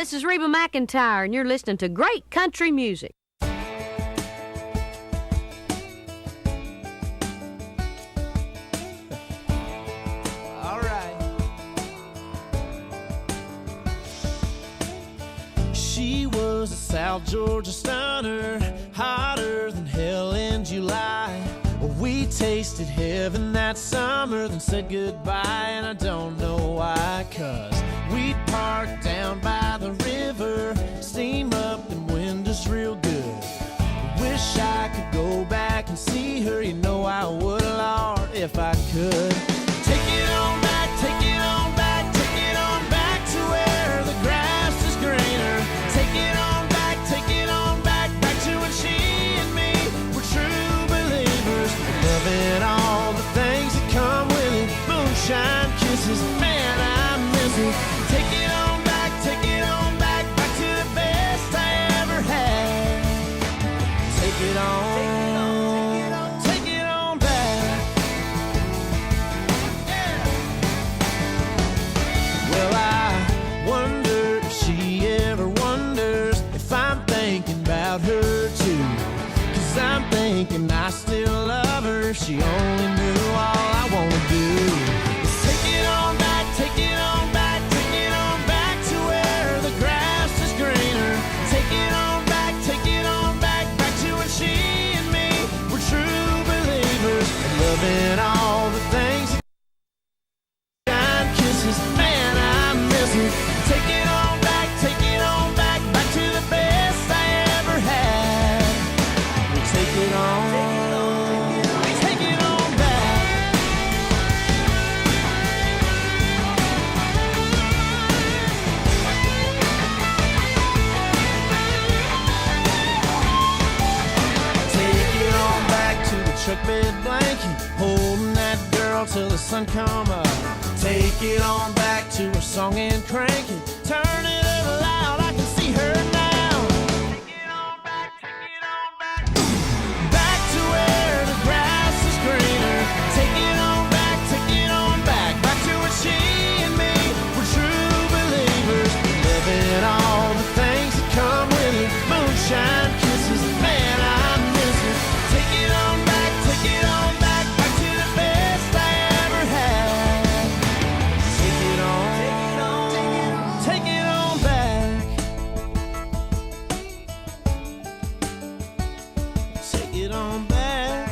this is Reba McEntire, and you're listening to great country music. All right. She was a South Georgia stunner, hotter than hell in July. We tasted heaven that summer, then said goodbye, and I don't know why, 'cause we'd parked down by the river, steam up them windows real good. Wish I could go back and see her, you know I would, Lord, if I could. Take it on back, take it on back, take it on back to where the grass is greener. Take it on back, back to when she and me were true believers. Loving all the things that come with it, moonshine kisses, man, I miss it. Take it on back, back to the best I ever had. Take it on. Take it on back. Yeah. Well, I wonder if she ever wonders if I'm thinking about her too. 'Cause I'm thinking I still love her if she only knew all I wanna do is take it on back, take it on back, take it on back to where the grass is greener. Take it on back, back to when she and me were true believers. Loving all the things, shine kisses, man, I miss it. Take it on back, back to the best I ever had. Take it on, take it on back. Take it on back to the truck bed blanket, holding that girl till the sun come up. Take it on back to her song and crank it, turn it up loud, I can see her now. Take it on back, back to where the grass is greener. Take it on back, back to when she and me were true believers. Loving all the things that come with it, moonshine kisses, man, I miss it. Take it on back, back to the best I ever had. Take it on back.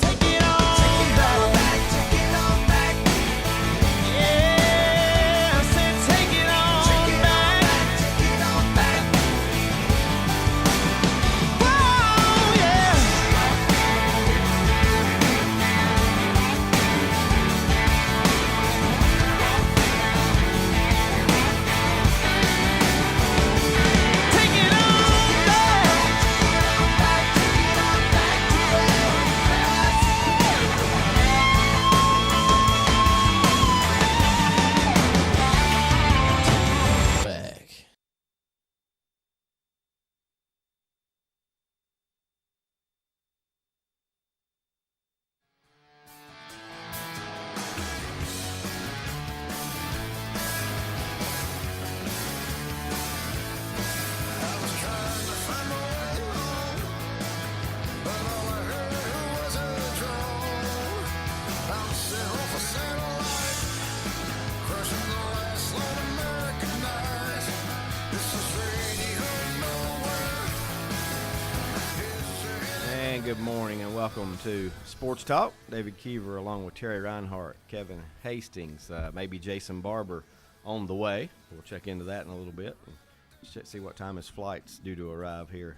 Take it on back. Take it on back. Yeah, I said take it on back. Whoa, yeah. Take it on back. And good morning and welcome to Sports Talk. David Keever along with Terry Reinhart, Kevin Hastings, maybe Jason Barber on the way. We'll check into that in a little bit and see what time his flight's due to arrive here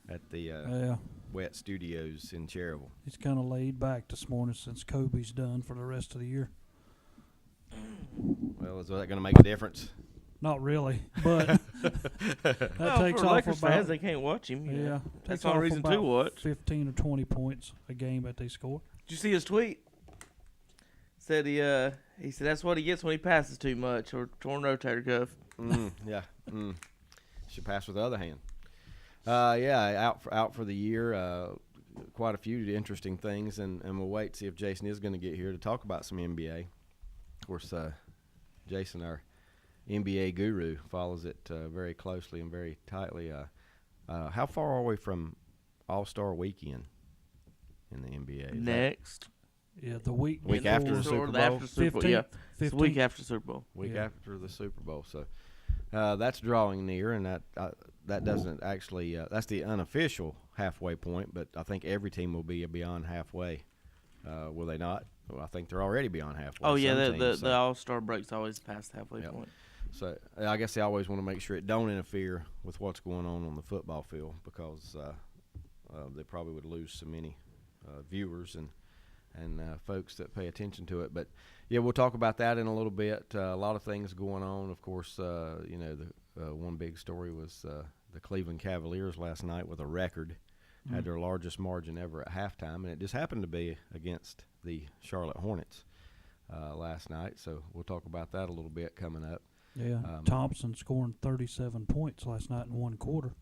at the Wet Studios in Cherryville. He's kind of laid back this morning since Kobe's done for the rest of the year. Well, is that going to make a difference? Not really, but that Well, takes for off Lakers about fans, they can't watch him. yeah, That's takes all off reason about to watch. 15 or 20 points a game that they score. Did you see his tweet? Said he said that's what he gets when he passes too much or torn rotator cuff. Yeah. Should pass with the other hand. Out for the year. Quite a few interesting things, and we'll wait to see if Jason is going to get here to talk about some NBA. course, Jason, our NBA guru, follows it very closely and very tightly. How far are we from All-Star Weekend in the NBA? Is Next. Yeah, the week after the before, Super Bowl? After Super Bowl, 15th, yeah. It's the week 15th. after Super Bowl. week Yeah. after the Super Bowl. So that's drawing near, and that doesn't actually that's the unofficial halfway point. But I think every team will be beyond halfway. Will they not? Well, I think they're already beyond halfway. Oh, yeah, some the teams, the All-Star break's always past the halfway Yep. point. So I guess they always want to make sure it don't interfere with what's going on the football field, because they probably would lose so many viewers and folks that pay attention to it. But yeah, we'll talk about that in a little bit. A lot of things going on. Of course, the one big story was the Cleveland Cavaliers last night with a record. Had their largest margin ever at halftime, and it just happened to be against the Charlotte Hornets last night. So we'll talk about that a little bit coming up. Yeah, Thompson scoring 37 points last night in one quarter.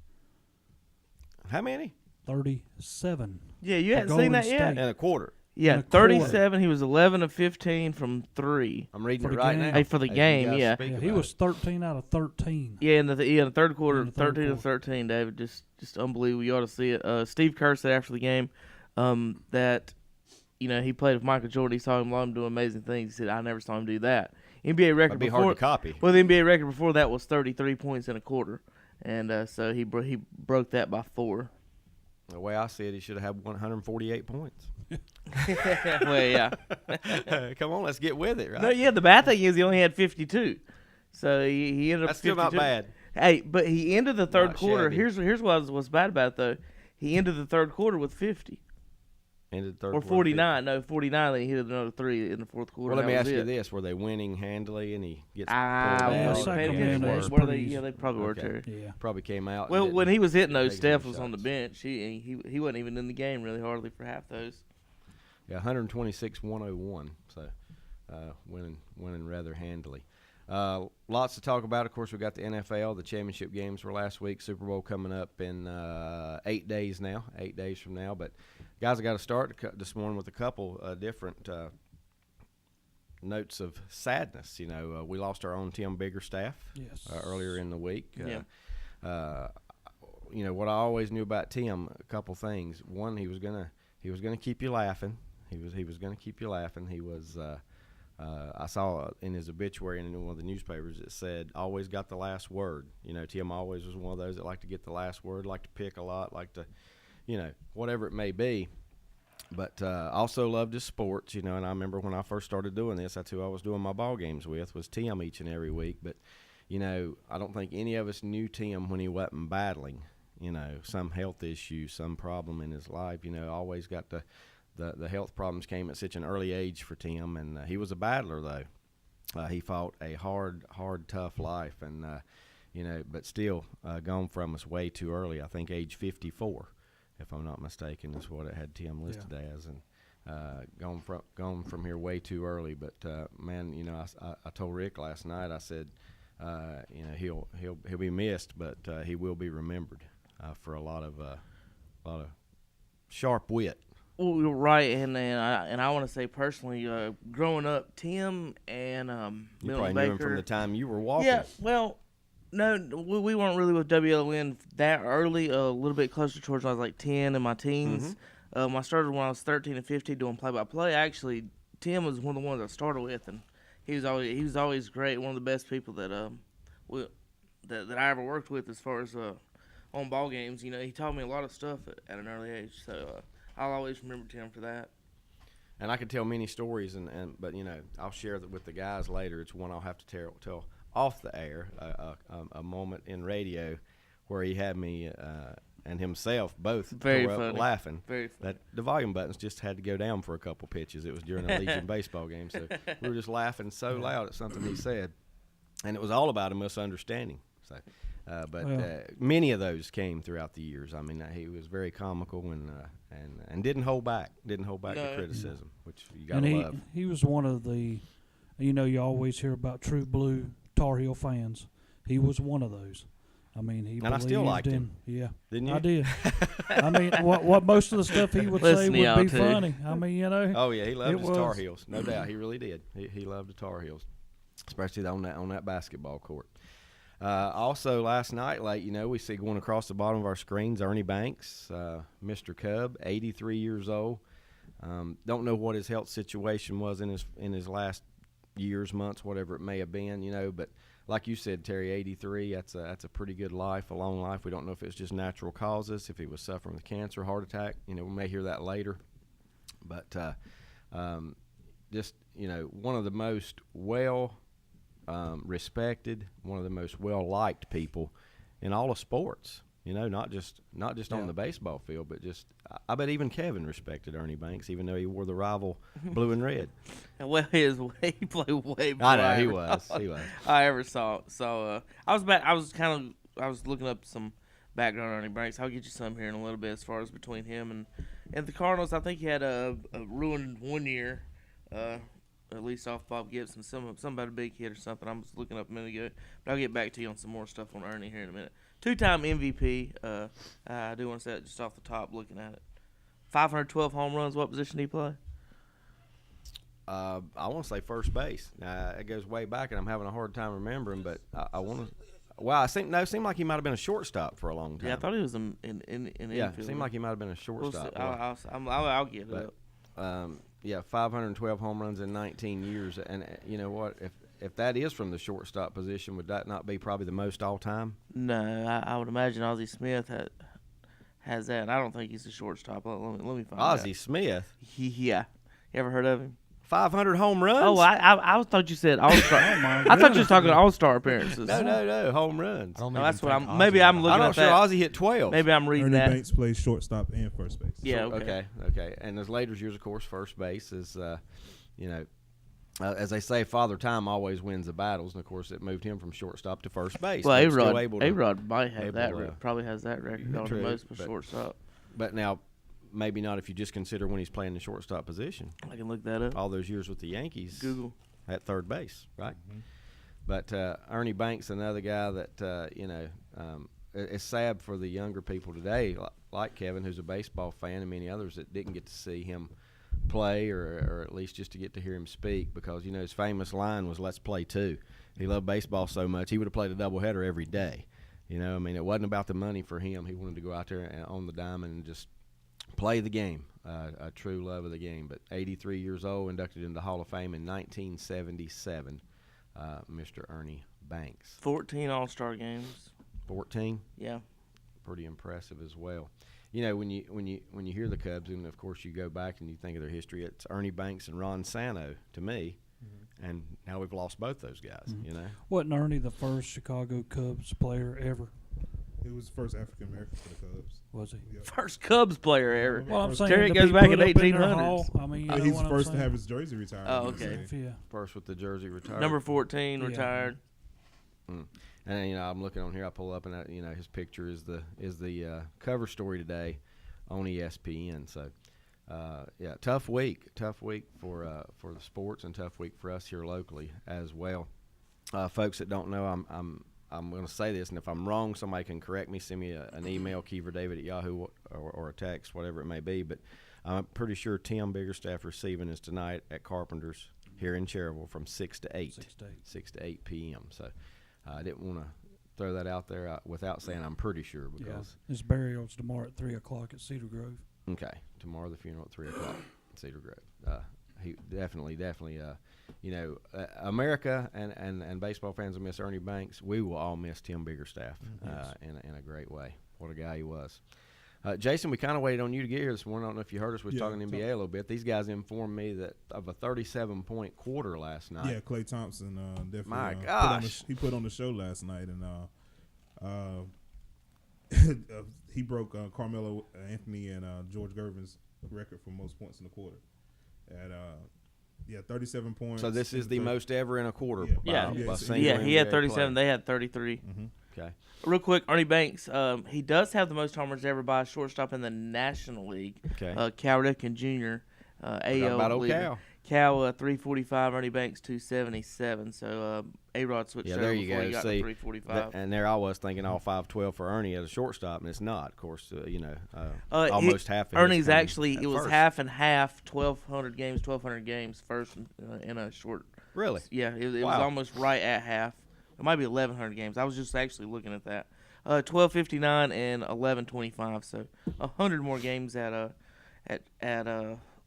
How many? 37. Yeah, you For hadn't seen Golden that yet? State. And a quarter. Yeah, In a quarter. 37. He was 11 of 15 from 3. I'm reading For it the right game? now. Hey, for the As you game, guys yeah. speak Yeah, he about was it. 13 out of 13. Yeah, in the third quarter, In the third 13 of quarter. 13, David. Just unbelievable. You ought to see it. Steve Kerr said after the game that, he played with Michael Jordan. He saw him do amazing things. He said, I never saw him do that. NBA record It'd be before, hard to copy. Well, the NBA record before that was 33 points in a quarter. And so he broke that by 4. The way I see it, he should have had 148 points. Well, yeah. Come on, let's get with it, right? No, yeah, the bad thing is he only had 52. So he ended up That's still 52. not bad. Hey, but he ended the third Not quarter. shabby. Here's what's bad about it, though. He ended the third quarter with 50. Ended third Or quarter 49. No, 49. Then he hit another 3 in the fourth quarter. Well, let me That ask was you it. this: were they winning handily, and he gets Ah, pulled Yeah, well, out? second they- game they- was were they? pretty Yeah, they probably were, Okay. Terry. Yeah. Probably came out. and Well, didn't when he was hitting those, take Steph any was on the shots. bench. He wasn't even in the game really hardly for half those. Yeah, 126-101. So winning rather handily. Lots to talk about. Of course, we got the NFL. The championship games were last week. Super Bowl coming up in 8 days now. 8 days from now. But guys, I got to start this morning with a couple different notes of sadness. We lost our own Tim Biggerstaff Yes. earlier in the week. Yeah. What I always knew about Tim, a couple things. One, he was gonna keep you laughing. He was gonna keep you laughing. He was. I saw in his obituary in one of the newspapers it said always got the last word. Tim always was one of those that liked to get the last word, liked to pick a lot, liked to, whatever it may be. But also loved his sports, and I remember when I first started doing this, that's who I was doing my ball games with, was Tim each and every week. But, I don't think any of us knew Tim when he wasn't battling, some health issue, some problem in his life. Always got the health problems came at such an early age for Tim, and he was a battler, though. He fought a hard, tough life, and, but still gone from us way too early. I think age 54. If I'm not mistaken, is what it had Tim listed as, and gone from here way too early. But man, I told Rick last night. I said, he'll be missed, but he will be remembered for a lot of sharp wit. Well, you're right, and I want to say personally, growing up, Tim and You Milton probably Baker. knew him from the time you were walking. Yeah, well, no, we weren't really with WLN that early. A little bit closer towards when I was like 10 in my teens. I started when I was 13 and 15 doing play-by-play. Actually, Tim was one of the ones I started with, and he was always great. One of the best people that that I ever worked with as far as on ball games. He taught me a lot of stuff at an early age. So I'll always remember Tim for that. And I could tell many stories, but I'll share that with the guys later. It's one I'll have to tell off the air. A moment in radio where he had me and himself both Very tore up funny. laughing. Very funny. That the volume buttons just had to go down for a couple pitches. It was during a Legion baseball game, so we were just laughing so loud at something he said, and it was all about a misunderstanding. So. Many of those came throughout the years. I mean, he was very comical and didn't hold back. Didn't hold back the criticism, which you gotta And love. he was one of the, you always hear about true blue Tar Heel fans. He was one of those. I mean, he And I still believed liked in, him. Yeah, Didn't you? I did. I mean, what most of the stuff he would say Listen to would y'all, be too. funny. I mean, Oh yeah, he loved It his Tar was. Heels, no doubt. He really did. He loved the Tar Heels, especially on that basketball court. Also, last night, we see going across the bottom of our screens, Ernie Banks, Mr. Cub, 83 years old. Don't know what his health situation was in his last years, months, whatever it may have been, but like you said, Terry, 83, that's a pretty good life, a long life. We don't know if it's just natural causes, if he was suffering with cancer, heart attack. We may hear that later. But just, one of the most respected, one of the most well-liked people in all of sports. Not just on the baseball field, but just I bet even Kevin respected Ernie Banks, even though he wore the rival blue and red. Well, he played way before I know he ever was. thought He was. I ever saw it. So I was looking up some background on Ernie Banks. I'll get you some here in a little bit as far as between him and the Cardinals. I think he had a ruined 1 year, at least off Bob Gibson. Something about a big hit or something. I was looking up a minute ago, but I'll get back to you on some more stuff on Ernie here in a minute. 2-time MVP. I do want to say that just off the top, looking at it. 512 home runs. What position did he play? I want to say first base. It goes way back, and I'm having a hard time remembering. But I want to. Well, it seemed like he might have been a shortstop for a long time. Yeah, I thought he was in Yeah, it seemed like he might have been a shortstop. I'll get it up. Yeah, 512 home runs in 19 years, and you know what? If that is from the shortstop position, would that not be probably the most all time? No, I would imagine Ozzie Smith has that. I don't think he's a shortstop. Let me find out. Ozzie Smith, Yeah. You ever heard of him? 500 home runs. Oh, I thought you said All-Star. I thought you were talking All-Star appearances. No, home runs. No, that's what I'm. Maybe I'm looking I'm not at sure that. Ozzie hit 12. Maybe I'm reading Ernie that. Banks plays shortstop and first base. Yeah. Okay. Okay. And his later years, of course, first base is, as they say, Father Time always wins the battles, and of course, it moved him from shortstop to first base. Well, But still A-Rod might have able that. to- Probably has that record on True, the most for but- shortstop. But now, maybe not if you just consider when he's playing the shortstop position. I can look that up. All those years with the Yankees. Google. At third base, right? But Ernie Banks, another guy that it's sad for the younger people today, like Kevin, who's a baseball fan, and many others that didn't get to see him play, or at least just to get to hear him speak, because his famous line was "Let's play too." He loved baseball so much he would have played a doubleheader every day. It wasn't about the money for him. He wanted to go out there and on the diamond and just play the game. A true love of the game. But 83 years old, inducted into the Hall of Fame in 1977, Mr. Ernie Banks. 14 All-Star games. 14, Yeah. pretty impressive as well. When you hear the Cubs, and of course you go back and you think of their history, it's Ernie Banks and Ron Santo to me, and now we've lost both those guys. wasn't Ernie the first Chicago Cubs player ever? He was the first African American for the Cubs. Was he? Yep. First Cubs player ever. Well, I'm saying Terry to goes be back put in up their 1800s. hall, I mean, you know He's what the I'm first to saying? have his jersey retired. Oh, you would okay. say. Yeah. First with the jersey retired. Number 14 Yeah. retired. And I'm looking on here. I pull up, and his picture is the cover story today on ESPN. So, tough week for the sports, and tough week for us here locally as well. Folks that don't know, I'm going to say this, and if I'm wrong, somebody can correct me. Send me an email, KeeverDavid@Yahoo, or a text, whatever it may be. But I'm pretty sure Tim Biggerstaff receiving is tonight at Carpenter's here in Cherryville from 6 to 8. 6 to 8 p.m. So I didn't want to throw that out there without saying I'm pretty sure, because His burial's tomorrow at 3 o'clock at Cedar Grove. okay, tomorrow the funeral at 3 o'clock at Cedar Grove. He definitely, America and baseball fans will miss Ernie Banks. We will all miss Tim Biggerstaff in a great way. What a guy he was. Jason, we kind of waited on you to get here this morning. I don't know if you heard us. We were talking NBA a little bit. These guys informed me that of a 37-point quarter last night. Yeah, Klay Thompson definitely. My gosh. He put on the show last night, and he broke Carmelo Anthony and George Gervin's record for most points in the quarter. At 37 points. So this is the most ever in a quarter. Yeah. by Yeah, single He had NBA 37. player. They had 33. Okay. Real quick, Ernie Banks, he does have the most homers ever by a shortstop in the National League. Okay. Cal Ripken Jr., Forgot AL about old leader. Cal. Cal 345, Ernie Banks 277. So A-Rod switched Yeah, over there you before go. he got See, to 345. and there I was thinking all 5'12" for Ernie as a shortstop, and it's not. Of course, He- almost half. Of his Ernie's coming actually at it was first. half and half, 1,200 games first in a short. Really? Yeah, it was Wow. almost right at half. It might be 1,100 games. I was just actually looking at that. 1,259 and 1125. So 100 more games at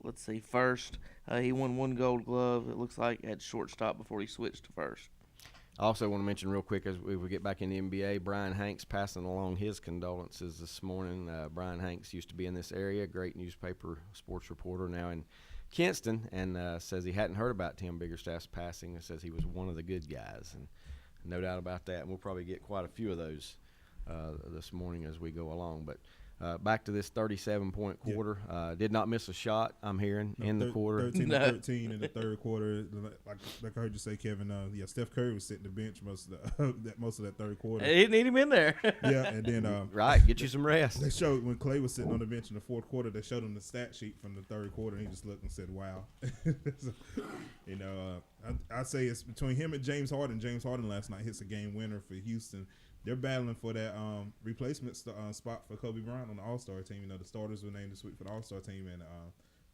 let's see, first. He won 1 Gold Glove. It looks like at shortstop before he switched to first. I also want to mention real quick as we get back in the NBA, Brian Hanks passing along his condolences this morning. Brian Hanks used to be in this area, great newspaper sports reporter, now in Kinston, and says he hadn't heard about Tim Biggerstaff's passing, and says he was one of the good guys, and no doubt about that. And we'll probably get quite a few of those this morning as we go along. But back to this 37-point quarter. Did not miss a shot, I'm hearing, in the quarter. 13 to 13 in the third quarter. Like I heard you say, Kevin. Steph Curry was sitting the bench most of that third quarter. He didn't need him in there. Yeah, and then Right, get you some rest. they showed when Clay was sitting on the bench in the fourth quarter. They showed him the stat sheet from the third quarter, and he just looked and said, "Wow." So, I say it's between him and James Harden. James Harden last night hits a game winner for Houston. They're battling for that replacement spot for Kobe Bryant on the All-Star team. The starters were named this week for the All-Star team, and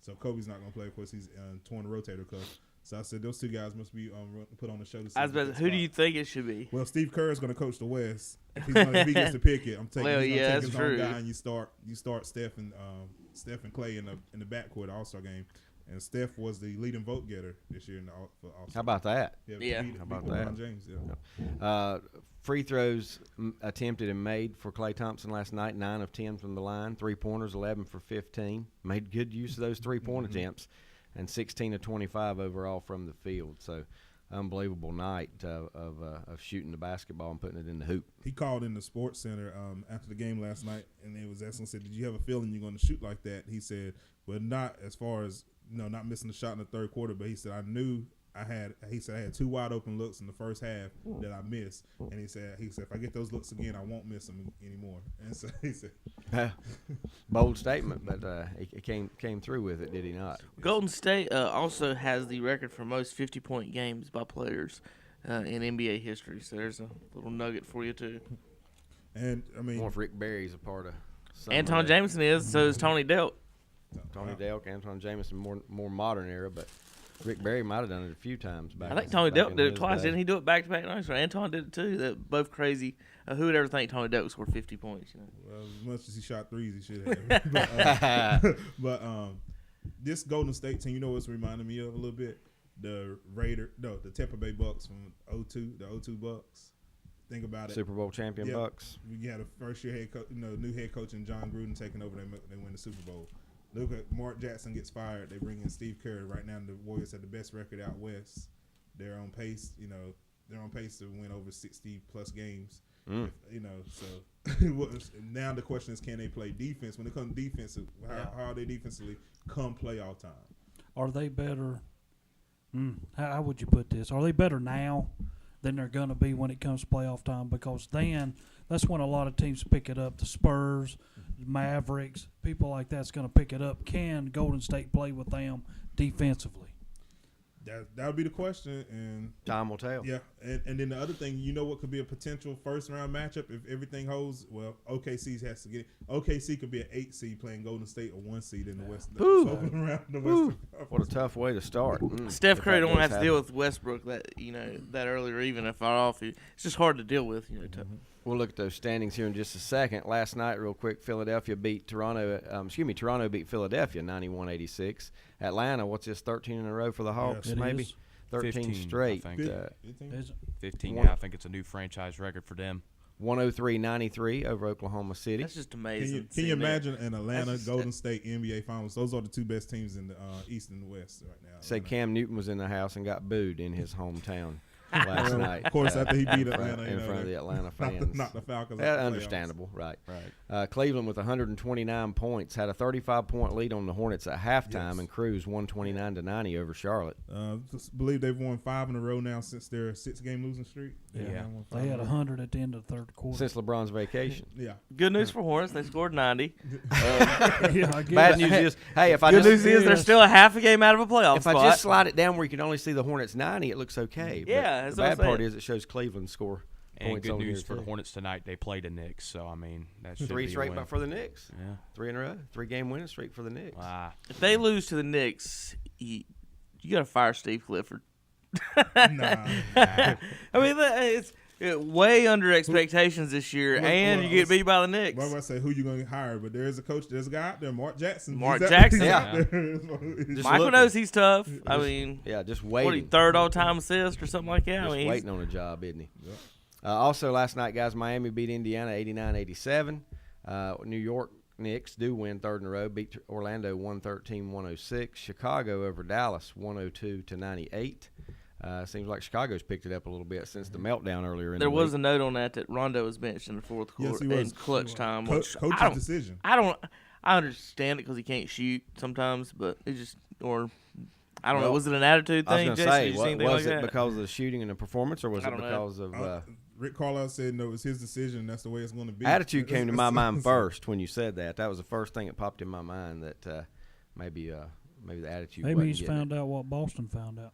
so Kobe's not going to play. Of course, he's torn the rotator cuff. So I said those two guys must be put on the show. I was about to, who do you think it should be? If Steve Kerr is going to coach the West, if he gets to pick it, I'm taking. Well, he's yeah, take that's his true. own guy, and you start Steph and Clay in the backcourt All-Star game. And Steph was the leading vote getter this year for All-Star. How about that? Yeah. Beat How about LeBron that? James, yeah. Free throws attempted and made for Klay Thompson last night, 9 of 10 from the line. 3-pointers, 11 for 15. Made good use of those 3-point attempts, and 16 of 25 overall from the field. So, unbelievable night of shooting the basketball and putting it in the hoop. He called in the Sports Center after the game last night, and they was asking, said, "Did you have a feeling you're going to shoot like that?" He said, "Well, not as far as not missing the shot in the third quarter, but he said I knew." He said I had 2 wide open looks in the first half that I missed, and he said if I get those looks again, I won't miss them anymore. And so he said, Bold statement, but he came through with it, did he not? Golden State also has the record for most 50-point games by players in NBA history. So there's a little nugget for you too. and I I mean, wonder if Rick Barry's a part of some of Anton that. Jameson is. So is Tony Delk. Tony Delk, Anton Jameson, more modern era, but Rick Barry might have done it a few times back. I think Tony back Delk in did it his twice. day. Didn't he do it back-to-back nights? Or Anton did it too. That both crazy. Who would ever think Tony Delk scored 50 points? as much as he shot threes, he should have. but this Golden State team, what's reminding me of a little bit? The Tampa Bay Bucks from the 02 Bucks. Think about it. Super Bowl champion Yep. Bucks. We had a first-year head coach, new head coach, and John Gruden taking over. They win the Super Bowl. Look at Mark Jackson gets fired. They bring in Steve Kerr. Right now, the Warriors have the best record out west. They're on pace. They're on pace to win over 60-plus games. Mm. So now the question is, can they play defense? When it comes to defensive, how are they defensively come playoff time? Are they better? How would you put this? Are they better now than they're going to be when it comes to playoff time? Because then that's when a lot of teams pick it up. The Spurs, Mavericks, people like that's going to pick it up. Can Golden State play with them defensively? That would be the question, and Time will tell. yeah, and then the other thing, what could be a potential first round matchup if everything holds? Well, OKC has to get. OKC could be an 8 seed playing Golden State, or 1 seed in the West. Ooh. Around the Western What a tough way to start. Steph If Curry that don't does have to deal happen. with Westbrook that early, or even if far off. It's just hard to deal with. We'll look at those standings here in just a second. Last night, real quick, Toronto beat Philadelphia 91-86. Atlanta, what's this, 13 in a row for the Hawks, It maybe? is. 13 15, straight. I think. 15? Is it? 15, One- yeah, I think it's a new franchise record for them. 103-93 over Oklahoma City. That's just amazing. Can you seeing that. imagine an Atlanta That's just- Golden State NBA Finals? Those are the two best teams in the East and the West right now. Say Atlanta. Cam Newton was in the house and got booed in his hometown. last night. Of course, after he beat in front- Atlanta, in front of the Atlanta fans. not the Falcons. Yeah, out the playoffs. understandable, right. Right. Cleveland with 129 points had a 35-point lead on the Hornets at halftime Yes. and cruised 129-90 over Charlotte. Just believe they've won 5 in a row now since their 6-game losing streak. Yeah. won 5 They in had a row. 100 at the end of the third quarter. Since LeBron's vacation. Yeah. Good news for Hornets. They scored 90. Yeah, I guess. Bad news is, hey, if I Good just news is they're still a half a game out of a playoff if spot. I just slide it down where you can only see the Hornets 90, it looks okay. But Yeah, that's the what I'm bad part saying. is it shows Cleveland score And points good on news here, for the too. Hornets tonight. They play the Knicks, so I mean that should 3 be a straight win. for the Knicks. Yeah. 3 in a row. 3-game winning streak for the Knicks. Wow. If they lose to the Knicks, you got to fire Steve Clifford. Nah. I mean, it's way under expectations this year, Well, and well, you get beat by the Knicks. Well, I say who you going to hire, but there's a coach. There's a guy out there, Mark Jackson. Mark He's out- Jackson. he's Yeah. out there. Just Michael looking. knows he's tough. I mean, Yeah, just what are you, waiting. third all-time assist or something like that? I Just mean, he's- waiting on a job, isn't he? Yep. Also, last night, guys, Miami beat Indiana 89-87. New York Knicks do win third in a row, beat Orlando 113-106. Chicago over Dallas 102-98. Seems like Chicago's picked it up a little bit since the meltdown earlier in there the was week. a note on that Rondo was benched in the fourth Yes, quarter he was. in clutch time. which Coach's I don't, decision. I understand it because he can't shoot sometimes, but it just or I don't know. Well, Was it an attitude I thing? was Jason, going to did say, you see anything was like it that? because of the shooting and the performance, or was I it don't know. because of Rick Carlisle said no, it's his decision. That's the way it's going to be. attitude came to my mind first when you said that. That was the first thing that popped in my mind that maybe the attitude. Maybe wasn't he's getting it. found out what Boston found out.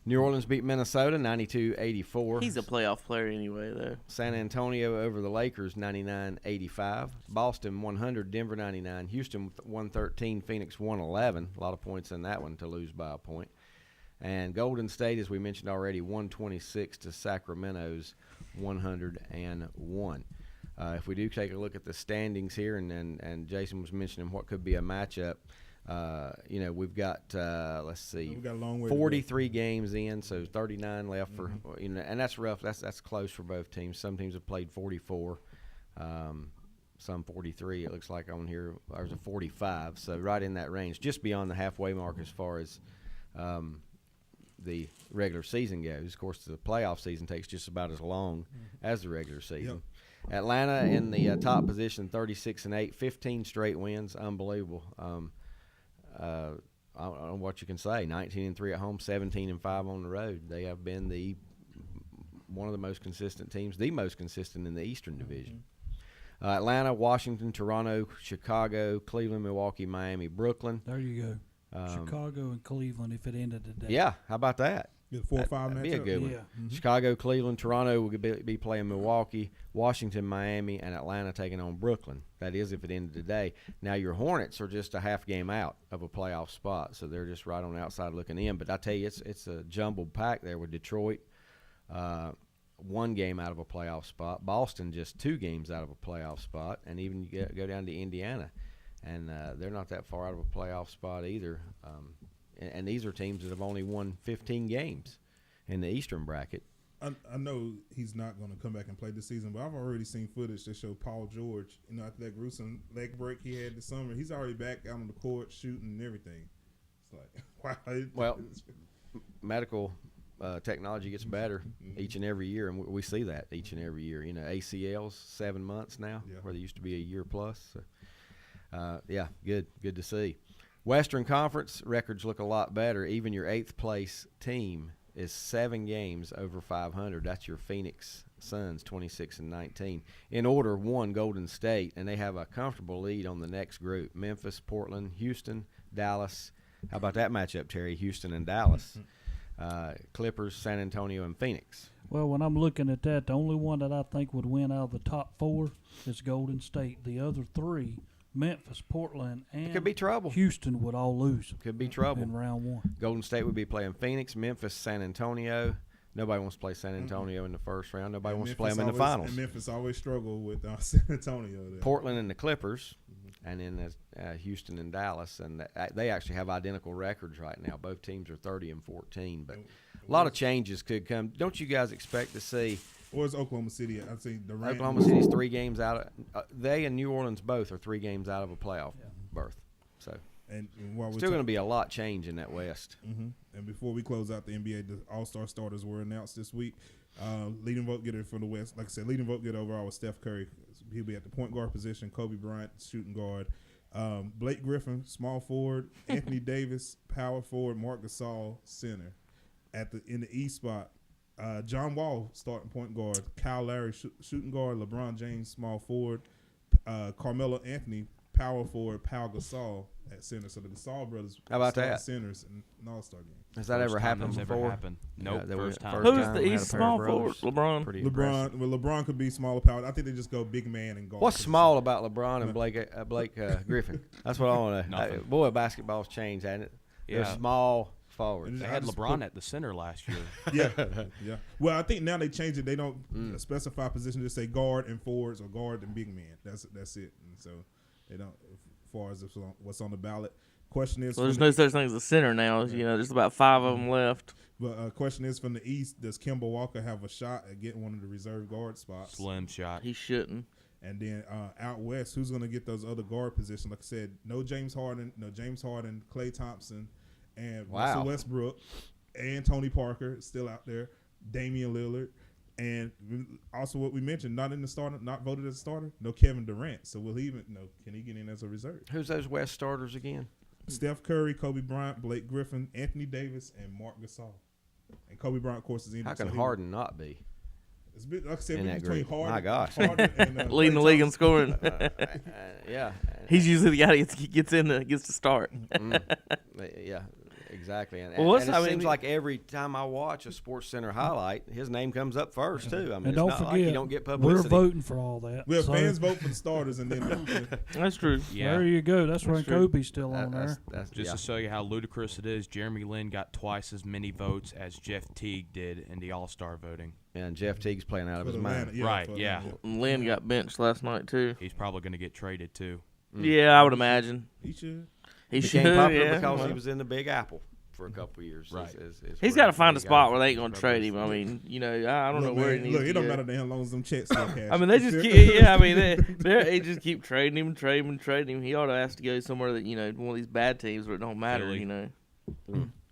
New Orleans beat Minnesota 92-84. He's a playoff player anyway, though. San Antonio over the Lakers 99-85. Boston 100, Denver 99. Houston 113, Phoenix 111. A lot of points in that one to lose by a point. And Golden State, as we mentioned already, 126 to Sacramento's 101. If we do take a look at the standings here, and Jason was mentioning what could be a matchup, we've got let's see, We got a long way to go. 43 games in, so 39 left for and that's rough. That's close for both teams. Some teams have played 44, some 43. It looks like on here there's a 45, so right in that range, just beyond the halfway mark as far as the regular season goes. Of course, the playoff season takes just about as long as the regular season. Atlanta in the top position, 36-8, 15 straight wins, unbelievable. I don't know what you can say. 19-3 at home, 17-5 on the road. They have been one of the most consistent teams, the most consistent in the Eastern Division. Atlanta, Washington, Toronto, Chicago, Cleveland, Milwaukee, Miami, Brooklyn. There you go. Chicago and Cleveland if it ended today. Yeah, how about that? Get a 4 or 5 That'd be a matchup. good one. Yeah. Chicago, Cleveland, Toronto will be playing Milwaukee, Washington, Miami, and Atlanta taking on Brooklyn. That is if it ended today. Now your Hornets are just a half game out of a playoff spot, so they're just right on the outside looking in. But I tell you, it's a jumbled pack there with Detroit, 1 game out of a playoff spot. Boston just 2 games out of a playoff spot, and even you go down to Indiana, and they're not that far out of a playoff spot either. And these are teams that have only won 15 games in the Eastern bracket. I know he's not going to come back and play this season, but I've already seen footage that show Paul George, after that gruesome leg break he had this summer, he's already back out on the court shooting and everything. It's like, wow. Well, medical technology gets better each and every year, and we see that each and every year. ACLs 7 months now, where they used to be a year plus. So, good to see. Western Conference records look a lot better. Even your 8th place team is 7 games over 500. That's your Phoenix Suns, 26-19. In order, 1, Golden State, and they have a comfortable lead on the next group: Memphis, Portland, Houston, Dallas. How about that matchup, Terry? Houston and Dallas. Clippers, San Antonio, and Phoenix. Well, when I'm looking at that, the only one that I think would win out of the top 4 is Golden State. The other 3, Memphis, Portland, and Could be trouble. Houston, would all lose Could be trouble. in round 1. Golden State would be playing Phoenix, Memphis, San Antonio. Nobody wants to play San Antonio in the first round. Nobody wants to play them in the finals. And Memphis always struggle with San Antonio. There. Portland and the Clippers, and then Houston and Dallas, and they actually have identical records right now. Both teams are 30-14, but a lot of changes could come. Don't you guys expect to see? Where's Oklahoma City at? I'd say Durant. Oklahoma City's 3 games out. They and New Orleans both are 3 games out of a playoff berth. So And while we're Still going to be a lot change in that West. Mm-hmm. And before we close out the NBA, the All-Star starters were announced this week. Leading vote getter for the West, like I said, leading vote getter overall was Steph Curry. He'll be at the point guard position. Kobe Bryant, shooting guard. Blake Griffin, small forward. Anthony Davis, power forward. Marc Gasol, center. In the East spot, John Wall, starting point guard. Kyle Lowry, shooting guard. LeBron James, small forward. Carmelo Anthony, power forward. Pau Gasol at center. So the Gasol brothers How about that? centers in an All-Star game. Has that ever happened before? Nope, Yeah, first time. Who's the East small forward? LeBron. Pretty impressive. LeBron could be smaller power. I think they just go big man and guard. What's small about LeBron and Blake Griffin? That's what I want to. Nothing. Boy, basketball's changed, hasn't it? They're Yeah. small forwards. They had LeBron at the center last year. Yeah. Well, I think now they changed it. They don't specify position. Just say guard and forwards or guard and big man. That's it. And so they don't. As far as what's on the ballot, question is. Well, there's no such thing as a center now. You know, there's about 5 of them left. But question is from the East: does Kemba Walker have a shot at getting one of the reserve guard spots? Slim shot. He shouldn't. And then out west, who's going to get those other guard positions? Like I said, no James Harden, Klay Thompson, and Russell Westbrook, and Tony Parker still out there. Damian Lillard, and also what we mentioned, not in the starter, not voted as a starter. No Kevin Durant. So will he even? No, can he get in as a reserve? Who's those West starters again? Steph Curry, Kobe Bryant, Blake Griffin, Anthony Davis, and Marc Gasol. And Kobe Bryant, of course, is in. How can Harden not be? It's a bit, like I said, in that between group? Harden, My gosh. Harden and, Leading the league in scoring. Yeah. He's usually the guy that gets to start. Yeah, exactly. And, Well, and it seems like every time I watch a Sports Center highlight, his name comes up first too. I mean, And it's don't not forget, like you don't get we're publicity. voting for all that. Well, So, fans vote for the starters, and then That's true. Yeah. There you go. That's why true. Kobe's still on there. That's Just to show you how ludicrous it is, Jeremy Lin got twice as many votes as Jeff Teague did in the All-Star voting. and Jeff Teague's playing out of for his Atlanta, mind. Right, for yeah. Atlanta. Lynn got benched last night too. He's probably going to get traded too. Yeah, I would imagine. He should. He Became should. popular Yeah. because he was in the Big Apple for a couple of years. Right. He's got to find a spot where they ain't gonna trade him. I mean, you know, I don't know Look, where man, he needs look, to it don't go. matter damn long as them checks still cash. I mean, they just keep, yeah. I mean, they just keep trading him, trading him. He ought to ask to go somewhere that, you know, one of these bad teams where it don't matter. Philly. You know,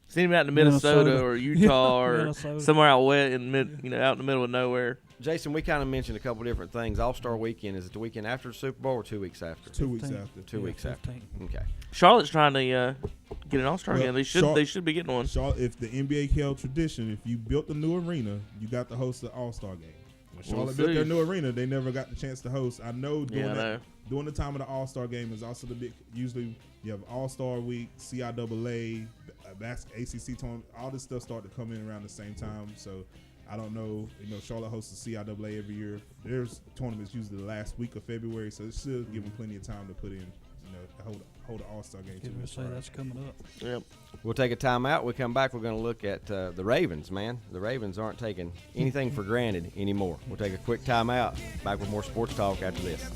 send him out to Minnesota or Utah or Minnesota. somewhere out west in mid, you know, out in the middle of nowhere. Jason, we kind of mentioned a couple different things. All-Star Weekend, is it the weekend after the Super Bowl or 2 weeks after? 2 weeks 15. after. 2 weeks after. 15. Okay. Charlotte's trying to get an All-Star Well, game. They should be getting one. Charlotte, if the NBA held tradition, if you built a new arena, you got to host the All-Star game. When We'll Charlotte built see. their new arena, they never got the chance to host. I know during Yeah, I that, know. during the time of the All-Star game is also the big. Usually you have All-Star Week, CIAA, ACC tournament. All this stuff start to come in around the same time. So I don't know. You know, Charlotte hosts the CIAA every year. There's tournaments usually the last week of February, so it should give them plenty of time to put in. You know, hold an All-Star game. Can we say that's coming up? Yep. We'll take a timeout. We come back. We're going to look at the Ravens, man. The Ravens aren't taking anything for granted anymore. We'll take a quick timeout. Back with more sports talk after this.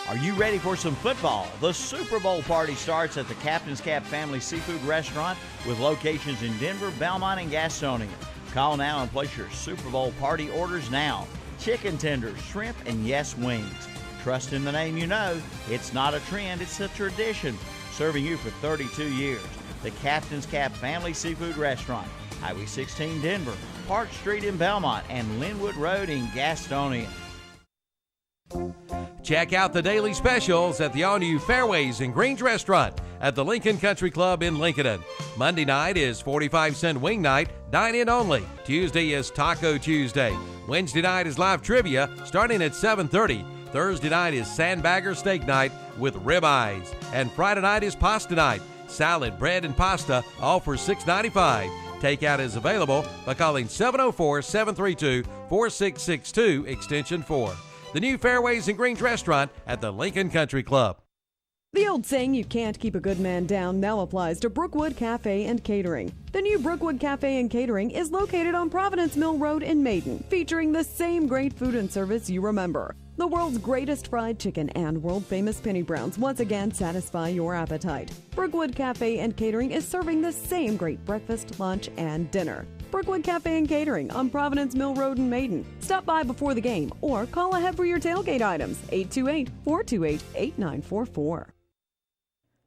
Are you ready for some football? The Super Bowl party starts at the Captain's Cap Family Seafood Restaurant with locations in Denver, Belmont, and Gastonia. Call now and place your Super Bowl party orders now. Chicken tenders, shrimp, and yes, wings. Trust in the name you know. It's not a trend, it's a tradition. Serving you for 32 years. The Captain's Cap Family Seafood Restaurant. Highway 16 Denver, Park Street in Belmont, and Linwood Road in Gastonia. Check out the daily specials at the all-new Fairways and Greens restaurant at the Lincoln Country Club in Lincoln. Monday night is 45-cent wing night, dine-in only. Tuesday is Taco Tuesday. Wednesday night is live trivia starting at 7:30. Thursday night is Sandbagger Steak Night with ribeyes. And Friday night is Pasta Night. Salad, bread, and pasta, all for $6.95. Takeout is available by calling 704-732-4662, extension 4. The new Fairways and Greens restaurant at the Lincoln Country Club. The old saying, you can't keep a good man down, now applies to Brookwood Cafe and Catering. The new Brookwood Cafe and Catering is located on Providence Mill Road in Maiden, featuring the same great food and service you remember. The world's greatest fried chicken and world-famous penny browns once again satisfy your appetite. Brookwood Cafe and Catering is serving the same great breakfast, lunch, and dinner. Brookwood Cafe and Catering on Providence Mill Road in Maiden. Stop by before the game or call ahead for your tailgate items, 828-428-8944.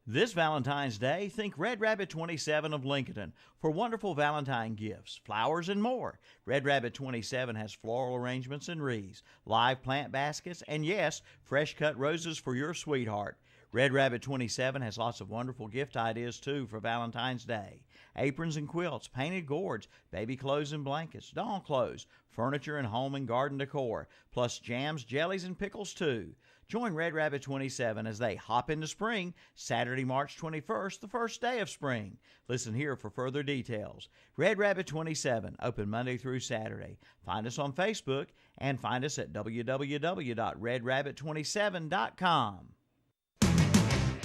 This Valentine's Day, think Red Rabbit 27 of Lincoln for wonderful Valentine gifts, flowers, and more. Red Rabbit 27 has floral arrangements and wreaths, live plant baskets, and yes, fresh-cut roses for your sweetheart. Red Rabbit 27 has lots of wonderful gift ideas, too, for Valentine's Day. Aprons and quilts, painted gourds, baby clothes and blankets, doll clothes, furniture and home and garden decor, plus jams, jellies, and pickles, too. Join Red Rabbit 27 as they hop into spring, Saturday, March 21st, the first day of spring. Listen here for further details. Red Rabbit 27, open Monday through Saturday. Find us on Facebook and find us at www.redrabbit27.com.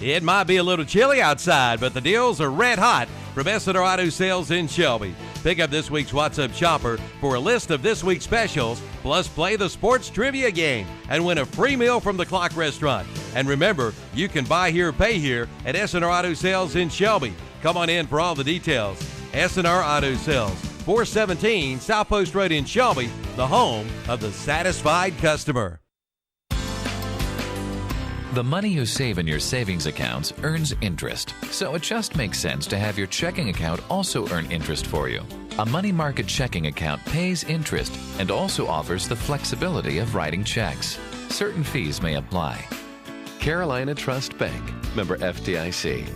It might be a little chilly outside, but the deals are red hot from S&R Auto Sales in Shelby. Pick up this week's What's Up Shopper for a list of this week's specials, plus play the sports trivia game and win a free meal from the Clock Restaurant. And remember, you can buy here, pay here at S&R Auto Sales in Shelby. Come on in for all the details. S&R Auto Sales, 417 South Post Road in Shelby, the home of the satisfied customer. The money you save in your savings accounts earns interest, so it just makes sense to have your checking account also earn interest for you. A money market checking account pays interest and also offers the flexibility of writing checks. Certain fees may apply. Carolina Trust Bank, member FDIC.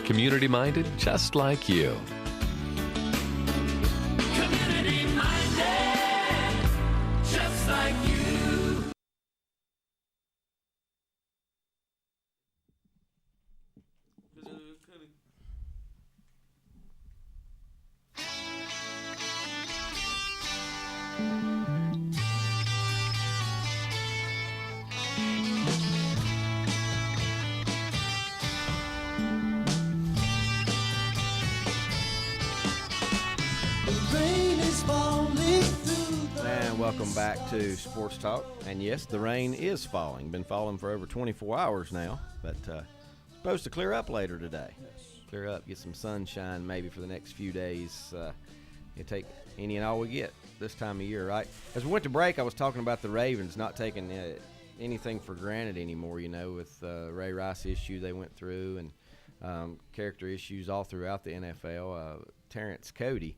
Community-minded just like you. Community-minded, just like you. And welcome back to Sports Talk. And yes, the rain is falling. Been falling for over 24 hours now, but supposed to clear up later today. Clear up, get some sunshine maybe for the next few days. You take any and all we get this time of year, right? As we went to break, I was talking about the Ravens not taking anything for granted anymore, you know, with Ray Rice issue they went through and character issues all throughout the NFL. Terrence Cody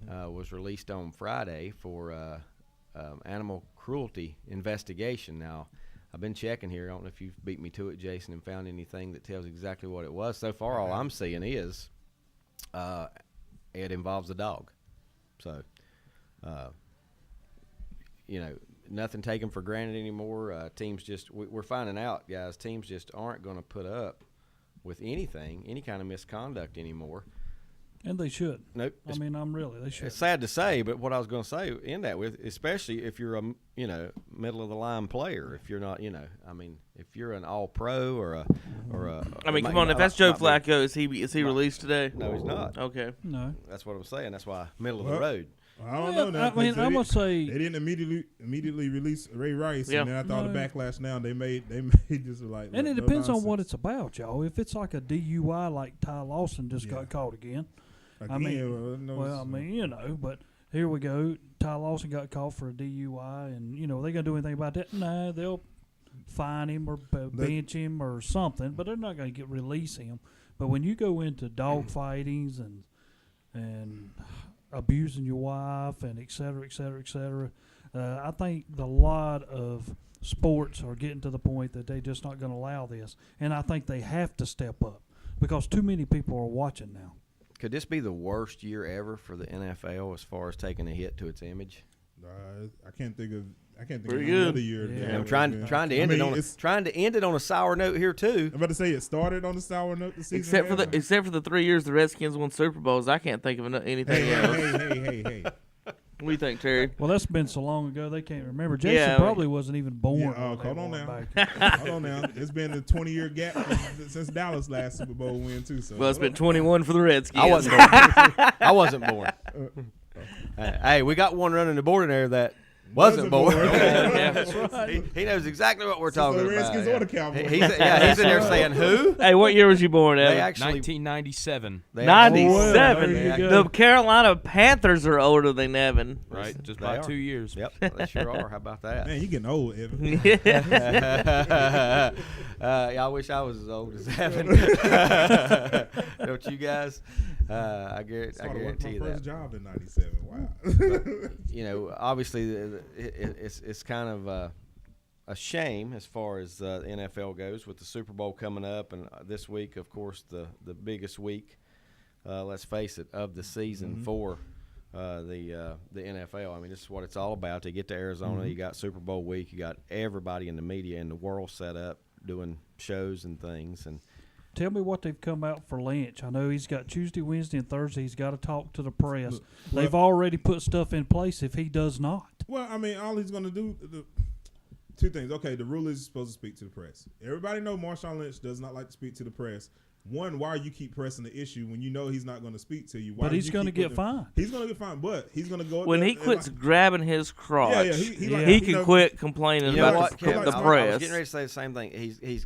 was released on Friday for animal cruelty investigation. Now, I've been checking here. I don't know if you've beat me to it, Jason, and found anything that tells exactly what it was. So far, all I'm seeing is it involves a dog. So, you know, nothing taken for granted anymore. Teams just we're finding out, guys, teams just aren't going to put up with anything, any kind of misconduct anymore. And they should. Nope. I mean, they should. It's sad to say, but what I was going to say in that with, especially if you're a, you know, middle of the line player, if you're not, you know, I mean, if you're an all pro or a. I mean, come on, if that's Joe Flacco, is he released today? No, he's not. Okay. No. That's what I'm saying. That's why middle of the road. I don't know. Now, I mean, I'm gonna say they didn't immediately release Ray Rice, and then I thought the backlash. Now they made just like. And it depends on what it's about, y'all. If it's like a DUI, like Ty Lawson just got caught again. I mean, you know, but here we go. Ty Lawson got caught for a DUI, and you know, are they gonna do anything about that? No, they'll fine him or bench him or something, but they're not gonna release him. But when you go into dog fightings and abusing your wife and et cetera, I think a lot of sports are getting to the point that they're just not going to allow this. And I think they have to step up because too many people are watching now. Could this be the worst year ever for the NFL as far as taking a hit to its image? I can't think of Pretty another good. year. Yeah. I'm trying to end it on a sour note here too. I'm about to say it started on a sour note the season. Except for the 3 years the Redskins won Super Bowls, I can't think of anything else. Hey. What do you think, Terry? Well, that's been so long ago they can't remember. Jason probably wasn't even born. Yeah, hold on now. It's been a 20-year gap since Dallas last Super Bowl win too. So well, it's been 21 for the Redskins. I wasn't born. Hey, we got one running the board in there that Wasn't born. Yeah. That's right. He knows exactly what we're Since talking the about. Redskins or the Cowboys. He's in there saying who? Hey, what year was you born, Evan? They actually 1997. they actually- 97. There you go. The Carolina Panthers are older than Evan. Right, just They by are. 2 years. Yep, they sure are. How about that? Man, you getting old, Evan. Yeah, I wish I was as old as Evan. Don't you guys? I guarantee my that. first job in '97. Wow. You know, obviously, it's kind of a shame as far as the NFL goes with the Super Bowl coming up, and this week, of course, the biggest week. Let's face it, of the season for the NFL. I mean, this is what it's all about. To get to Arizona, you got Super Bowl week. You got everybody in the media in the world set up doing shows and things, and. Tell me what they've come out for Lynch. I know he's got Tuesday, Wednesday, and Thursday. He's got to talk to the press. They've already put stuff in place if he does not. Well, I mean, all he's going to do, two things. Okay, the rule is he's supposed to speak to the press. Everybody know Marshawn Lynch does not like to speak to the press. One, why you keep pressing the issue when you know he's not going to speak to you? Why But do he's you going to keep get putting- fined. He's going to get fined, but he's going to go When he quits grabbing his crotch, he can quit complaining You know about what, Kevin? the I was press. getting ready to say the same thing.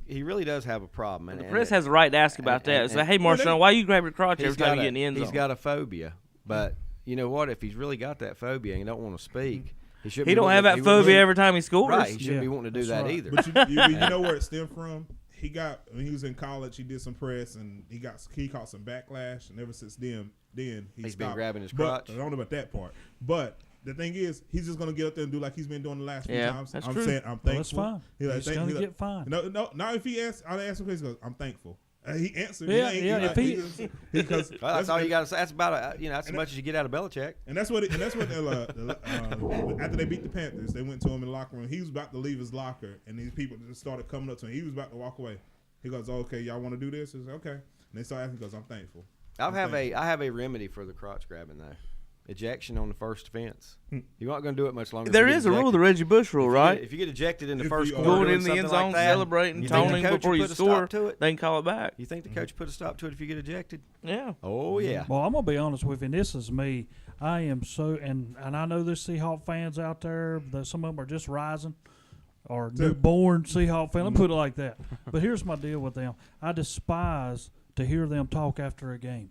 He really does have a problem. And The press has a right to ask about that. Say, hey, Marshawn, why you grab your crotch every time you get in the end zone? He's got a phobia, but you know what? If he's really got that phobia and he don't want to speak, he should. He don't have that phobia every time he scores. Right, he shouldn't be wanting to do that either. But you know where it stemmed from? He got when he was in college. He did some press and he caught some backlash, and ever since then he's been grabbing his But crotch. I don't know about that part. But the thing is, he's just gonna get up there and do like he's been doing the last few Yeah, times. that's I'm true. saying I'm Well, thankful. that's fine. He like, He's thank- going he to like- get fined. No. Now if he asks, I'll ask him. He goes, "I'm thankful." He answered. Yeah, He yeah, like, if Well, that's all you got to say. That's about that's as much as you get out of Belichick. And that's what. After they beat the Panthers, they went to him in the locker room. He was about to leave his locker, and these people just started coming up to him. He was about to walk away. He goes, oh, "Okay, y'all want to do this?" He says, "Okay." And they start asking. He goes, "I'm thankful." I have a remedy for the crotch grabbing though. Ejection on the first offense. You're not going to do it much longer. There is a rule, the Reggie Bush rule, right? If you get ejected in the first you quarter, Going doing in the end something zone, like that, celebrating, you think the toning coach before would you put a stop score, to it? they can call it back. You think the coach put a stop to it if you get ejected? Yeah. Oh yeah. Well, I'm going to be honest with you, and this is me. I am so, and I know there's Seahawk fans out there, that some of them are just rising or newborn Seahawk fans. Let me put it like that. But here's my deal with them. I despise to hear them talk after a game.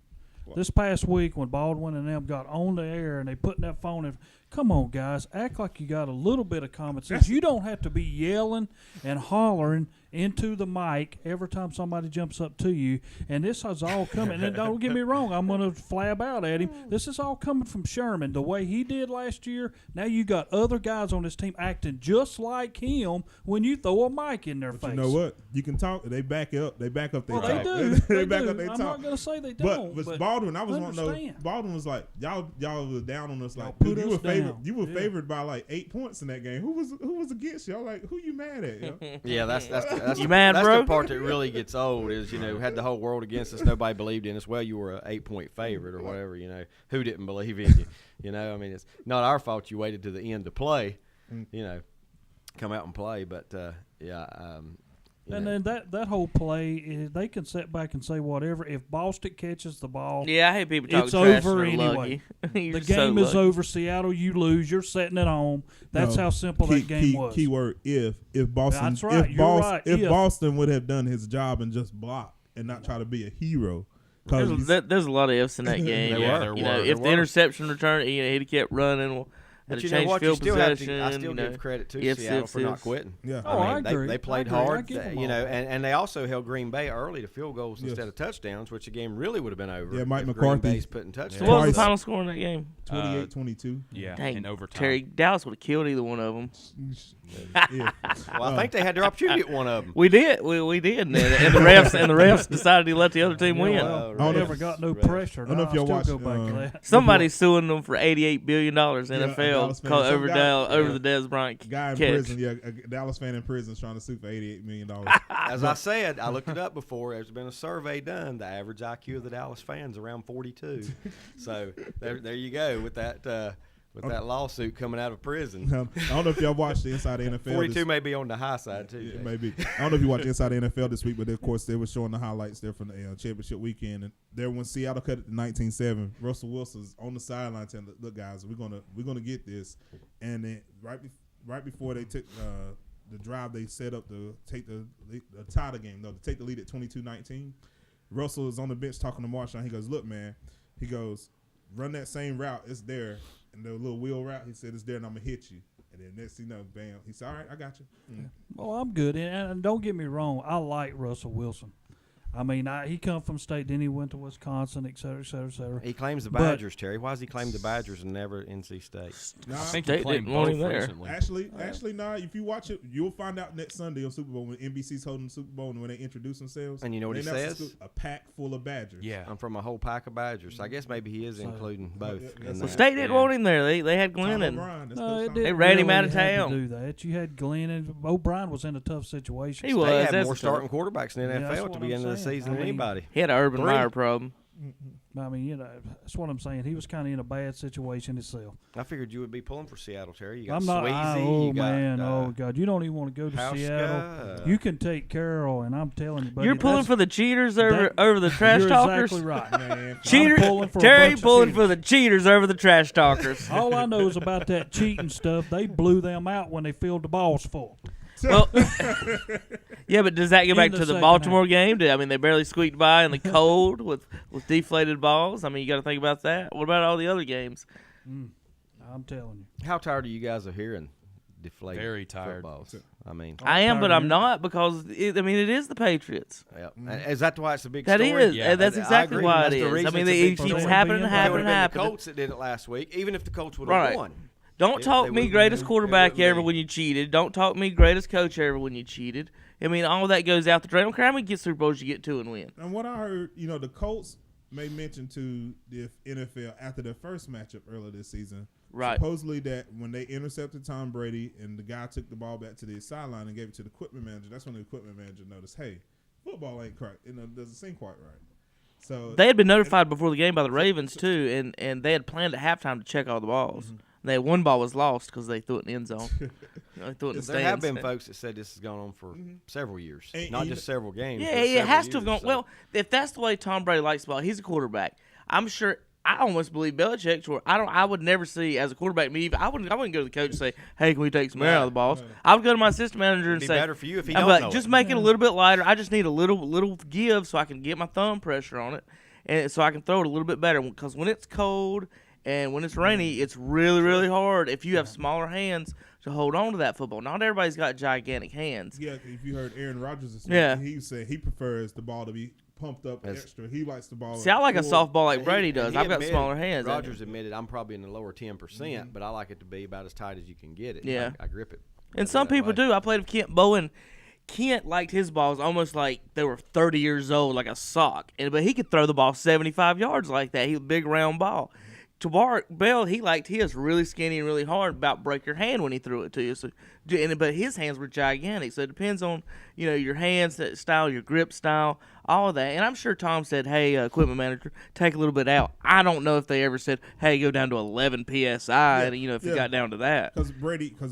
This past week when Baldwin and them got on the air and they put that phone in, come on, guys, act like you got a little bit of common sense. You don't have to be yelling and hollering into the mic every time somebody jumps up to you. And this is all coming. And don't get me wrong, I'm going to flab out at him. This is all coming from Sherman. The way he did last year, now you got other guys on this team acting just like him when you throw a mic in their face. You know what? You can talk. They back up. They back up their Well, talk. they do. They They back do. up their I'm talk. not going to say they But don't. with but Baldwin, I was wanting to know. understand. Baldwin was like, y'all was down on us. Like, put dude, you us were favored. down. You were Yeah. favored by like 8 points in that game. Who was against y'all? Like, who you mad at? Yo? Yeah, that's You mad, that's bro? the part that really gets old. Is had the whole world against us. Nobody believed in us. Well, you were an 8-point favorite or whatever. Who didn't believe in you? I mean, it's not our fault. You waited to the end to play. Come out and play. But And then that whole play, they can sit back and say whatever. If Boston catches the ball, Yeah, I hate people talking it's trash. over and they're anyway. lucky. You're The so game is lucky. over. Seattle, you lose. You're setting it home. That's No, how simple that game was. Key word: if Boston, That's right, if, you're right, if if. Boston would have done his job and just block and not try to be a hero. 'Cause There's a lot of ifs in that game. There You know, were. if the interception return, he'd kept running. Had But to you know change what? You field still have possession. to. I still give credit to ifs, Seattle ifs, for not ifs. quitting. Yeah. Oh, I mean, agree. They played I agree. I hard. give them all And they also held Green Bay early to field goals Yes. instead of touchdowns, which the game really would have been over. Yeah, Mike if McCarthy. Green Bay's putting touchdowns. So what was the Twice. final score in that game? 28-22. Yeah, Dang, in overtime. Terry Dallas would have killed either one of them. Yeah. Well, I think they had their opportunity at one of them. We did, we did, and the refs decided to let the other team win. Well, I don't know never if- got no pressure. I don't know if I'll y'all still watched, go back to that. Somebody's suing them for $88 billion Dallas NFL fan. Some over guy- over the Dez Bryant Guy in catch. prison, yeah, a Dallas fan in prison is trying to sue for $88 million. As I said, I looked it up before. There's been a survey done. The average IQ of the Dallas fans around 42. So there you go with that with that lawsuit coming out of prison. I don't know if y'all watched the Inside the NFL. 42 may be on the high side too. Yeah, maybe. I don't know if you watched Inside the NFL this week, but of course they were showing the highlights there from the championship weekend. And there, when Seattle cut it to 19-7, Russell Wilson's on the sideline telling, "Look, guys, we're gonna get this." And then right before they took the drive, they set up to take the tie the game, to take the lead at 22-19. Russell is on the bench talking to Marshawn. He goes, "Look, man," he goes, "run that same route. It's there." And the little wheel route, he said, "It's there, and I'm gonna hit you." And then next thing you know, bam, he said, "All right, I got you." Mm. Well, I'm good, and don't get me wrong, I like Russell Wilson. I mean, he come from state, then he went to Wisconsin, et cetera, et cetera, et cetera. He claims the Badgers, Terry. Why does he claim the Badgers and never NC State? Nah, I think they didn't want him there. Actually, nah. If you watch it, you'll find out next Sunday on Super Bowl when NBC's holding the Super Bowl and when they introduce themselves. And you know what he says? A pack full of Badgers. Yeah, I'm from a whole pack of Badgers. So I guess maybe he is including both. Well, State didn't want him there. They had Glenn and they ran him out of town. To do that. You had Glenn and O'Brien was in a tough situation. He was. They had more starting quarterbacks in the NFL at the beginning of the season than anybody. He had an Urban Meyer problem. I mean, that's what I'm saying. He was kind of in a bad situation himself. I figured you would be pulling for Seattle, Terry. You got I'm not. Sweezy, you got, oh God, you don't even want to go to Hauschka, Seattle. You can take Carroll, and I'm telling you, buddy, You're pulling for the cheaters over the trash you're talkers. Exactly right, man. Terry pulling for the cheaters over the trash talkers. All I know is about that cheating stuff. They blew them out when they filled the balls full. Well, yeah, but does that go back to the Baltimore game? I mean, they barely squeaked by in the cold with deflated balls. I mean, you got to think about that. What about all the other games? I'm telling you. How tired are you guys of hearing deflated Very tired. footballs? I mean, I am, but I'm not because it is the Patriots. Yeah. Is that why it's a big that story? That is. Yeah. That's exactly why it is. I mean, it keeps happening. The Colts that did it last week, even if the Colts would have won. Don't talk me greatest quarterback ever when you cheated. Don't talk me greatest coach ever when you cheated. I mean, all that goes out the drain. I don't care how many Super Bowls you get to and win. And what I heard, the Colts made mention to the NFL after their first matchup earlier this season. Right. Supposedly that when they intercepted Tom Brady and the guy took the ball back to the sideline and gave it to the equipment manager, that's when the equipment manager noticed, hey, football ain't quite, doesn't seem quite right. So they had been notified before the game by the Ravens too, and they had planned at halftime to check all the balls. Mm-hmm. One ball was lost because they threw it in the end zone. They threw it in the stands. There have been folks that said this has gone on for several years, not just several games. Yeah, it has to have gone. So. Well, if that's the way Tom Brady likes the ball, he's a quarterback. I'm sure. I almost believe Belichick. I would never see as a quarterback. I wouldn't go to the coach and say, "Hey, can we take some air out of the balls?" No. I would go to my assistant manager and say, "Better for you if he don't know just make it a little bit lighter. I just need a little give so I can get my thumb pressure on it, and so I can throw it a little bit better. Because when it's cold." And when it's rainy, it's really, really hard if you have smaller hands to hold on to that football. Not everybody's got gigantic hands. Yeah, if you heard Aaron Rodgers this week, he said he prefers the ball to be pumped up extra. He likes the ball. See, I like a softball like Brady does. I've got smaller hands. Rodgers admitted I'm probably in the lower 10%, but I like it to be about as tight as you can get it. Yeah. I grip it. And some people do. I played with Kent Bowen. Kent liked his balls almost like they were 30 years old, like a sock. But he could throw the ball 75 yards like that. He was a big round ball. Tavar Bell, he liked his really skinny and really hard, about break your hand when he threw it to you. So, but his hands were gigantic. So it depends on your hands style, your grip style, all of that. And I'm sure Tom said, "Hey, equipment manager, take a little bit out." I don't know if they ever said, "Hey, go down to 11 psi." If it got down to that. Because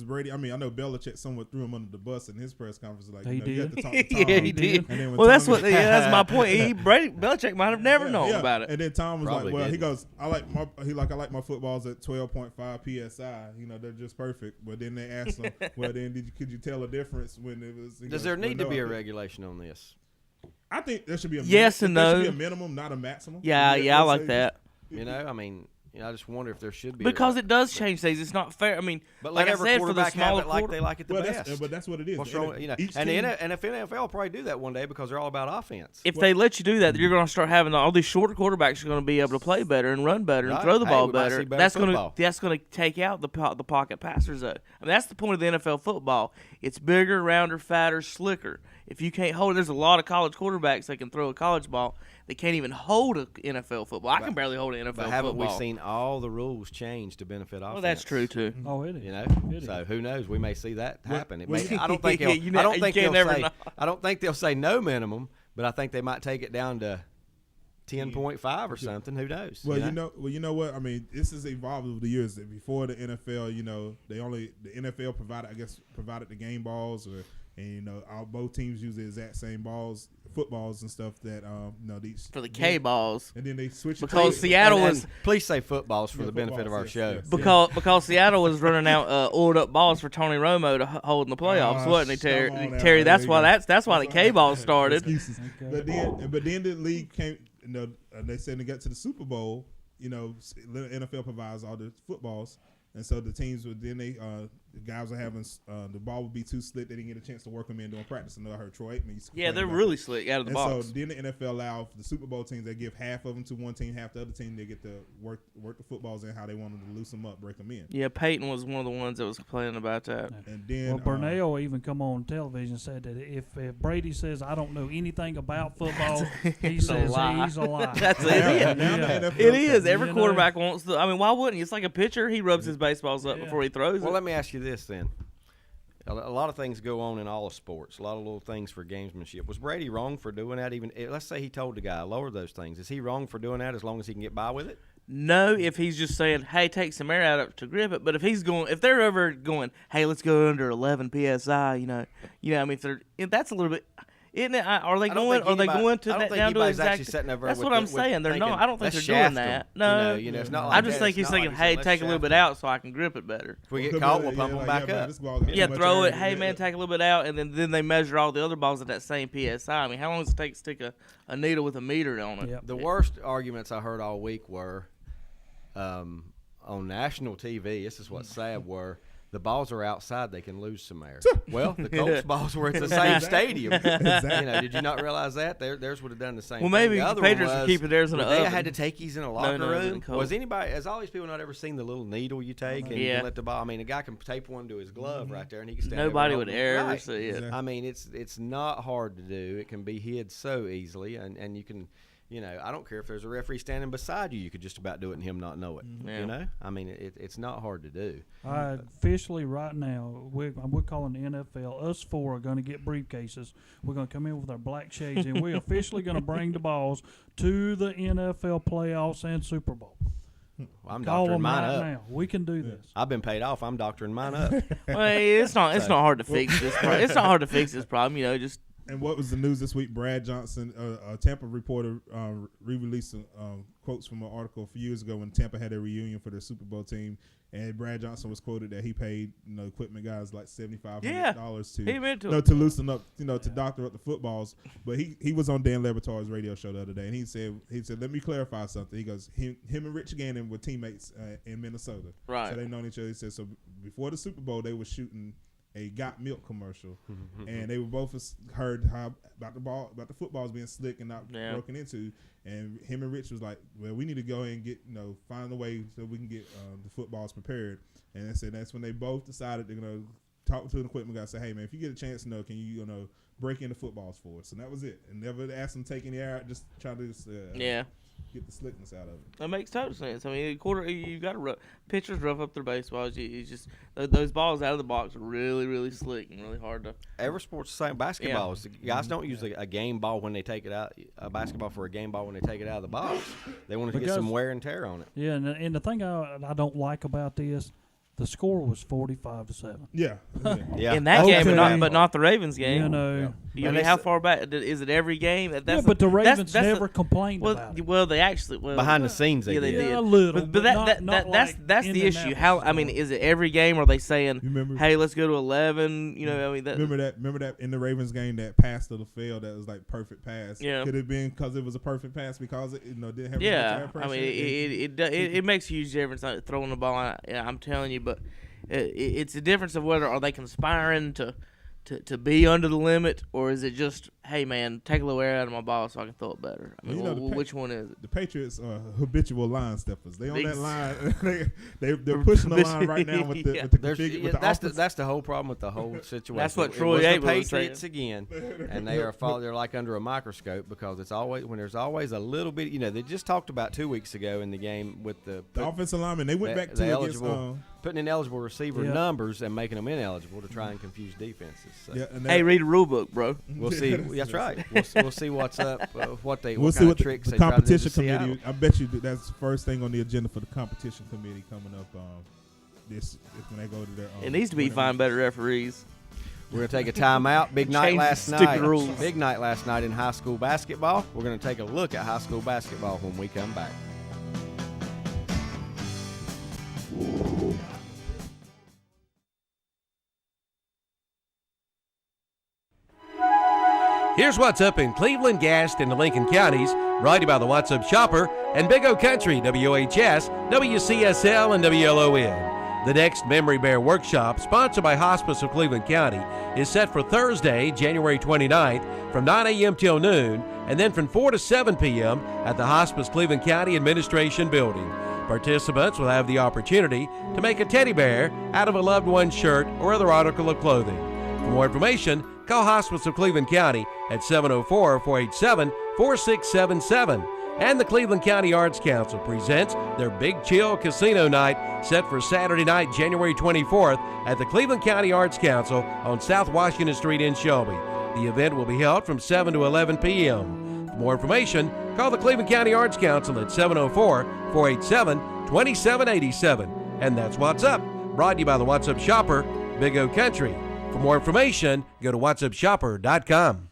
Brady. I mean, I know Belichick somewhat threw him under the bus in his press conference. Like he did. You have to talk to Tom. Yeah, he did. Well, that's my point. Belichick might have never known about it. And then Tom was probably like, "Well, he goes, I like my footballs at 12.5 psi. They're just perfect." But then they asked him, "Well, then could you tell a difference when it was?" Does there need to be a regulation on this? I think there should be a yes and no. There should be a minimum, not a maximum. Yeah, I like that. I mean, I just wonder if there should be because it does change things. It's not fair. I mean, but like I said, for the smaller like they like it the best. But that's what it is. What's wrong? And if NFL will probably do that one day because they're all about offense. If they let you do that, you're going to start having all these shorter quarterbacks are going to be able to play better and run better and throw the ball better. That's going to take out the pocket passers. I mean, that's the point of the NFL football. It's bigger, rounder, fatter, slicker. If you can't hold it, there's a lot of college quarterbacks that can throw a college ball. They can't even hold an NFL football. I can barely hold an NFL football. But haven't we seen all the rules change to benefit offense? Well, that's true too. Oh, it is. So who knows? We may see that happen. I don't think they'll say no minimum, but I think they might take it down to 10.5 or something. Who knows? Well, you know what? I mean, this has evolved over the years. That before the NFL, the NFL provided the game balls, and both teams use the exact same balls, footballs and stuff that these for the K balls, and then they switched because Seattle was. Please say footballs for the benefit of our show. Yes, because Seattle was running out oiled up balls for Tony Romo to hold in the playoffs, wasn't he, Terry? That's why the K balls started. But then the league came. They said they got to the Super Bowl. The NFL provides all the footballs, and so the teams would then the guys were having the ball would be too slick. They didn't get a chance to work them in during practice. I heard Troy Aikman used to complain they're about really that. slick out of the and box. So then the NFL allowed the Super Bowl teams, they give half of them to one team, half the other team. They get to work the footballs in how they want them to loosen them up, break them in. Yeah, Peyton was one of the ones that was complaining about that. And then Burnell even come on television and said that if Brady says I don't know anything about football, he says he's a lie. That's it. It is. Every quarterback wants to. I mean, why wouldn't he? It's like a pitcher. He rubs his baseballs up before he throws it. Well, let me ask you this then. A lot of things go on in all of sports. A lot of little things for gamesmanship. Was Brady wrong for doing that? Even let's say he told the guy lower those things. Is he wrong for doing that as long as he can get by with it? No, if he's just saying, "Hey, take some air out of it to grip it." But if they're ever going, "Hey, let's go under 11 psi," I mean, if that's a little bit. Isn't it? Are they going? Are they going to that down to exact? That's what I'm saying. They're not. I don't think they're doing that. No, it's not like I just think he's thinking, "Hey, take a little bit out so I can grip it better." If we get caught, we'll pump them back up. Yeah, throw it. Hey, man, take a little bit out, and then they measure all the other balls at that same psi. I mean, how long does it take to stick a needle with a meter on it? Yep. The worst arguments I heard all week were on national TV. This is what's sad. Were the balls are outside, they can lose some air. Well, the Colts balls were at the same stadium. Exactly. Did you not realize that? Theirs would have done the same Well, thing. maybe the other Patriots one would was, keep theirs in an they oven. had to take these in a locker room. cold. Has all these people not ever seen the little needle you take and you let the ball? I mean, a guy can tape one to his glove right there, and he can stand there Nobody and would open ever right. see it. I mean, it's not hard to do. It can be hid so easily, and you can. I don't care if there's a referee standing beside you. You could just about do it and him not know it. Yeah. I mean, it's not hard to do. Officially right now, we're calling the NFL. Us four are going to get briefcases. We're going to come in with our black shades, and we're officially going to bring the balls to the NFL playoffs and Super Bowl. Well, I'm Call doctoring them mine right up. now. We can do this. I've been paid off. I'm doctoring mine up. Well, it's not hard to fix this. It's not hard to fix this problem. Just. And what was the news this week? Brad Johnson, a Tampa reporter, re-released quotes from an article a few years ago when Tampa had a reunion for their Super Bowl team, and Brad Johnson was quoted that he paid equipment guys like $7,500 to loosen up, to doctor up the footballs. But he was on Dan Le Batard's radio show the other day, and he said, let me clarify something. He goes, him and Rich Gannon were teammates in Minnesota, right? So they known each other. He said, so before the Super Bowl, they were shooting a Got Milk commercial, and they were both heard how about the footballs being slick and not broken into, and him and Rich was like, well, we need to go ahead and get find a way so we can get the footballs prepared. And they said that's when they both decided they're gonna talk to the equipment guy, say, hey man, if you get a chance, can you break in the footballs for us? And that was it. And never asked them to take any air out, just try to get the slickness out of it. That makes total sense. I mean, you've got to pitchers rough up their baseballs. You just those balls out of the box are really, really slick and really hard to. Every sport's the same. Basketball is guys don't use a game ball when they take it out. A basketball for a game ball when they take it out of the box. They want to get some wear and tear on it. Yeah, and the thing I don't like about this. The score was 45-7. Yeah. In that game, but not the Ravens game. I mean, how far back is it? Every game? But the Ravens never complained about it. Well, they actually behind the scenes they did. Yeah, a little. But that's the issue. How is it every game? Are they saying, "Hey, let's go to 11"? Remember that in the Ravens game, that pass to the field that was like perfect pass. Yeah. Could it have been because it was a perfect pass because it didn't have I mean, it makes a huge difference throwing the ball. I'm telling you, but it's a difference of whether are they conspiring to be under the limit, or is it just, hey man, take a little air out of my ball so I can throw it better? I mean, which one is it? The Patriots are habitual line steppers. They on that line. they're pushing the line right now with the that's the whole problem with the whole situation. That's what Troy Aikman was Patriots again, and they're like under a microscope because it's always there's always a little bit. They just talked about 2 weeks ago in the game with the offensive lineman. They went back to putting in eligible receiver Yeah. numbers and making them ineligible to try and confuse defenses. So. Yeah, and Hey, read a rule book, bro. We'll see. That's right. We'll see what's up. What kind what of tricks the they try to do competition to Seattle. committee. I bet you that's the first thing on the agenda for the competition committee coming up. This when they go to their. It needs to be find better referees. We're going to take a timeout. Big night Change the last stupid night. rules. Big night last night in high school basketball. We're going to take a look at high school basketball when we come back. Here's what's up in Cleveland, Gaston, and Lincoln counties, brought to you by the What's Up Shopper and Big O Country, WHS, WCSL, and WLON. The next Memory Bear Workshop, sponsored by Hospice of Cleveland County, is set for Thursday, January 29th from 9 a.m. till noon, and then from 4 to 7 p.m. at the Hospice Cleveland County Administration Building. Participants will have the opportunity to make a teddy bear out of a loved one's shirt or other article of clothing. For more information, call Hospice of Cleveland County at 704-487-4677. And the Cleveland County Arts Council presents their Big Chill Casino Night, set for Saturday night, January 24th at the Cleveland County Arts Council on South Washington Street in Shelby. The event will be held from 7 to 11 p.m. For more information, call the Cleveland County Arts Council at 704-487-2787. And that's What's Up, brought to you by the What's Up Shopper, Big O Country. For more information, go to whatsupshopper.com.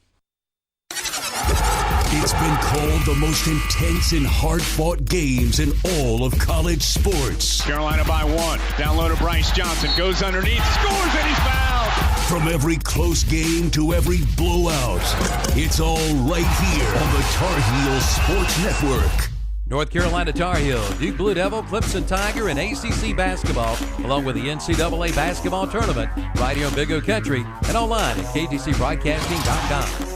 It's been called the most intense and hard-fought games in all of college sports. Carolina by 1. Down low to Bryce Johnson. Goes underneath. Scores and he's fouled. From every close game to every blowout, it's all right here on the Tar Heels Sports Network. North Carolina Tar Heels, Duke Blue Devil, Clemson Tiger, and ACC basketball, along with the NCAA basketball tournament, right here on Big O Country and online at KTCBroadcasting.com.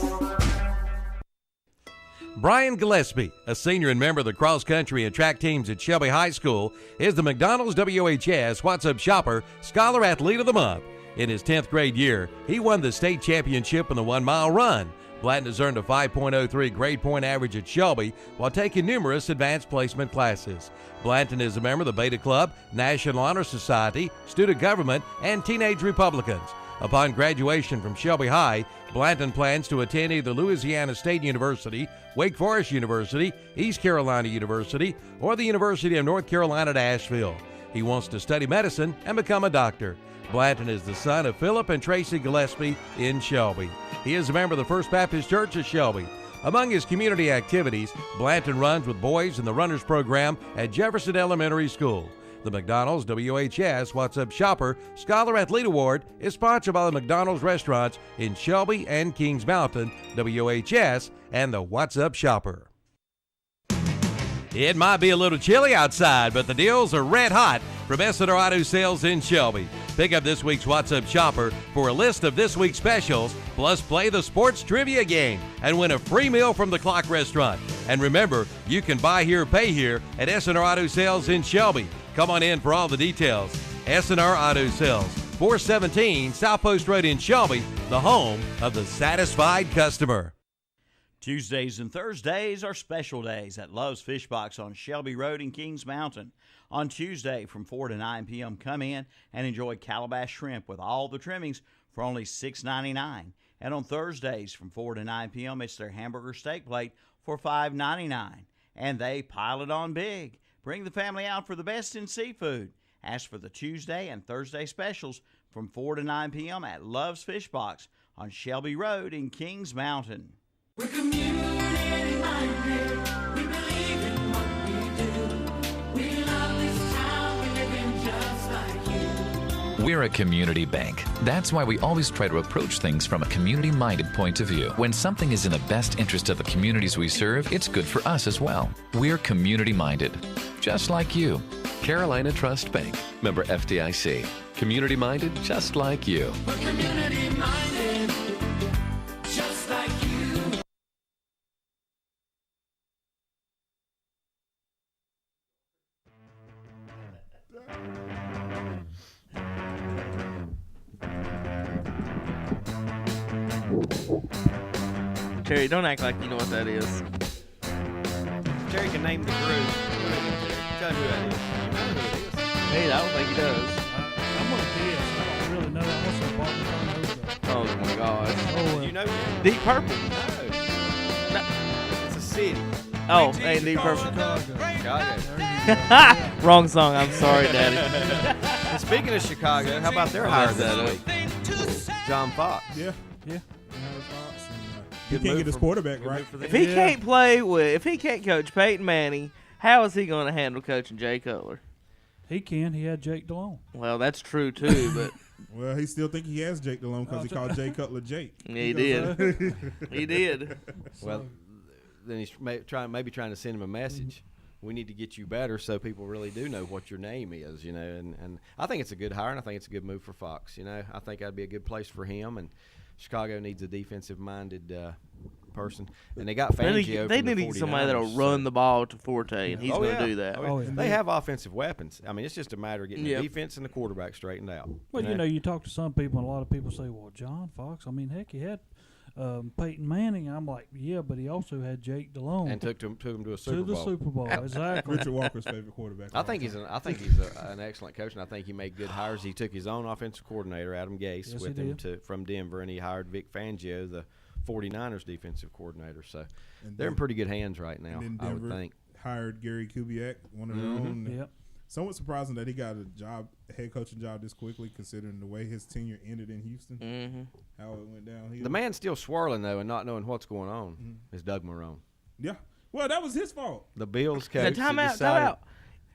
Brian Gillespie, a senior and member of the cross-country and track teams at Shelby High School, is the McDonald's WHS What's Up Shopper Scholar Athlete of the Month. In his 10th grade year, he won the state championship in the 1-mile run. Blanton has earned a 5.03 grade point average at Shelby while taking numerous advanced placement classes. Blanton is a member of the Beta Club, National Honor Society, Student Government, and Teenage Republicans. Upon graduation from Shelby High, Blanton plans to attend either Louisiana State University, Wake Forest University, East Carolina University, or the University of North Carolina at Asheville. He wants to study medicine and become a doctor. Blanton is the son of Philip and Tracy Gillespie in Shelby. He is a member of the First Baptist Church of Shelby. Among his community activities, Blanton runs with boys in the Runners Program at Jefferson Elementary School. The McDonald's WHS What's Up Shopper Scholar Athlete Award is sponsored by the McDonald's restaurants in Shelby and Kings Mountain, WHS, and the What's Up Shopper. It might be a little chilly outside, but the deals are red hot from S&R Auto Sales in Shelby. Pick up this week's What's Up Shopper for a list of this week's specials, plus play the sports trivia game and win a free meal from the Clock Restaurant. And remember, you can buy here, pay here at S&R Auto Sales in Shelby. Come on in for all the details. S&R Auto Sales, 417 South Post Road in Shelby, the home of the satisfied customer. Tuesdays and Thursdays are special days at Love's Fish Box on Shelby Road in Kings Mountain. On Tuesday from 4 to 9 p.m., come in and enjoy calabash shrimp with all the trimmings for only $6.99. And on Thursdays from 4 to 9 p.m., it's their hamburger steak plate for $5.99. And they pile it on big. Bring the family out for the best in seafood. Ask for the Tuesday and Thursday specials from 4 to 9 p.m. at Love's Fish Box on Shelby Road in Kings Mountain. We're community-minded. We believe in what we do. We love this town. We live in just like you. We're a community bank. That's why we always try to approach things from a community-minded point of view. When something is in the best interest of the communities we serve, it's good for us as well. We're community-minded, just like you. Carolina Trust Bank, member FDIC. Community-minded, just like you. We're community-minded, just like you. Terry, don't act like you know what that is. Terry can name the group. Tell him who that is. Hey, I don't think he does. Oh my gosh. Oh, You know that? Deep Purple. No. It's a city. Oh, ain't Deep Purple. Chicago. Wrong song. I'm sorry, Daddy. And speaking of Chicago, how about their hire this week? John Fox. Yeah. Yeah. He can't get his quarterback right. If he can't if he can't coach Peyton Manning, how is he going to handle coaching Jay Cutler? He can. He had Jake Delhomme. Well, that's true too, but Well, he still think he has Jake Delhomme because he called Jay Cutler Jake. he did. He did. Well, then he's maybe trying to send him a message. We need to get you better so people really do know what your name is, you know. And I think it's a good hire, and I think it's a good move for Fox. You know, I think that'd be a good place for him. And Chicago needs a defensive-minded person. And they got Fangio. They from the need 49ers, somebody that'll run the ball to Forte, and he's going to do that. Oh, yeah. They have offensive weapons. I mean, it's just a matter of getting the defense and the quarterback straightened out. Well, you know, you talk to some people, and a lot of people say, well, John Fox, I mean, heck, he had Peyton Manning. I'm like, yeah, but he also had Jake Delhomme. And took him to a Super Bowl. To the Super Bowl, exactly. Richard Walker's favorite quarterback. I think he's an excellent coach, and I think he made good hires. He took his own offensive coordinator, Adam Gase, with him from Denver, and he hired Vic Fangio, the 49ers defensive coordinator. So they're in pretty good hands right now, and then I would Denver think. hired Gary Kubiak, one of their own. Yep. Somewhat surprising that he got a head coaching job this quickly, considering the way his tenure ended in Houston. How it went down. The man's still swirling, though, and not knowing what's going on is Doug Marrone. Yeah. Well, that was his fault. The Bills coach. Time out.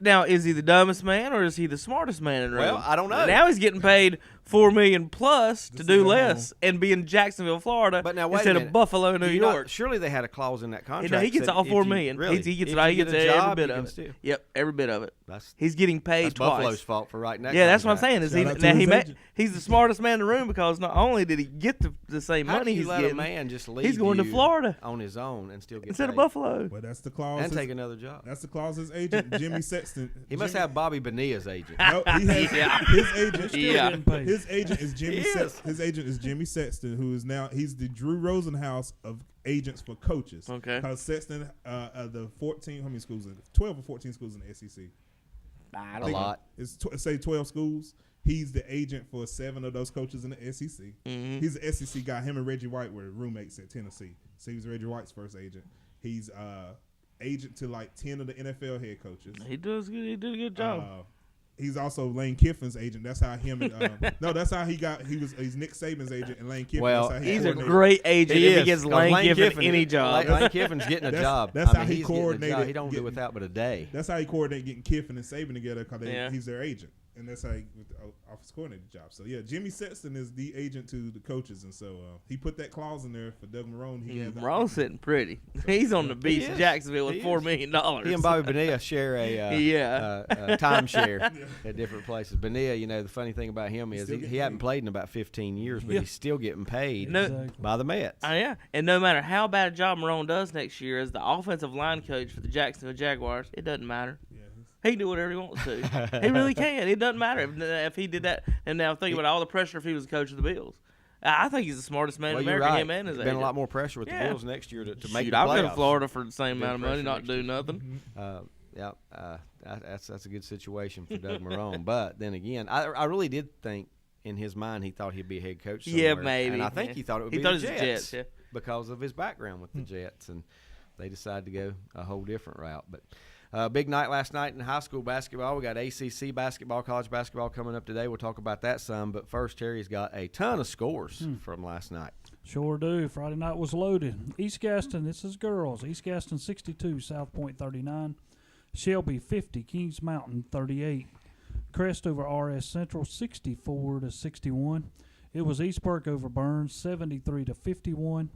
Now, is he the dumbest man or is he the smartest man in the room? Well, I don't know. Now he's getting paid $4 million plus to do less and be in Jacksonville, Florida, but now, wait instead a minute. of Buffalo, New York. Surely they had a clause in that contract. No, he gets all $4 million. Really? He gets If it. you He gets get a every job, bit you of can it. still- Yep, every bit of it. That's He's getting paid that's twice. Buffalo's fault for writing that. Yeah, that's what I'm contract. saying. He's the smartest man in the room because not only did he get the same How money can you he's let getting, a man just leave he's going to you Florida on his own and still get instead paid? of Buffalo. Well, that's the clause. And take another job. That's the clause his agent, Jimmy Sexton. He must have Bobby Bonilla's agent. No, he has his agent. Yeah. His agent is Jimmy. His agent is Jimmy Sexton, who is now he's the Drew Rosenhaus of agents for coaches. Okay. Because Sexton, the 14, how many schools? 12 or 14 schools in the SEC. A lot. It's say 12 schools. He's the agent for 7 of those coaches in the SEC. He's an SEC guy. Him and Reggie White were roommates at Tennessee. So he was Reggie White's first agent. He's agent to like 10 of the NFL head coaches. He does good. He did a good job. He's also Lane Kiffin's agent. That's how him and that's how he's Nick Saban's agent and Lane Kiffin. Well, that's how he's a coordinated. great agent if he gets 'cause Lane Kiffin any job. Lane Kiffin's getting a job. That's how I mean, he he's getting a coordinated job. He don't do without but a day. That's how he coordinated getting Kiffin and Saban together because Yeah. he's their agent. And that's how he with the office coordinator job. So yeah, Jimmy Sexton is the agent to the coaches, and so he put that clause in there for Doug Marrone. Marrone's sitting pretty. He's on the beach in Jacksonville with $4 million. He and Bobby Bonilla share a timeshare at different places. Bonilla, you know, the funny thing about him is he hadn't played in about 15 years, but he's still getting paid by the Mets. Yeah, and no matter how bad a job Marrone does next year as the offensive line coach for the Jacksonville Jaguars, it doesn't matter. He can do whatever he wants to. He really can. It doesn't matter if he did that. And now think about all the pressure if he was the coach of the Bills. I think he's the smartest man in America. Right. Him and his There's been a agent. lot more pressure with the Bills next year to make the I'll playoffs. go to Florida for the same amount of money, not do nothing. That's a good situation for Doug Marrone. But then again, I really did think in his mind he thought he'd be a head coach somewhere. Yeah, maybe. And I think he thought it would be the Jets, because of his background with the Jets. And they decided to go a whole different route. But big night last night in high school basketball. We got ACC basketball, college basketball coming up today. We'll talk about that some. But first, Terry's got a ton of scores from last night. Sure do. Friday night was loaded. East Gaston, this is girls. East Gaston 62, South Point 39. Shelby 50, Kings Mountain 38. Crest over RS Central 64-61. It was East Burke over Burns 73-51.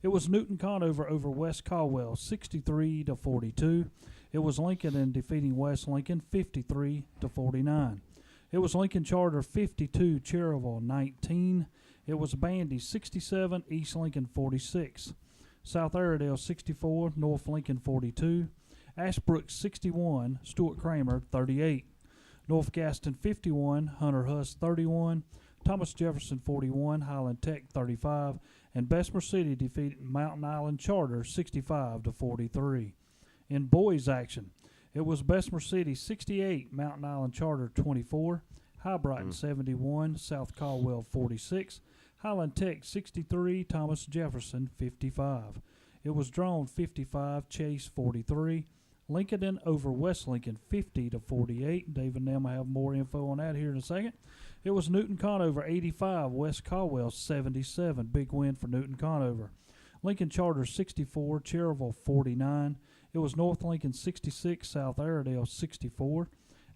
It was Newton Conover over West Caldwell 63-42. It was Lincoln defeating West Lincoln 53-49. It was Lincoln Charter 52, Cherryville 19. It was Bandy 67, East Lincoln 46. South Airedale 64, North Lincoln 42. Ashbrook 61, Stuart Kramer 38. North Gaston 51, Hunter Huss 31. Thomas Jefferson 41, Highland Tech 35. And Bessemer City defeated Mountain Island Charter 65-43. In boys action, it was Bessemer City 68, Mountain Island Charter 24, High Brighton 71, South Caldwell 46, Highland Tech 63, Thomas Jefferson 55. It was drawn 55, Chase 43. Lincoln over West Lincoln 50-48. David and Emma have more info on that here in a second. It was Newton Conover 85, West Caldwell 77. Big win for Newton Conover. Lincoln Charter 64, Cherryville 49. It was North Lincoln 66, South Airedale 64.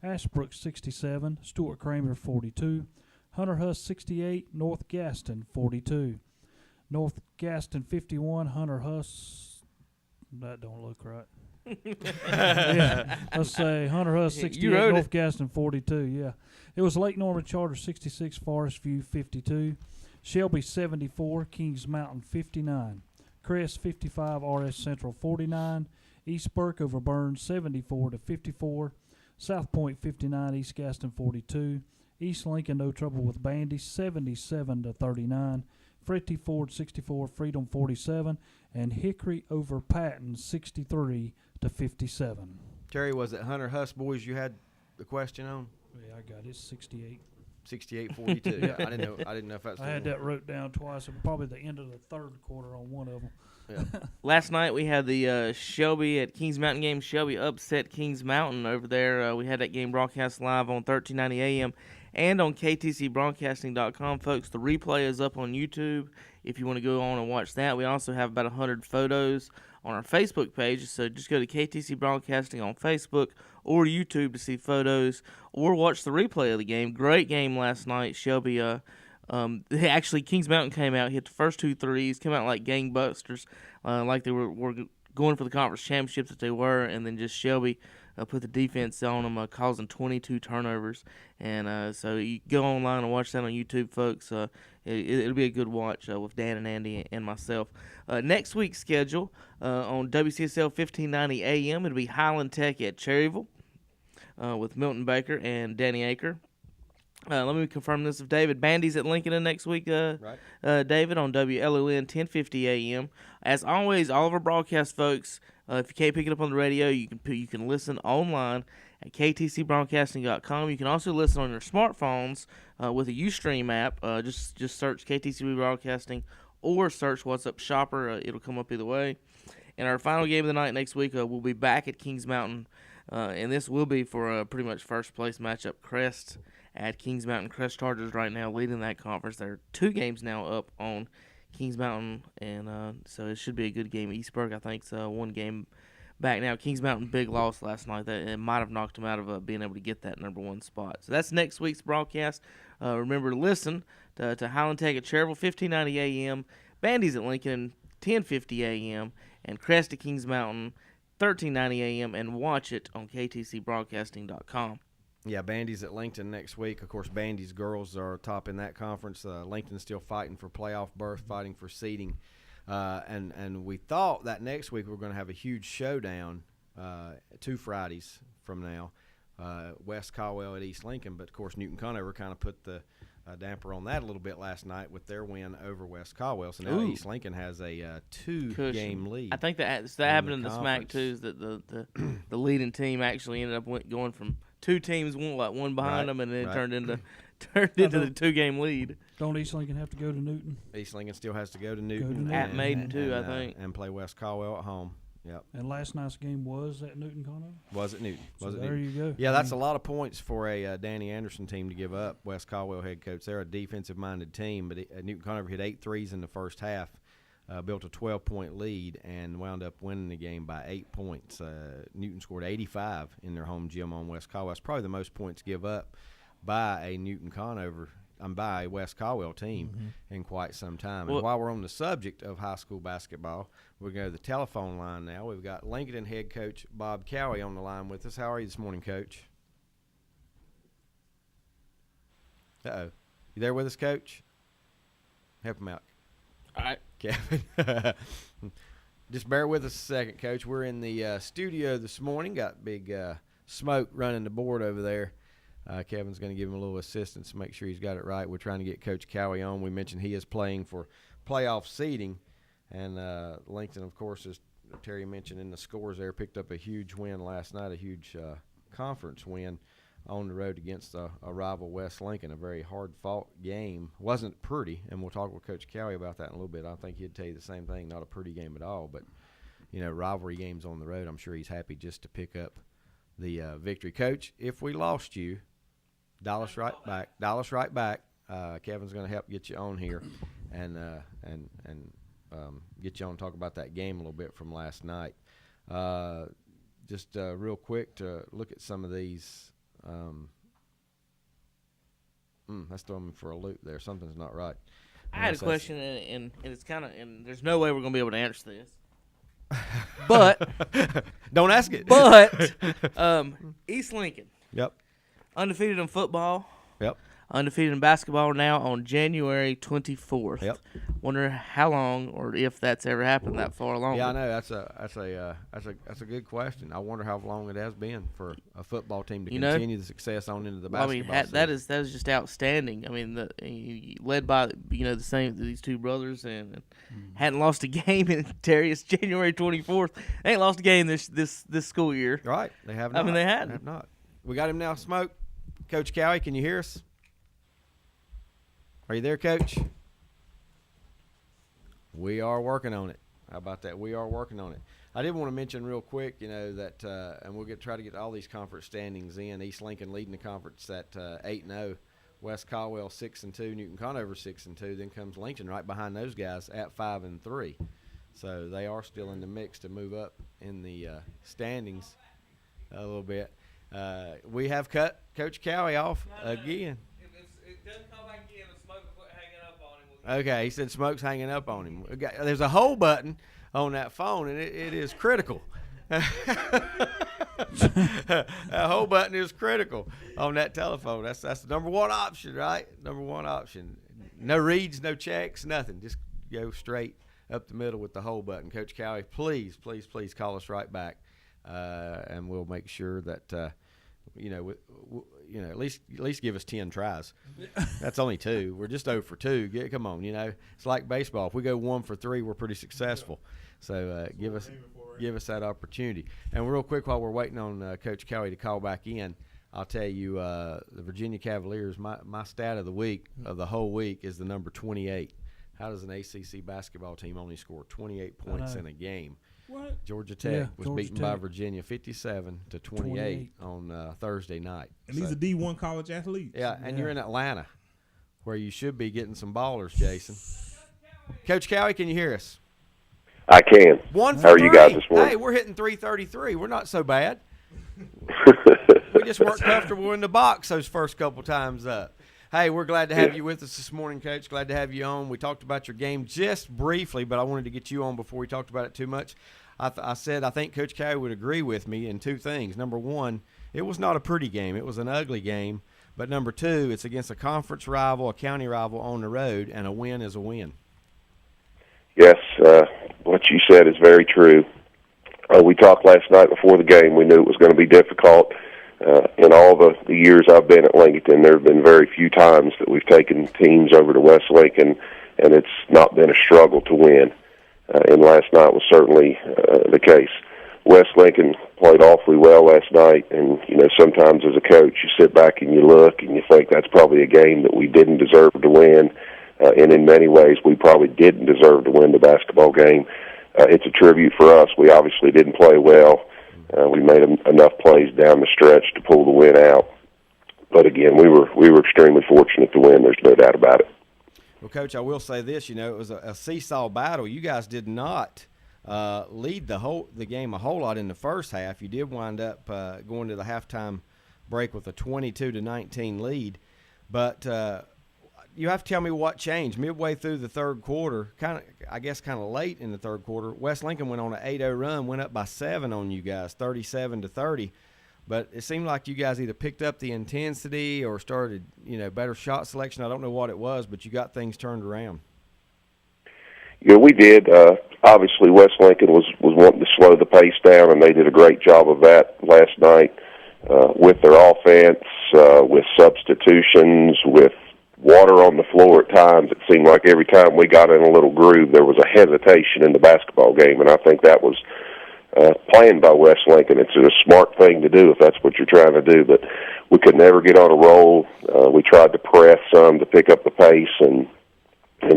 Ashbrook 67, Stuart Kramer 42. Hunter Huss 68, North Gaston 42. North Gaston 51, Hunter Huss. That don't look right. Yeah, let's say Hunter Huss 68, North Gaston 42. Yeah, it was Lake Norman Charter 66, Forest View 52. Shelby 74, Kings Mountain 59. Crest 55, RS Central 49. East Burke over Burns 74-54. South Point 59, East Gaston 42. East Lincoln no trouble with Bandy 77-39. Fretty Ford 64, Freedom 47, and Hickory over Patton 63-57. Terry, was it Hunter Huss boys you had the question on? Yeah, I got it. 68. 68-42. Yeah. I didn't know if that's. I had that wrote down twice. Probably the end of the third quarter on one of them. Yeah. Last night we had the Shelby at Kings Mountain game. Shelby upset Kings Mountain over there. We had that game broadcast live on 1390 AM and on ktcbroadcasting.com, folks. The replay is up on YouTube if you want to go on and watch that. We also have about 100 photos on our Facebook page, so just go to KTC Broadcasting on Facebook or YouTube to see photos or watch the replay of the game. Great game last night. Shelby, actually, Kings Mountain came out, hit the first 2 threes, came out like gangbusters, like they were going for the conference championship that they were, and then just Shelby put the defense on them, causing 22 turnovers. And so you go online and watch that on YouTube, folks. It'll be a good watch with Dan and Andy and myself. Next week's schedule on WCSL 1590 AM, it'll be Highland Tech at Cherryville with Milton Baker and Danny Aker. Let me confirm this with David. Bandy's at Lincoln next week, right. David, on WLON 1050 AM. As always, all of our broadcast folks, if you can't pick it up on the radio, you can listen online at ktcbroadcasting.com. You can also listen on your smartphones with a Ustream app. Just search KTC Broadcasting or search What's Up Shopper. It'll come up either way. And our final game of the night next week, we'll be back at Kings Mountain, and this will be for a pretty much first place matchup. Crest at Kings Mountain. Crest Chargers right now leading that conference. There are 2 games now up on Kings Mountain, and so it should be a good game. Eastburg, I think, 1 game back now. Kings Mountain, big loss last night. That it might have knocked them out of being able to get that number 1 spot. So that's next week's broadcast. Remember to listen to Highland Tech at Cherryville, 1590 AM, Bandy's at Lincoln, 1050 AM, and Crest at Kings Mountain, 1390 AM, and watch it on ktcbroadcasting.com. Yeah, Bandy's at Lincoln next week. Of course, Bandy's girls are top in that conference. Lincoln's still fighting for playoff berth, fighting for seeding. And we thought that next week we were going to have a huge showdown 2 Fridays from now, West Caldwell at East Lincoln. But, of course, Newton Conover kind of put the damper on that a little bit last night with their win over West Caldwell. So now East Lincoln has a 2-game lead. I think that happened in the SMAC, too, is that the leading team actually ended up going from 2 teams, one behind them, and then it turned into the 2-game lead. Don't East Lincoln have to go to Newton? East Lincoln still has to go to Newton. At Maiden, too, I think. And play West Caldwell at home. Yep. And last night's game was at Newton Conover? Was at Newton. There you go. Yeah, that's a lot of points for a Danny Anderson team to give up. West Caldwell head coach. They're a defensive-minded team, but Newton Conover hit 8 threes in the first half, built a 12-point lead, and wound up winning the game by 8 points. Newton scored 85 in their home gym on West Caldwell. That's probably the most points give up by a Newton Conover. By a West Caldwell team in quite some time. And while we're on the subject of high school basketball, we're going to go to the telephone line now. We've got Lincoln head coach Bob Cowie on the line with us. How are you this morning, Coach? Uh-oh. You there with us, Coach? Help him out. All right. Kevin. Just bear with us a second, Coach. We're in the studio this morning. Got big smoke running the board over there. Kevin's going to give him a little assistance to make sure he's got it right. We're trying to get Coach Cowie on. We mentioned he is playing for playoff seeding. And Lincoln, of course, as Terry mentioned in the scores there, picked up a huge win last night, a huge conference win on the road against a rival West Lincoln, a very hard-fought game. Wasn't pretty, and we'll talk with Coach Cowie about that in a little bit. I think he'd tell you the same thing, not a pretty game at all. But, rivalry games on the road, I'm sure he's happy just to pick up the victory. Coach, if we lost you, dial us right back. Kevin's going to help get you on here and get you on and talk about that game a little bit from last night. Just real quick to look at some of these. That's throwing me for a loop there. Something's not right. I had a question, and it's kind of, and there's no way we're going to be able to answer this. But don't ask it. But East Lincoln. Yep. Undefeated in football. Yep. Undefeated in basketball now on January 24th. Yep. Wonder how long or if that's ever happened that far along. Yeah, I know that's a good question. I wonder how long it has been for a football team to continue the success on into the basketball. That is just outstanding. I mean, led by these two brothers and hadn't lost a game in Terry. January 24th. They ain't lost a game this school year. Right, they have not. I mean, they hadn't. They have not. We got him now. Smoke. Coach Cowie, can you hear us? Are you there, Coach? We are working on it. How about that? We are working on it. I did want to mention real quick, that, and we'll try to get all these conference standings in. East Lincoln leading the conference at 8-0. West Caldwell 6-2. Newton Conover 6-2. Then comes Lincoln right behind those guys at 5-3. So they are still in the mix to move up in the standings a little bit. We have cut Coach Cowie off again. It doesn't come back in. The smoke is hanging up on him. Okay, he said smoke's hanging up on him. There's a hold button on that phone, and it is critical. That hold button is critical on that telephone. That's the number one option, right? Number one option. No reads, no checks, nothing. Just go straight up the middle with the hold button. Coach Cowie, please call us right back, and we'll make sure that at least give us 10 tries. That's only 2. We're just 0 for 2. Come on, it's like baseball. If we go 1 for 3, we're pretty successful. So give us that opportunity. And real quick, while we're waiting on Coach Cowie to call back in, I'll tell you the Virginia Cavaliers. My stat of the week of the whole week is the number 28. How does an ACC basketball team only score 28 points in a game? What? Georgia Tech was beaten by Virginia 57-28 on Thursday night. And these are D1 college athletes. Yeah, and you're in Atlanta, where you should be getting some ballers, Jason. Coach Cowie, can you hear us? I can. How are you guys this morning? Hey, we're hitting 333. We're not so bad. We just weren't comfortable in the box those first couple times up. Hey, we're glad to have you with us this morning, Coach. Glad to have you on. We talked about your game just briefly, but I wanted to get you on before we talked about it too much. I said I think Coach Cowie would agree with me in 2 things. Number 1, it was not a pretty game. It was an ugly game. But number 2, it's against a conference rival, a county rival on the road, and a win is a win. Yes, what you said is very true. We talked last night before the game. We knew it was going to be difficult. In all the years I've been at Lincoln, there have been very few times that we've taken teams over to West Lincoln, and it's not been a struggle to win. And last night was certainly the case. West Lincoln played awfully well last night, and, sometimes as a coach, you sit back and you look and you think that's probably a game that we didn't deserve to win, and in many ways we probably didn't deserve to win the basketball game. It's a tribute for us. We obviously didn't play well. We made enough plays down the stretch to pull the win out. But again, we were extremely fortunate to win. There's no doubt about it. Well, Coach, I will say this. It was a seesaw battle. You guys did not lead the game a whole lot in the first half. You did wind up going to the halftime break with a 22-19 lead. But you have to tell me what changed. Midway through the third quarter, kind of late in the third quarter, West Lincoln went on an 8-0 run, went up by 7 on you guys, 37-30. But it seemed like you guys either picked up the intensity or started, better shot selection. I don't know what it was, but you got things turned around. Yeah, we did. Obviously, West Lincoln was wanting to slow the pace down, and they did a great job of that last night with their offense, with substitutions, with water on the floor at times. It seemed like every time we got in a little groove, there was a hesitation in the basketball game, and I think that was playing by West Lincoln. It's a smart thing to do if that's what you're trying to do, but we could never get on a roll. We tried to press some to pick up the pace, and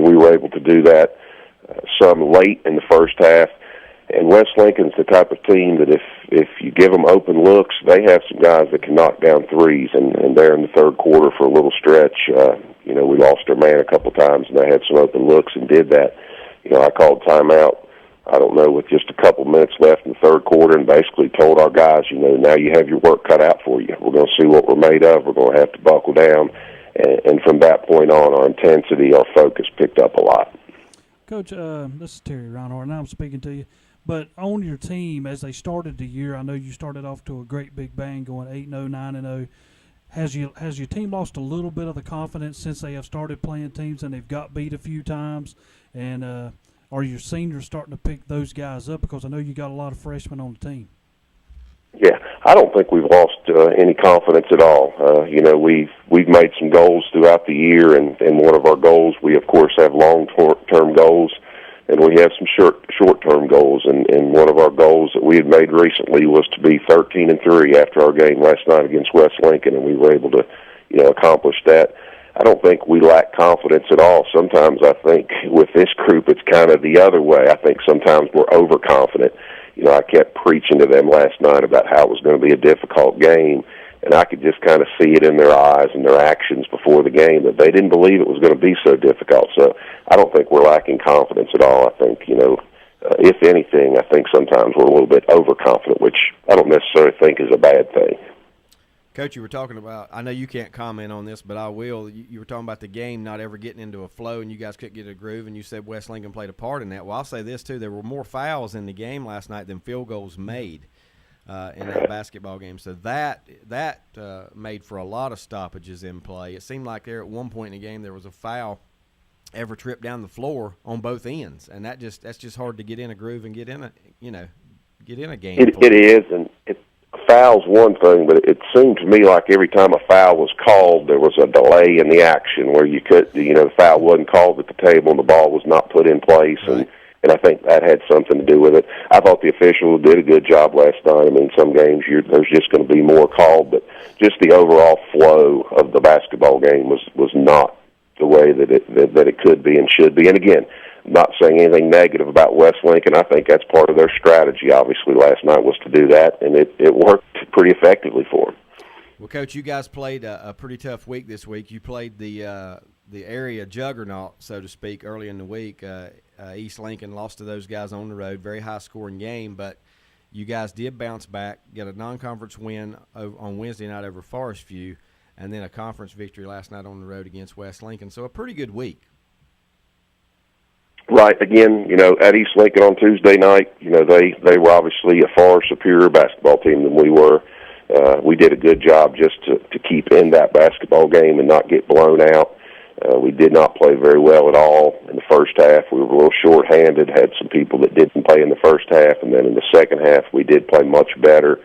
we were able to do that some late in the first half. And West Lincoln's the type of team that if you give them open looks, they have some guys that can knock down threes, and there in the third quarter for a little stretch, we lost our man a couple times, and they had some open looks and did that. I called timeout, I don't know, with just a couple minutes left in the third quarter, and basically told our guys, now you have your work cut out for you. We're going to see what we're made of. We're going to have to buckle down. And from that point on, our intensity, our focus picked up a lot. Coach, this is Terry Reinhardt, and I'm speaking to you. But on your team, as they started the year, I know you started off to a great big bang, going 8-0, 9-0. Has your team lost a little bit of the confidence since they have started playing teams and they've got beat a few times? And are your seniors starting to pick those guys up? Because I know you got a lot of freshmen on the team. Yeah, I don't think we've lost any confidence at all. We've made some goals throughout the year, and one of our goals, we of course have long-term goals, and we have some short-term goals. And one of our goals that we had made recently was to be 13-3 after our game last night against West Lincoln, and we were able to, accomplish that. I don't think we lack confidence at all. Sometimes I think with this group it's kind of the other way. I think sometimes we're overconfident. I kept preaching to them last night about how it was going to be a difficult game, and I could just kind of see it in their eyes and their actions before the game that they didn't believe it was going to be so difficult. So I don't think we're lacking confidence at all. I think, if anything, I think sometimes we're a little bit overconfident, which I don't necessarily think is a bad thing. Coach, you were talking about, I know you can't comment on this, but I will. You were talking about the game not ever getting into a flow, and you guys couldn't get a groove, and you said West Lincoln played a part in that. Well, I'll say this, too. There were more fouls in the game last night than field goals made in that basketball game. So that made for a lot of stoppages in play. It seemed like there at one point in the game there was a foul ever tripped down the floor on both ends, and that's just hard to get in a groove and get in a game. It is, and foul's one thing, but it seemed to me like every time a foul was called, there was a delay in the action where the foul wasn't called at the table and the ball was not put in place, right. and I think that had something to do with it. I thought the officials did a good job last night. I mean, some games there's just going to be more called, but just the overall flow of the basketball game was not the way that it could be and should be. And again, I'm not saying anything negative about West Lincoln. I think that's part of their strategy, obviously, last night was to do that, and it worked pretty effectively for them. Well, Coach, you guys played a pretty tough week this week. You played the area juggernaut, so to speak, early in the week. East Lincoln lost to those guys on the road, very high-scoring game, but you guys did bounce back, get a non-conference win on Wednesday night over Forest View, and then a conference victory last night on the road against West Lincoln. So a pretty good week. Right. Again, at East Lincoln on Tuesday night, they were obviously a far superior basketball team than we were. We did a good job just to keep in that basketball game and not get blown out. We did not play very well at all in the first half. We were a little short-handed, had some people that didn't play in the first half, and then in the second half we did play much better.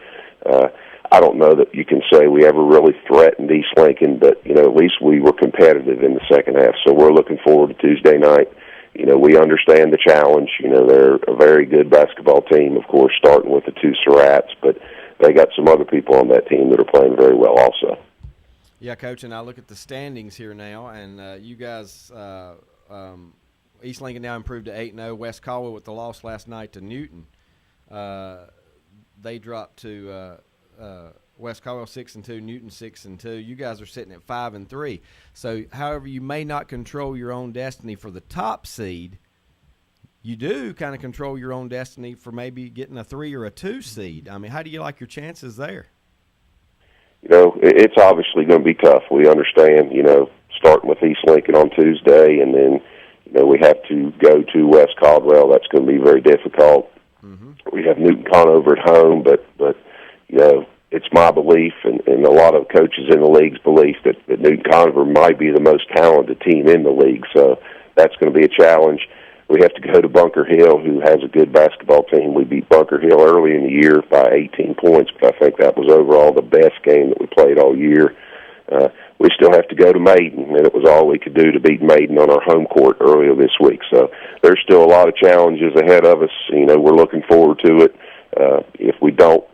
I don't know that you can say we ever really threatened East Lincoln, but, at least we were competitive in the second half. So we're looking forward to Tuesday night. We understand the challenge. They're a very good basketball team, of course, starting with the two Surratts, but they got some other people on that team that are playing very well also. Yeah, Coach, and I look at the standings here now, and you guys, East Lincoln now improved to 8-0. West Caldwell with the loss last night to Newton. They dropped to West Caldwell 6-2, Newton 6-2. You guys are sitting at 5-3. So, however, you may not control your own destiny for the top seed. You do kind of control your own destiny for maybe getting a 3 or a 2 seed. I mean, how do you like your chances there? It's obviously going to be tough. We understand, starting with East Lincoln on Tuesday, and then, we have to go to West Caldwell. That's going to be very difficult. Mm-hmm. We have Newton Conover at home, but it's my belief and a lot of coaches in the league's belief that Newton Conover might be the most talented team in the league. So that's going to be a challenge. We have to go to Bunker Hill, who has a good basketball team. We beat Bunker Hill early in the year by 18 points, but I think that was overall the best game that we played all year. We still have to go to Maiden, and it was all we could do to beat Maiden on our home court earlier this week. So there's still a lot of challenges ahead of us. We're looking forward to it. if we don't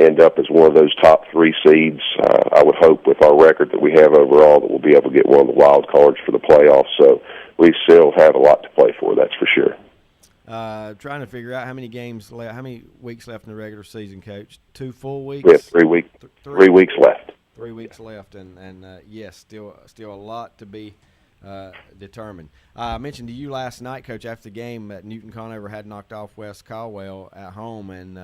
end up as one of those top 3 seeds, I would hope with our record that we have overall that we'll be able to get one of the wild cards for the playoffs. So we still have a lot to play for, that's for sure. Trying to figure out how many weeks left in the regular season, Coach. 2 full weeks? We have 3 weeks. 3 weeks left. 3 weeks left, and yes, still a lot to be determined. I mentioned to you last night, Coach, after the game that Newton Conover had knocked off West Caldwell at home, and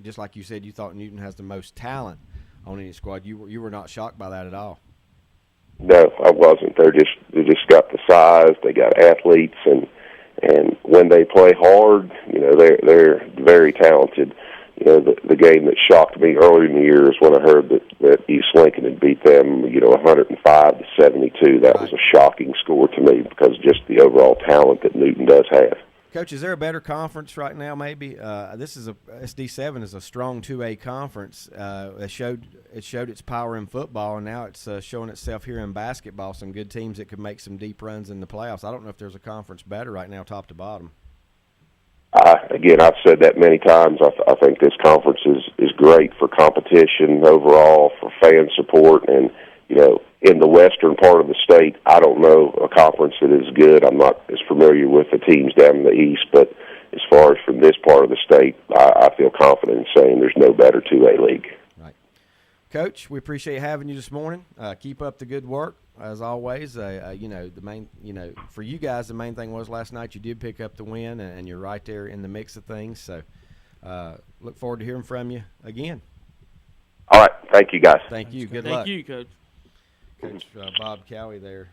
just like you said, you thought Newton has the most talent on any squad. You were not shocked by that at all. No, I wasn't. They just got the size. They got athletes, and when they play hard, they're very talented. The game that shocked me earlier in the year is when I heard that East Lincoln had beat them, 105-72. That was a shocking score to me because of just the overall talent that Newton does have. Coach, is there a better conference right now? Maybe SD7 is a strong 2A conference. It showed its power in football, and now it's showing itself here in basketball. Some good teams that could make some deep runs in the playoffs. I don't know if there's a conference better right now, top to bottom. Again, I've said that many times. I think this conference is great for competition overall, for fan support, and in the western part of the state, I don't know a conference that is good. I'm not as familiar with the teams down in the east, but as far as from this part of the state, I feel confident in saying there's no better 2A league. Right, Coach. We appreciate having you this morning. Keep up the good work. As always, the main, for you guys, the main thing was last night you did pick up the win, and you're right there in the mix of things. So, look forward to hearing from you again. All right, thank you, guys. Thank you. Good Thank luck. you, Coach. Coach Bob Cowie there.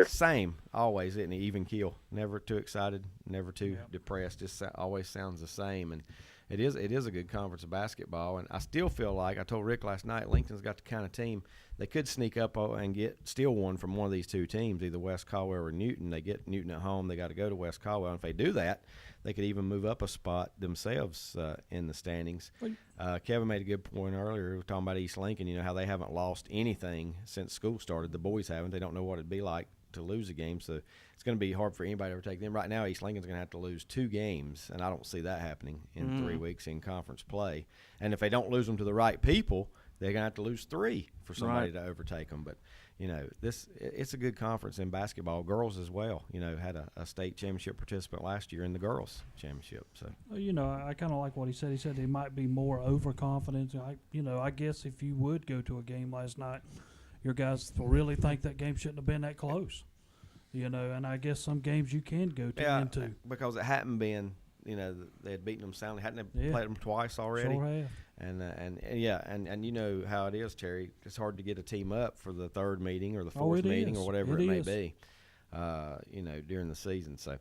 Same, always, isn't he? Even keel. Never too excited, never too depressed. Just always sounds the same. And it is a good conference of basketball. And I still feel like, I told Rick last night, Lincoln's got the kind of team they could sneak up and steal one from one of these 2 teams, either West Caldwell or Newton. They get Newton at home. They got to go to West Caldwell. And if they do that, they could even move up a spot themselves in the standings. Kevin made a good point earlier. We were talking about East Lincoln, how they haven't lost anything since school started. The boys haven't. They don't know what it'd be like to lose a game, so it's going to be hard for anybody to overtake them. Right now, East Lincoln's going to have to lose 2 games, and I don't see that happening in 3 weeks in conference play. And if they don't lose them to the right people, they're going to have to lose 3 for somebody to overtake them. But, it's a good conference in basketball. Girls as well, had a state championship participant last year in the girls championship. So, I kind of like what he said. He said they might be more overconfident. I guess if you would go to a game last night, your guys really think that game shouldn't have been that close. And I guess some games you can go to into. Because it hadn't been, they had beaten them soundly. Hadn't they played them twice already? Sure have. And you know how it is, Terry. It's hard to get a team up for the 3rd meeting or the 4th meeting or whatever it may be, during the season. So,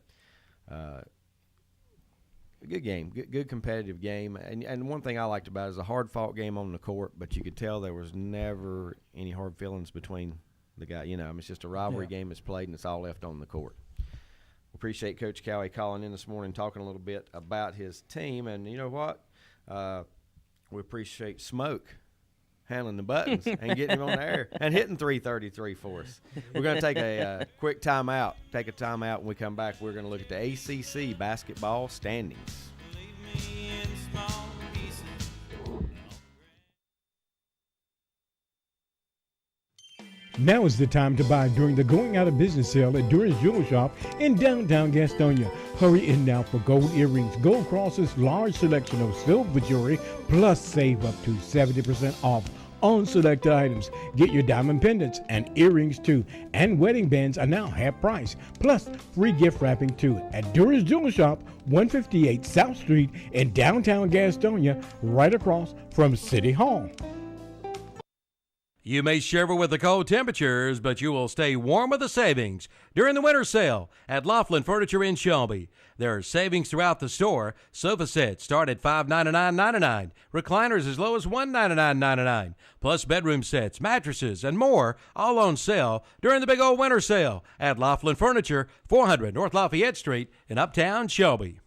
good game, good competitive game. And one thing I liked about it is a hard-fought game on the court, but you could tell there was never any hard feelings between the guy. It's just a rivalry game that's played, and it's all left on the court. Appreciate Coach Cowie calling in this morning, talking a little bit about his team. And you know what? We appreciate Smoke handling the buttons and getting him on the air and hitting 333 for us. We're going to take a quick timeout. Take a timeout. When we come back, we're going to look at the ACC basketball standings. Now is the time to buy during the going out of business sale at Durance Jewel Shop in downtown Gastonia. Hurry in now for gold earrings, gold crosses, large selection of silver jewelry, plus save up to 70% off on selected items. Get your diamond pendants and earrings too. And wedding bands are now half price, plus free gift wrapping too at Durance Jewel Shop, 158 South Street in downtown Gastonia, right across from City Hall. You may shiver with the cold temperatures, but you will stay warm with the savings during the winter sale at Laughlin Furniture in Shelby. There are savings throughout the store. Sofa sets start at $599.99. Recliners as low as $199.99. Plus bedroom sets, mattresses, and more, all on sale during the big old winter sale at Laughlin Furniture, 400 North Lafayette Street in Uptown Shelby.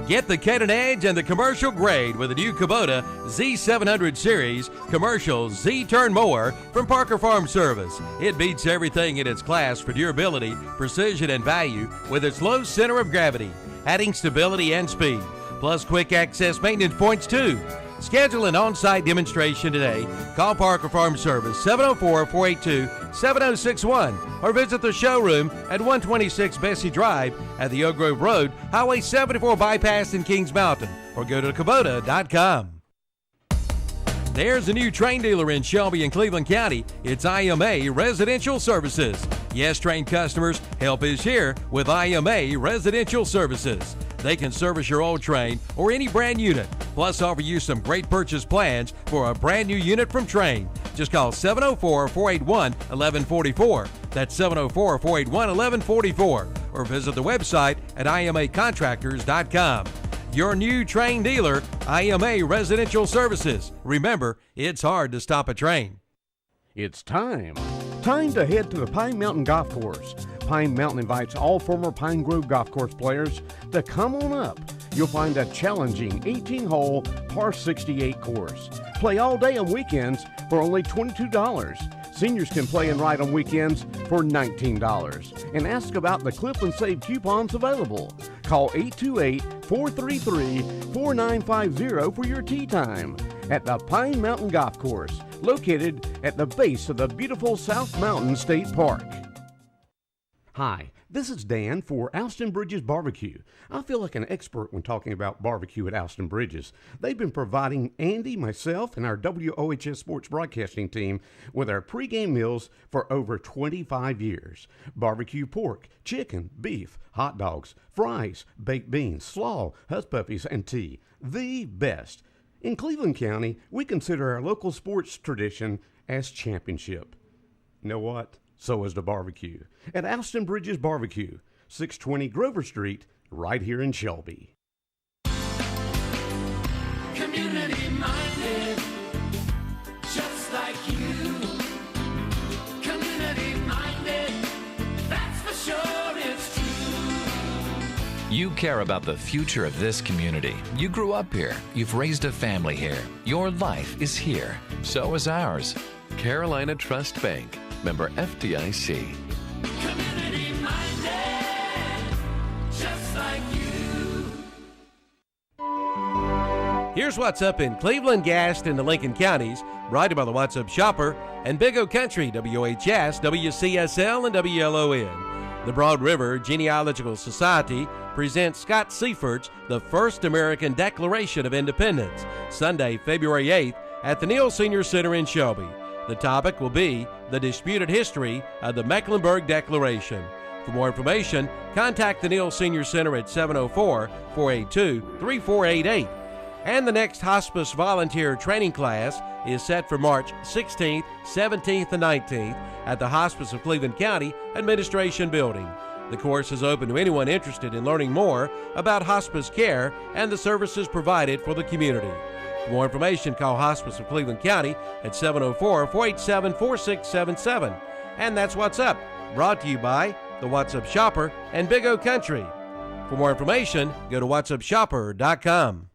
Get the Caden Edge and the commercial grade with the new Kubota Z700 Series Commercial Z-Turn Mower from Parker Farm Service. It beats everything in its class for durability, precision, and value with its low center of gravity, adding stability and speed. plus quick access maintenance points too. Schedule an on-site demonstration today. Call Parker Farm Service 704-482-7061 or visit the showroom at 126 Bessie Drive at the Oak Grove Road, Highway 74 bypass in Kings Mountain, or go to Kubota.com. There's a new Train dealer in Shelby and Cleveland County. It's IMA Residential Services. Yes, Train customers, help is here with IMA Residential Services. They can service your old Train or any brand unit, plus offer you some great purchase plans for a brand new unit from Train. Just call 704-481-1144. That's 704-481-1144. Or visit the website at imacontractors.com. Your new Train dealer, IMA Residential Services. Remember, it's hard to stop a train. It's time. Time to head to the Pine Mountain Golf Course. Pine Mountain invites all former Pine Grove Golf Course players to come on up. You'll find a challenging 18-hole par 68 course. Play all day on weekends for only $22. Seniors can play and ride on weekends for $19. And ask about the Clip and Save coupons available. Call 828-433-4950 for your tee time at the Pine Mountain Golf Course, located at the base of the beautiful South Mountain State Park. Hi, this is Dan for Alston Bridges Barbecue. I feel like an expert when talking about barbecue at Alston Bridges. They've been providing Andy, myself, and our WOHS Sports Broadcasting team with our pregame meals for over 25 years. Barbecue pork, chicken, beef, hot dogs, fries, baked beans, slaw, hush puppies, and tea. The best. In Cleveland County, we consider our local sports tradition as championship. Know what? So is the barbecue. At Alston Bridges Barbecue, 620 Grover Street, right here in Shelby. Community minded, just like you. Community minded, that's for sure it's true. You care about the future of this community. You grew up here. You've raised a family here. Your life is here. So is ours. Carolina Trust Bank. Member FDIC. Community minded, just like you. Here's what's up in Cleveland, Gaston, and the Lincoln counties, brought to you by the What's Up Shopper and Big O Country, WOHS, WCSL, and WLON. The Broad River Genealogical Society presents Scott Seifert's The First American Declaration of Independence, Sunday, February 8th at the Neal Senior Center in Shelby. The topic will be the disputed history of the Mecklenburg Declaration. For more information, contact the Neal Senior Center at 704-482-3488. And the next hospice volunteer training class is set for March 16th, 17th, and 19th at the Hospice of Cleveland County Administration Building. The course is open to anyone interested in learning more about hospice care and the services provided for the community. For more information, call Hospice of Cleveland County at 704-487-4677. And that's What's Up, brought to you by the What's Up Shopper and Big O Country. For more information, go to whatsupshopper.com.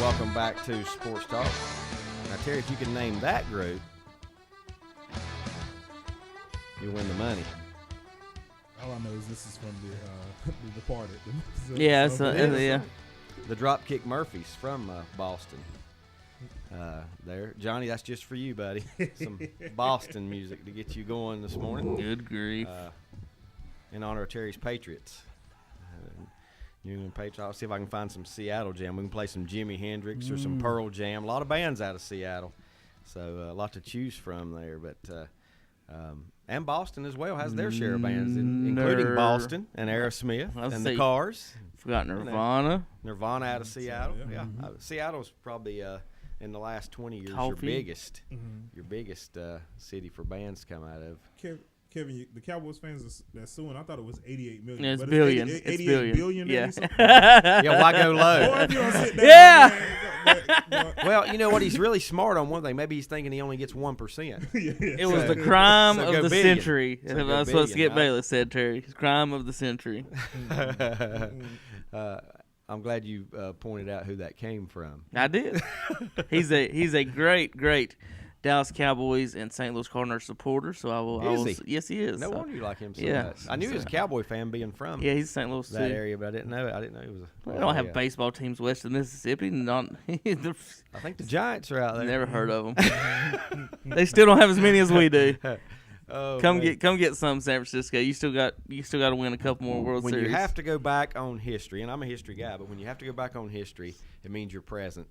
Welcome back to Sports Talk. Now, Terry, if you can name that group, you win the money. All I know is this is from the Departed. Yeah, yeah. The Dropkick Murphys from Boston. There, Johnny, that's just for you, buddy. Some Boston music to get you going this morning. Good grief. In honor of Terry's Patriots. New England Patriots. I'll see if I can find some Seattle jam. We can play some Jimi Hendrix or some Pearl Jam. A lot of bands out of Seattle, so a lot to choose from there. But and Boston as well has their share of bands, including Boston and Aerosmith and the Cars. Forgot Nirvana. Nirvana out of Seattle. Yeah, Seattle's probably in the last 20 years your biggest city for bands to come out of. Kevin, the Cowboys fans that's suing, I thought it was $88 million. Yeah, it's billion. $88 billion. Yeah. Yeah, why go low? Boy, if you don't sit down, man, Well, you know what? He's really smart on one thing. Maybe he's thinking he only gets 1%. It was the crime So of go the billion. century. So go That's what billion, Skip right? Bayless said, Terry. Crime of the century. I'm glad you pointed out who that came from. I did. He's a great Dallas Cowboys and St. Louis Cardinals supporter. So I will. Is he? Yes, he is. No wonder you like him so Yeah. much. I knew he was a Cowboy fan being from Yeah, he's St. Louis that too. area, but I didn't know he was. They don't have baseball teams west of Mississippi. I think the Giants are out there. Never heard of them. They still don't have as many as we do. Oh, come man. get some, San Francisco. You still got to win a couple more World When Series. you have to go back on history, and I'm a history guy, but when you have to go back on history, it means your present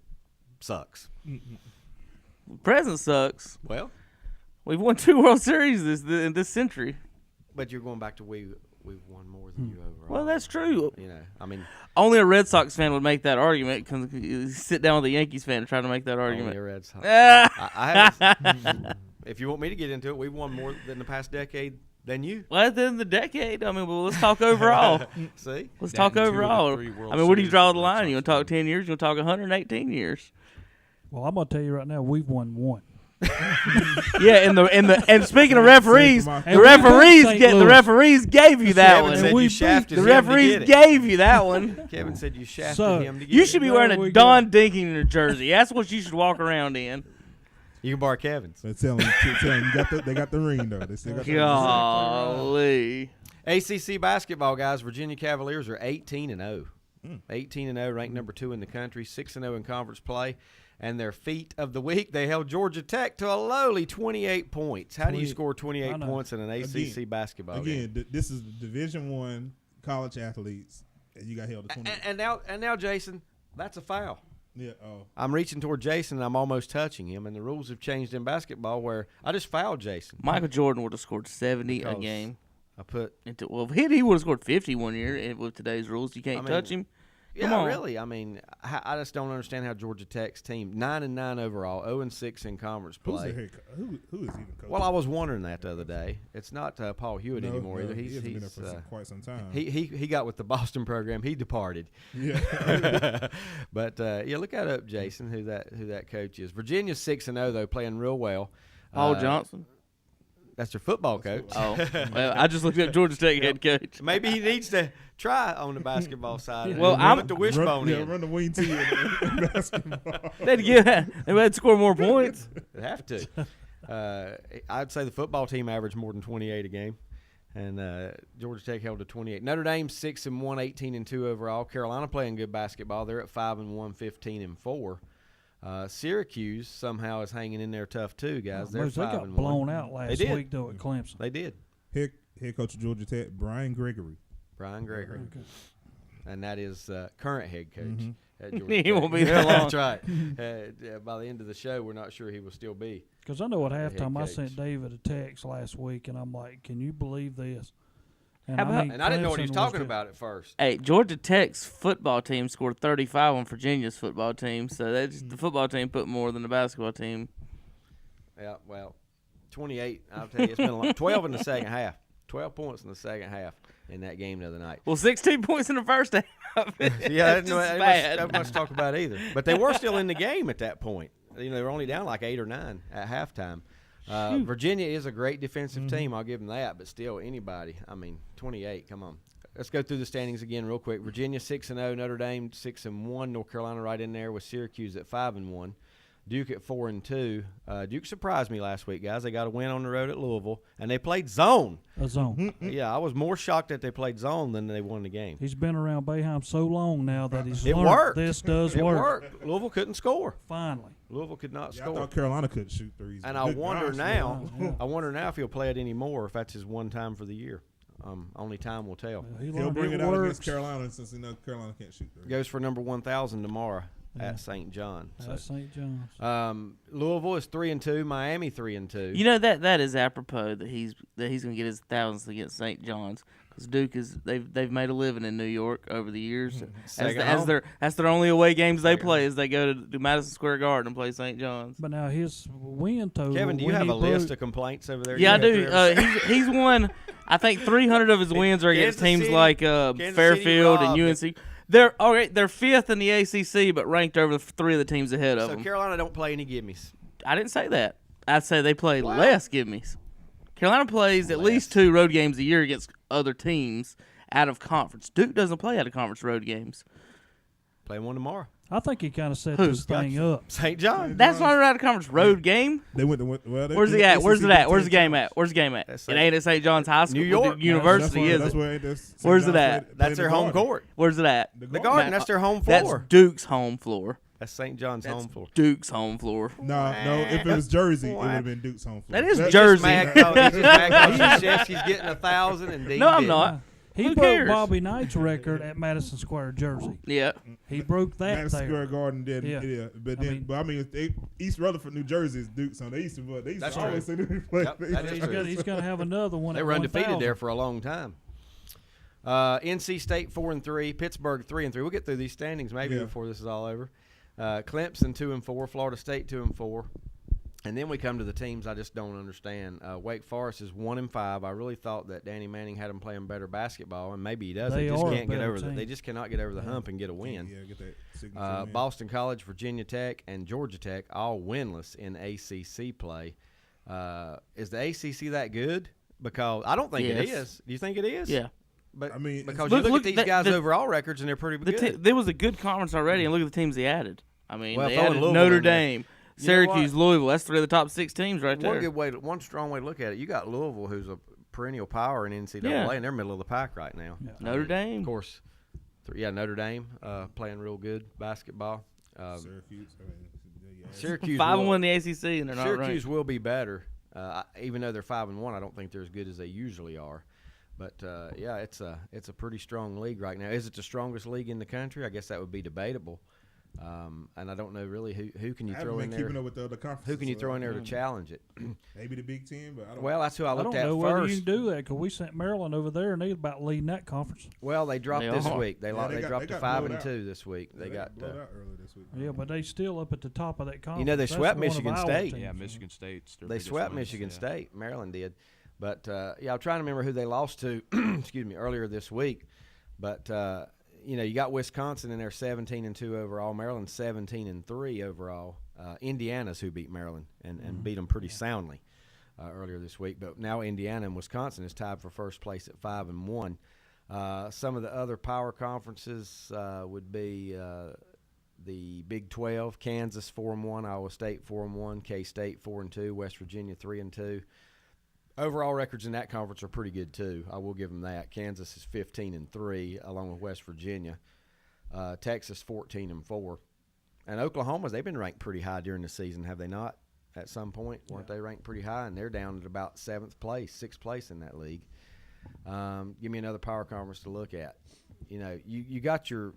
sucks. Present sucks. Well, we've won 2 World Series in this century. But you're going back to we've won more than you overall. Well, that's true. You know, I mean, only a Red Sox fan would make that argument. Because you sit down with a Yankees fan and try to make that argument. only a Red Sox. I haven't. If you want me to get into it, we've won more than the past decade than you. Well, then the decade. I mean, well, let's talk overall. See, let's talk overall. I mean, where do you draw the line? You want to talk 10 years? You want to talk 118 years? Well, I'm gonna tell you right now, we've won 1. Yeah, and speaking of referees, And the we referees gave you that Kevin one. said you shafted The him to referees get it. gave you that one. Kevin said you shafted So, him to get You it. should be wearing a Don Dinking jersey. That's what you should walk around in. You can borrow Kevin's. They tell him they got the ring though. They still got the ring. Golly. ACC basketball guys, Virginia Cavaliers are 18-0. 18-0, ranked number 2 in the country, 6-0 in conference play. And their feat of the week, they held Georgia Tech to a lowly 28 points. How do you score 28 points in an ACC basketball game? Again, this is Division I college athletes, and you got held to 28. And now, Jason, that's a foul. Yeah. Oh. I'm reaching toward Jason, and I'm almost touching him. And the rules have changed in basketball where I just fouled Jason. Michael Jordan would have scored 70 a Because game. I put he would have scored 50 one year with today's rules. You can't touch him. Come Yeah, on. really. I mean, I just don't understand how Georgia Tech's team 9-9 overall, 0-6 in conference play. Who is even coaching? Well, I was wondering that the other day. It's not Paul Hewitt anymore either. He He's hasn't been there for quite some time. He got with the Boston program. He departed. Yeah. But yeah, look that up, Jason. Who that coach is? Virginia's 6-0 though, playing real well. Paul Johnson. That's their football coach. Oh, well, I just looked at Georgia Tech head coach. Maybe he needs to try on the basketball side. Well, I'm put the wishbone in. Run the wing tee in basketball. They had to score more points. They have to. I'd say the football team averaged more than 28 a game, and Georgia Tech held to 28. Notre Dame 6-1, 18-2 overall. Carolina playing good basketball. They're at 5-1, 15-4. Syracuse somehow is hanging in there tough too, guys. They're 5-1. They got blown out last week though at Clemson. They did. Head coach of Georgia Tech, Brian Gregory. And that is current head coach at Georgia He Tech. won't be there long. That's right. By the end of the show, we're not sure he will still be. Because I know at the head halftime I coach. sent David a text last week, and I'm like, "Can you believe this?" And How about- And I didn't know what he was Clemson talking the- about at first. Hey, Georgia Tech's football team scored 35 on Virginia's football team, so the football team put more than the basketball team. Yeah, well, 28. I'll tell you, it's been a long. 12 in the second half. 12 points in the second half in that game the other night. Well, 16 points in the first half. Yeah, That's that bad. much to talk about either. But they were still in the game at that point. You know, they were only down like 8 or 9 at halftime. Virginia is a great defensive team. I'll give them that. But still, anybody. I mean, 28. Come on. Let's go through the standings again real quick. Virginia 6-0, Notre Dame 6-1, North Carolina right in there with Syracuse at 5-1. Duke at 4-2. Duke surprised me last week, guys. They got a win on the road at Louisville, and they played zone. A zone. Yeah, I was more shocked that they played zone than they won the game. He's been around Boeheim so long now that he's It learned worked. this does It work. worked. Louisville couldn't score. Finally. Louisville could not I score. thought Carolina couldn't shoot threes. And I Good wonder gosh, now. yeah. I wonder now if he'll play it anymore. If that's his one time for the year. Only time will tell. He'll bring it out against Carolina since Carolina can't shoot threes. Goes for number 1,000 tomorrow at St. John. At St. John's. Louisville is 3-2. Miami 3-2. You know that is apropos that he's going to get his thousands against St. John's because Duke is they've made a living in New York over the years. That's their only away games they play is they go to Madison Square Garden and play St. John's. But now his win total. Kevin, do you when have he a list broke- of complaints over there? Yeah, I You have do. He's won. I think 300 of his wins are against Kansas teams City, like Kansas City Fairfield and robbed UNC. They're all right. They're 5th in the ACC, but ranked over 3 of the teams ahead of So them. Carolina don't play any gimmies. I didn't say that. I'd say they play less gimmies. Carolina plays at least 2 road games a year against other teams out of conference. Duke doesn't play out of conference road games. Play one tomorrow. I think he kind of set this thing up. St. John. That's not an out of conference road game. They went to Where's he at? Where's it at? Where's the game at? Where's the game at? It ain't at St. John's High School. New York. University, is it? Where's it at? That's their home court. Where's it at? The Garden. That's their home That's floor. Duke's home floor. That's St. John's home floor. Duke's home floor. No. If it was Jersey, it would have been Duke's home floor. That is Jersey. He's just mad because Krzyzewski's getting 1,000 and Dean No, I'm didn't. not. He Who broke cares? Bobby Knight's record at Madison Square Jersey. Yeah. He broke that Madison there. Square Garden did. Yeah. Yeah. But I mean, East Rutherford, New Jersey is Duke's on the East. But they used to always say they play. Yep, that is true. He's going to have another one. They at were undefeated 1,000. there for a long time. NC State 4-3, Pittsburgh 3-3. We'll get through these standings maybe before this is all over. Clemson 2-4, Florida State 2-4, and then we come to the teams I just don't understand. Wake Forest is 1-5. I really thought that Danny Manning had them playing better basketball, and maybe he does. They just can't get over They just cannot get over the hump and get a win. Yeah, get that signature win. Boston College, Virginia Tech, and Georgia Tech all winless in ACC play. Is the ACC that good? Because I don't think it is. Do you think it is? Yeah. But I mean, because you look at these guys' overall records, and they're pretty good. There was a good conference already, and look at the teams they added. I mean, Well, they throwing added Louisville Notre in there. Dame, You know Syracuse, Louisville. That's 3 of the top 6 teams right there. One strong way to look at it. You got Louisville, who's a perennial power in NCAA, Yeah. and they're middle of the pack right now. Notre Dame, of course. Notre Dame playing real good basketball. Syracuse. Syracuse 5-1 in the ACC, and they're not Syracuse ranked. will be better, even though they're 5-1. I don't think they're as good as they usually are. But it's a pretty strong league right now. Is it the strongest league in the country? I guess that would be debatable. And I don't know really who can you throw in there. Keeping up with the other conferences, Who can you throw in there to challenge it? Maybe the Big Ten, but I don't. Well, that's who I looked at I don't know whether first. you can do that because we sent Maryland over there and they're about leading that conference. Well, they dropped this week. They dropped to got 5-2 this week. They got blown out earlier this week. Yeah, but they still up at the top of that conference. You know, they That's swept one of Michigan our State. teams. Yeah, Michigan State's their They biggest swept wins, Michigan yeah. State. Maryland did. But, I'm trying to remember who they lost to, earlier this week. But, you got Wisconsin in there 17-2 overall. Maryland 17-3 overall. Indiana's who beat Maryland and beat them pretty soundly earlier this week. But now Indiana and Wisconsin is tied for first place at 5-1. Some of the other power conferences would be the Big 12, Kansas 4-1, Iowa State 4-1, K-State 4-2, West Virginia 3-2. Overall records in that conference are pretty good too. I will give them that. Kansas is 15-3, along with West Virginia. Texas 14-4, and Oklahoma's they've been ranked pretty high during the season, have they not? At some point, weren't they ranked pretty high? And they're down at about 6th place in that league. Give me another power conference to look at. You got your.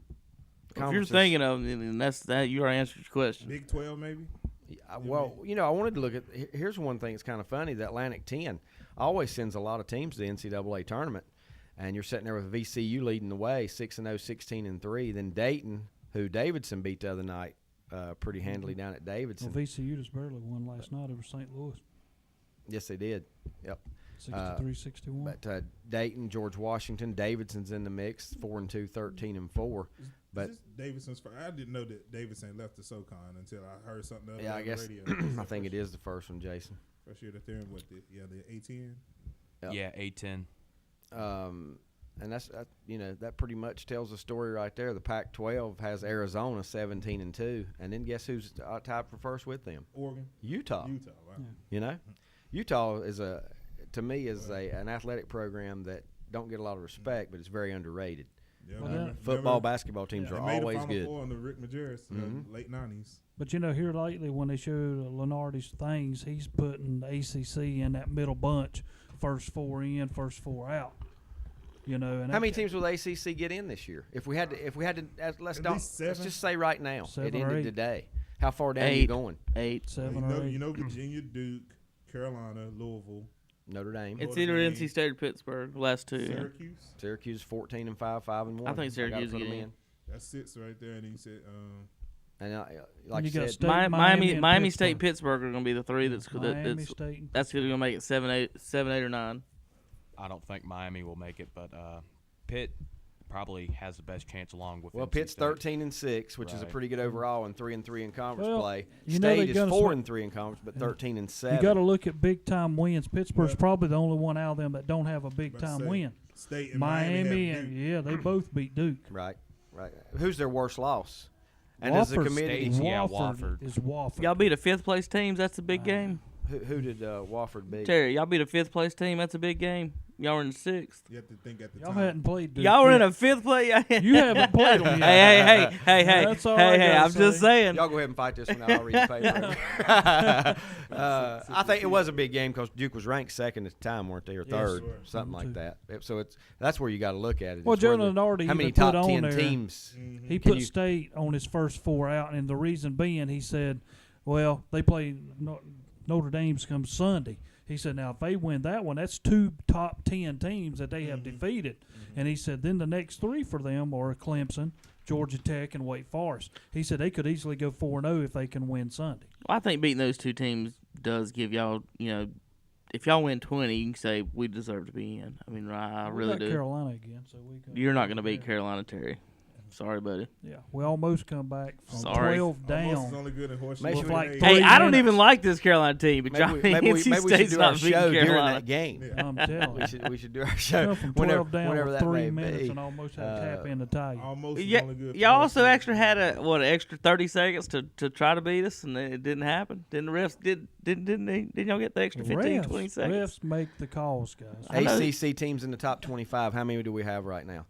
If you're thinking of, and that's that, you already answered your question. Big 12 maybe. Well, I wanted to look at. Here's one thing that's kind of funny. The Atlantic 10 always sends a lot of teams to the NCAA tournament, and you're sitting there with VCU leading the way, 6-0, 16-3. Then Dayton, who Davidson beat the other night, pretty handily down at Davidson. Well, VCU just barely won last night over St. Louis. Yes, they did. Yep. 63-61. But Dayton, George Washington, Davidson's in the mix, 4-2, 13-4. But is this Davidson's? I didn't know that Davidson left the SoCon until I heard something else. Yeah, I on guess the radio. I think it is the first one, Jason. First year that they're in the A10. Yep. Yeah, A10. And that's that pretty much tells the story right there. The Pac-12 has Arizona 17-2, and then guess who's tied for first with them? Oregon, Utah. Wow. Yeah. Utah is to me an athletic program that don't get a lot of respect, but it's very underrated. Yeah, football, basketball teams are made always the Final good. Four in the Rick Majerus, late 90s. But here lately, when they showed Lenardi's things, he's putting the ACC in that middle bunch, first 4 in, first 4 out. And how many teams will the ACC get in this year? If we had to, let's just say right now, 7 it or ended 8. Today. How far down 8. are you going? 8, 7 or 8. Virginia, Duke, Carolina, Louisville, Notre Dame. It's either NC State or Pittsburgh. Last 2. Syracuse. Syracuse 14-5, 5-1. I think Syracuse put get them in. That's 6 right there, and he said. And like you you got said, State, Miami State, Pittsburgh are going to be the 3 that's State. That's going to make it 7, 8, or 9. I don't think Miami will make it, but Pitt probably has the best chance along with. Well, NC Pitt's State. 13-6, which is a Right. pretty good overall, and 3-3 in conference Well, play. you know State they're is gonna 4-3 in conference, but 13-7. You got to look at big time wins. Pittsburgh's probably the only one out of them that don't have a big time win. State and Miami, and yeah, they both beat Duke. Right. Who's their worst loss? And does the Wofford committee? State, Wofford is Wofford. Y'all beat a 5th place team. That's a big game. Who did Wofford beat? Terry, y'all beat a 5th place team. That's a big game. Y'all were in 6th. You have to think at the Y'all time. hadn't played Duke. Y'all were in yet. a 5th place. You haven't played them yet. Hey. That's all I gotta I'm just say. saying. Y'all go ahead and fight this one out. I'll read the paper. I think it was a big game because Duke was ranked second at the time, weren't they, or third, something like that. So that's where you got to look at it. Well, It's where Joe Lenardi how many even put top on 10 there, teams? He can put you- State on his first 4 out, and the reason being, he said, well, they play Notre Dame's come Sunday. He said, now, if they win that one, that's 2 top 10 teams that they have defeated. And he said, then the next 3 for them are Clemson, Georgia Tech, and Wake Forest. He said they could easily go 4-0 if they can win Sunday. Well, I think beating those 2 teams does give y'all, if y'all win 20, you can say we deserve to be in. I mean, I We really got do. Carolina again, so we can. You're not going to beat Carolina, Terry. Sorry, buddy. Yeah, we almost come back from Sorry. 12 down. Almost is only good in horseshoe. With like Hey, 3 I don't minutes. even like this Carolina team, but Maybe we NC should State's do our not beating show during Carolina. that game. I'm telling you. We should do our show Come from whenever 12 down whenever with that 3 may minutes be. and almost had to tap in to tie you. Almost is Yeah, only good. for y'all also horseshoe. extra had an extra 30 seconds to try to beat us, and it didn't happen. Didn't the refs didn't y'all get the extra 15, 20 seconds? Refs make the calls, guys. ACC teams in the top 25. How many do we have right now?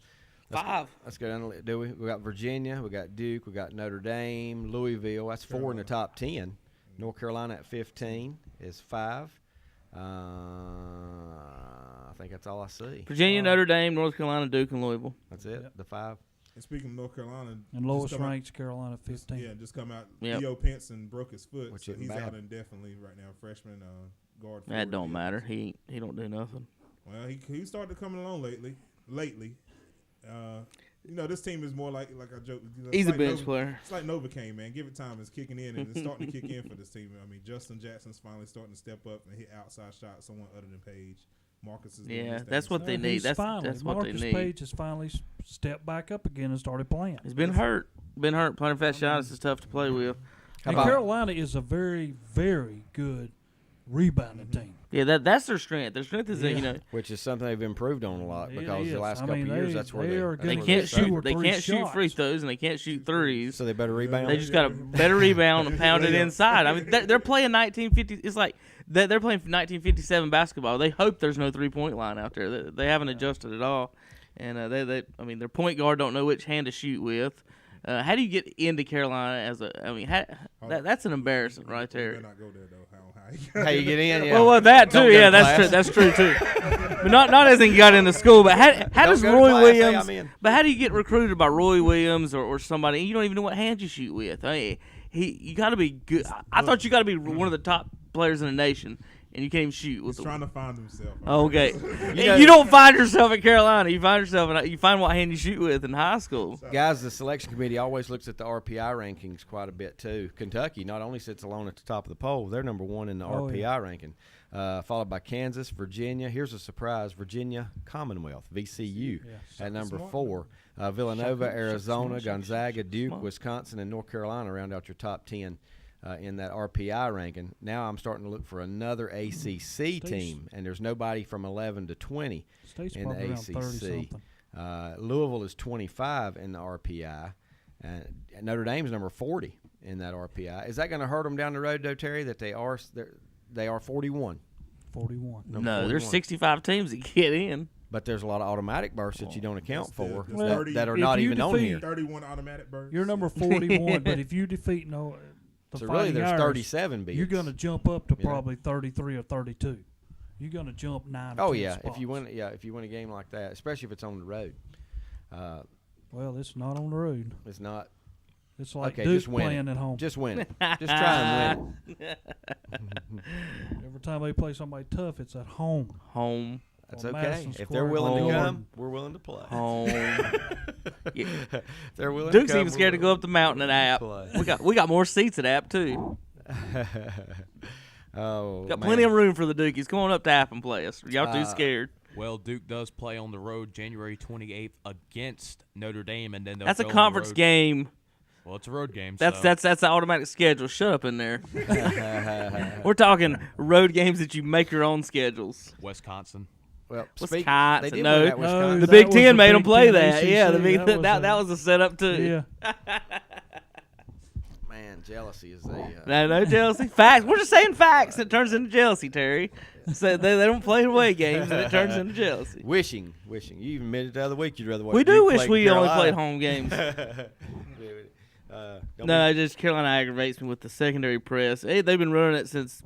5. Let's go down. Do we? We got Virginia. We got Duke. We got Notre Dame. Louisville. That's 4 in the top 10. North Carolina at 15 is 5. I think that's all I see. Virginia, Notre Dame, North Carolina, Duke, and Louisville. That's it. The 5. And speaking of North Carolina, And just lowest come out- ranks Carolina 15. Yeah, just come out. Yep. Leo Pinson broke his foot, Which so isn't he's bad. out indefinitely right now. Freshman guard. That forward. don't matter. He don't do nothing. Well, he started coming along lately. This team is more like I joke. He's it's a like bench player. It's like Novocaine, man. Give it time. It's kicking in, and it's starting to kick in for this team. I mean, Justin Jackson's finally starting to step up and hit outside shots. Someone other than Page. Marcus is doing Yeah, his that's thing. what they need. He's That's finally, what they Marcus need. Page has finally stepped back up again and started playing. He's been hurt. Playing Fat Giannis is tough to play with. And Carolina is a very, very good rebounding team. Yeah, that's their strength. Their strength is that which is something they've improved on a lot It because is. the last I couple mean, of years they- that's where they are that's They where can't started. shoot. They 3 can't shoot shots. free throws and they can't shoot threes. So they better rebound. They just got a better rebound and pound it inside. I mean, they're playing 1950. It's like they're playing 1957 basketball. They hope there's no 3-point line out there. They haven't adjusted at all, and their point guard don't know which hand to shoot with. How do you get into Carolina as a? I mean, that's an embarrassment right there. Better not go there though. How you get in? Yeah. Well, that too. Don't go Yeah, to that's class. true. That's true too. But not as he got into school. But how does go to Roy class, hey, Williams? I'm in. But how do you get recruited by Roy Williams or somebody? You don't even know what hand you shoot with. I mean, you got to be good. I thought you got to be one of the top players in the nation, and you can't even shoot with He's trying to find himself. Okay, you don't find yourself at Carolina. You find yourself. You find what hand you shoot with in high school. Guys, the selection committee always looks at the RPI rankings quite a bit too. Kentucky not only sits alone at the top of the poll, they're number 1 in the RPI ranking, followed by Kansas, Virginia. Here's a surprise: Virginia Commonwealth, VCU, at number 4. Villanova, Arizona, Gonzaga, Duke, Wisconsin, and North Carolina round out your top 10 in that RPI ranking. Now I'm starting to look for another ACC team, and there's nobody from 11 to 20 State's in the probably around 30 ACC. something. Louisville is 25 in the RPI, and Notre Dame's number 40 in that RPI. Is that going to hurt them down the road, though, Terry? That they are 41. 41. No, there's 65 teams that get in. But there's a lot of automatic berths that you don't account for Well, that are if not you even on defeat- here. 31 automatic bursts. You're number 41, but if you defeat the So really, Fighting there's Irish, 37 beats. You're going to jump up to Yeah. probably 33 or 32. You're going to jump 9 or Oh 10 yeah, spots. if you win a game like that, especially if it's on the road. Well, it's not on the road. It's not. It's like Okay, Duke just win playing it. at home. Just win it. Just try and win it. Every time they play somebody tough, it's at home. Home. That's on okay. Madison If they're Square willing to Garden. come, we're willing to play. Home. If they're willing Duke's to come, even scared to go up the mountain at App. We got more seats at App too. Oh, Got plenty of room for the Dukies. Come on up to App and play us. Y'all too scared. Well, Duke does play on the road January 28th against Notre Dame, and then they'll That's a go on the conference road. game. Well, it's a road game. That's the automatic schedule. Shut up in there. We're talking road games that you make your own schedules. Wisconsin. Well, Wisconsin. No, Wisconsin. the Big Ten made Big them play Ten that. ACC, Yeah, that was was a setup too. Yeah. Man, jealousy is a. No jealousy. Facts. We're just saying facts. It turns into jealousy, Terry. So they don't play away games, and it turns into jealousy. Wishing. You even admitted the other week you'd rather watch. We do Duke wish play we only Carolina. played home games. No, just Carolina aggravates me with the secondary press. Hey, they've been running it since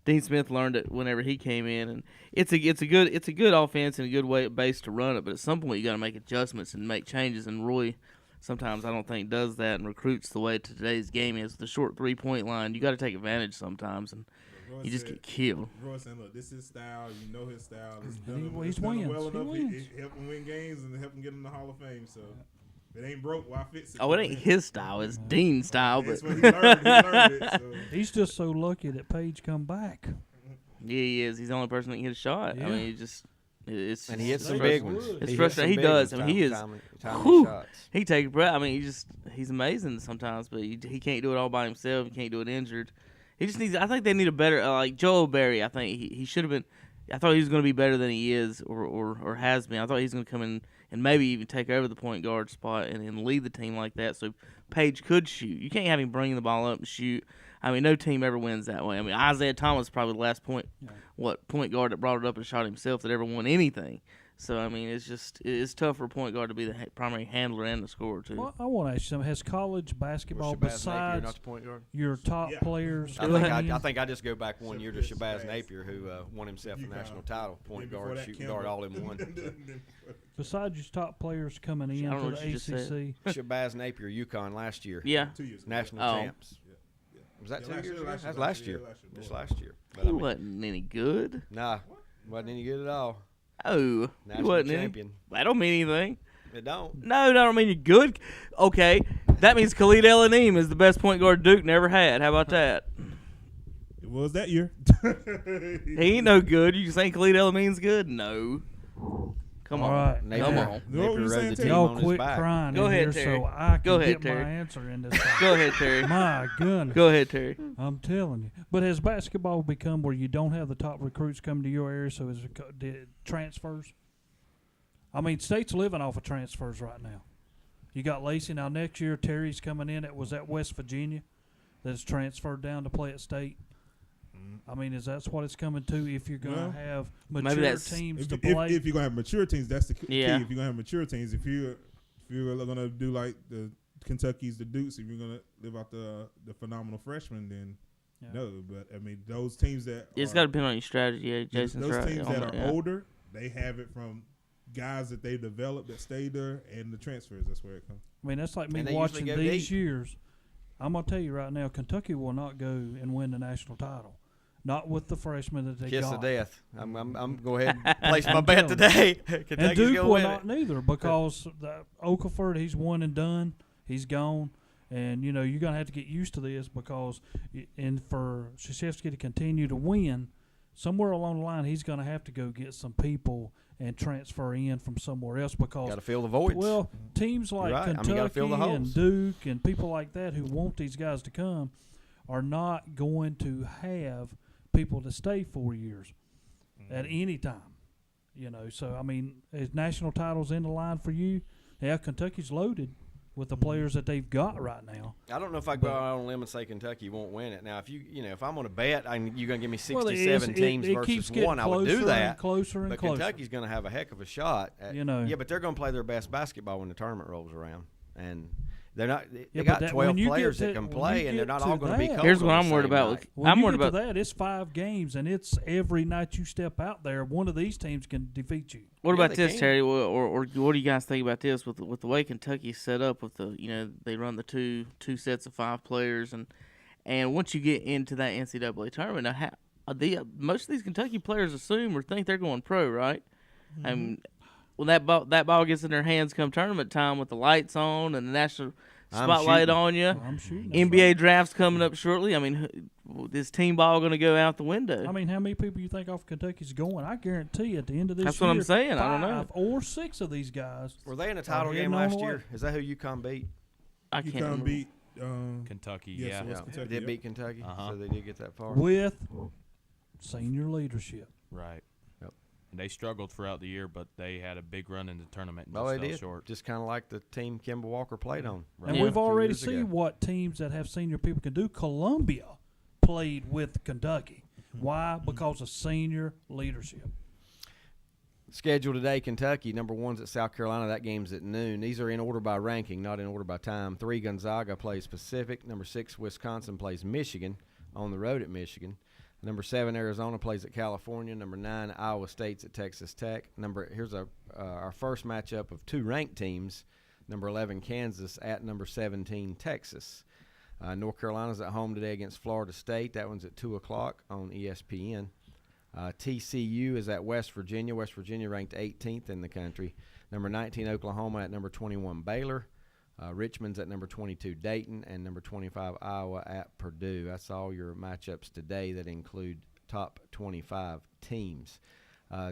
Dean Smith learned it whenever he came in, and it's a good offense and a good way base to run it. But at some point you got to make adjustments and make changes. And Roy, sometimes I don't think does that and recruits the way today's game is. The short 3-point line, you got to take advantage sometimes, and you just get killed. Roy saying, "Look, this is his style. You know his style. It's He done wins. well He enough. wins. It helped him win games and help him get in the Hall of Fame. So if it ain't broke, why fix it? Oh, it ain't his style. It's Dean's style. That's But what he learned. He learned it. So. He's just so lucky that Page come back. Yeah, he is. He's the only person that can hit a shot. Yeah. I mean, it's And he hits some frustrating. big ones. It's He hits frustrating. some He big does. ones, I mean, he is. timely Whew, shots. he takes breath. I mean, he's amazing sometimes, but he can't do it all by himself. He can't do it injured. He just needs. I think they need a better like Joel Berry. I think he should have been. I thought he was going to be better than he is or has been. I thought he was going to come in and maybe even take over the point guard spot and lead the team like that so Page could shoot. You can't have him bringing the ball up and shoot. I mean, no team ever wins that way. I mean, Isaiah Thomas is probably the last point guard that brought it up and shot himself that ever won anything. So, I mean, it's tough for a point guard to be the primary handler and the scorer, too. Well, I want to ask you something. Has college basketball, besides your top players, I think I just go back 1 year to Shabazz Napier, who won himself a national title, point guard, shooting guard, all in one. Besides your top players coming in to the ACC, Shabazz Napier, UConn last year. Yeah, 2 years ago. National champs. Was that 2 years ago? That's last year. Just last year. He wasn't any good. Nah, wasn't any good at all. Oh, he wasn't champion. That don't mean anything. It don't. No, that don't mean you're good. Okay, that means Khalid El-Anim is the best point guard Duke never had. How about that? It was that year. He ain't no good. You think Khalid El-Amin's good? No. Come on. All right. Come on. Napier rode the team y'all on quit his back. crying Go in ahead, here Terry. so I Go can ahead, get Terry. my answer in this. Go ahead, Terry. My goodness. Go ahead, Terry. I'm telling you. But has basketball become where you don't have the top recruits come to your area, so is it transfers? I mean, State's living off of transfers right now. You got Lacey. Now, next year, Terry's coming in. It was at West Virginia that's transferred down to play at State. I mean, is that what it's coming to if you're going to have mature teams to play? If you're going to have mature teams, that's the key. Yeah. If you're going to have mature teams, if you're going to do like the Kentucky's, the Dukes, if you're going to live out the phenomenal freshmen, then no. But, I mean, those teams that It's got to depend on your strategy. Yeah, Jason's those right. teams that are older, they have it from guys that they developed that stayed there and the transfers. That's where it comes. I mean, that's like me And they watching usually go these deep. years. I'm going to tell you right now, Kentucky will not go and win the national title. Not with the freshmen that they Kiss got. of death. I'm go ahead and place my I'm bet telling today. And Kentucky's Duke gonna will win not it. neither because Okafor, he's one and done. He's gone. And, you know, you're going to have to get used to this because for Krzyzewski to continue to win, somewhere along the line he's going to have to go get some people and transfer in from somewhere else because Got to fill the voids. well, teams like You're right. I mean, you gotta Kentucky fill the and holes. Duke and people like that who want these guys to come are not going to have people to stay 4 years at any time. You know, so, I mean, is national titles in the line for you? Yeah, Kentucky's loaded with the players that they've got right now. I don't know if I go out on a limb and say Kentucky won't win it. Now, if if I'm going to bet, you're going to give me 67 teams it versus keeps getting one, I would do closer that. and closer and but closer. Kentucky's going to have a heck of a shot. Yeah, but they're going to play their best basketball when the tournament rolls around, and they're not. They got 12 players that can play, and they're not all going to be. Here's what I'm worried about. I'm worried about that. It's 5 games, and it's every night you step out there, one of these teams can defeat you. What about this, Terry? Or what do you guys think about this with the way Kentucky's set up with they run the two sets of 5 players and once you get into that NCAA tournament, now most of these Kentucky players assume or think they're going pro, right? When that ball gets in their hands come tournament time with the lights on and the spotlight on you. I'm shooting. NBA draft's coming up shortly. I mean, is team ball going to go out the window? I mean, how many people you think off Kentucky's going? I guarantee you at the end of this year. That's what I'm saying. I don't know. 5 or 6 of these guys. Were they in a title game last year? Is that who UConn beat? I can't UConn remember. beat Kentucky. yes, Yeah. it was Kentucky, They did yep. beat Kentucky, so they did get that far. With senior leadership. Right. Yep. And they struggled throughout the year, but they had a big run in the tournament and Oh, just they fell did. short. Just kind of like the team Kimball Walker played on. And a we've few already years seen ago. what teams that have senior people can do. Columbia played with Kentucky. Why? Because of senior leadership. Schedule today, Kentucky, number 1's at South Carolina. That game's at noon. These are in order by ranking, not in order by time. 3, Gonzaga plays Pacific. Number 6, Wisconsin plays Michigan on the road at Michigan. Number 7, Arizona plays at California. Number 9, Iowa State's at Texas Tech. Here's our first matchup of 2 ranked teams. Number 11, Kansas at number 17, Texas. North Carolina's at home today against Florida State. That one's at 2 o'clock on ESPN. TCU is at West Virginia. West Virginia ranked 18th in the country. Number 19, Oklahoma at number 21, Baylor. Richmond's at number 22, Dayton, and number 25, Iowa at Purdue. That's all your matchups today that include top 25 teams.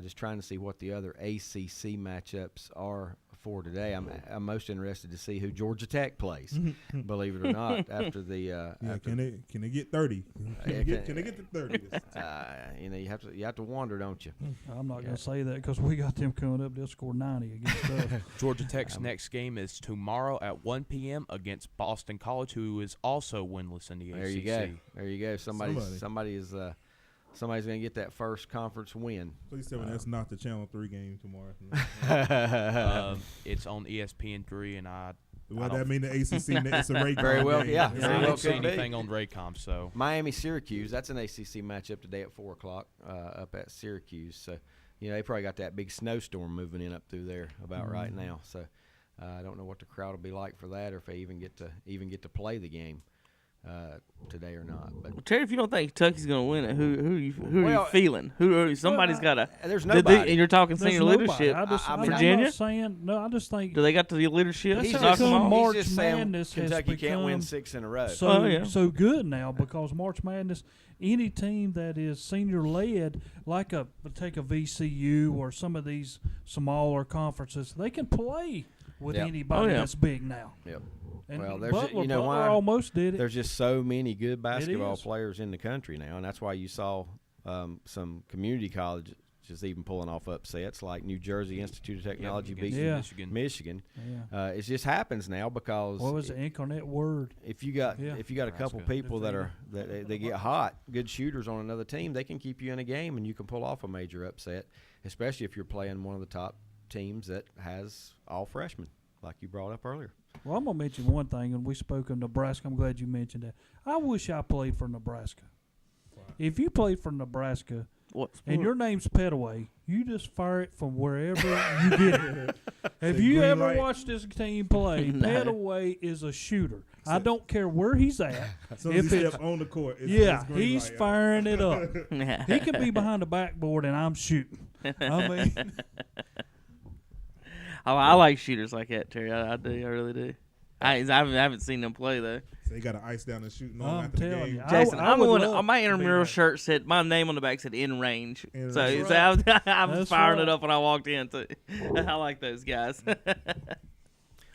Just trying to see what the other ACC matchups are for today. I'm most interested to see who Georgia Tech plays. Believe it or not, after the can they get 30? Can they get to 30? You have to wonder, don't you? I'm not going to say that because we got them coming up. They'll score 90 against us. Georgia Tech's next game is tomorrow at 1 p.m. against Boston College, who is also winless in the ACC. There you go. Somebody's going to get that first conference win. Please tell me that's not the Channel 3 game tomorrow. It's on ESPN3, and Well, that mean the ACC. It's a Raycom. Very well, game. yeah. I Very well don't see could be. anything on Raycom. So Miami-Syracuse, that's an ACC matchup today at 4 o'clock up at Syracuse. So, they probably got that big snowstorm moving in up through there about right now. So, I don't know what the crowd will be like for that, or if they even get to play the game today or not. But Terry, if you don't think Kentucky's going to win it, who are you feeling? Somebody's got to. There's nobody. And you're talking There's senior nobody. leadership. I'm Virginia. not saying, no, I just think. Do they got the leadership? That's to how knock them come off? March He's just saying Madness has Kentucky can't win become 6 in a row. So good now because March Madness, any team that is senior led, like take a VCU or some of these smaller conferences, they can play with anybody that's big now. Yep. And well, Butler, why? Butler almost did it. There's just so many good basketball is. players in the country now, and that's why you saw some community colleges even pulling off upsets, like New Jersey Institute of Technology beating Michigan. Yeah. It just happens now because what was the Incarnate Word? If you got a couple people that they get hot, good shooters on another team, they can keep you in a game and you can pull off a major upset, especially if you're playing one of the top teams that has all freshmen, like you brought up earlier. Well, I'm going to mention one thing, and we spoke of Nebraska. I'm glad you mentioned that. I wish I played for Nebraska. Wow. If you played for Nebraska and your name's Petaway, you just fire it from wherever you get it. Have you ever watched this team play? No. Petaway is a shooter. I don't care where he's at. So if he step on the court, he's firing it up. He could be behind the backboard, and I'm shooting. I mean... I like shooters like that, Terry. I do. I really do. I haven't seen them play though. So you got to ice down and shooting on after the game. Jason, my intramural shirt said my name on the back said in range. I was firing it up when I walked in too. I like those guys.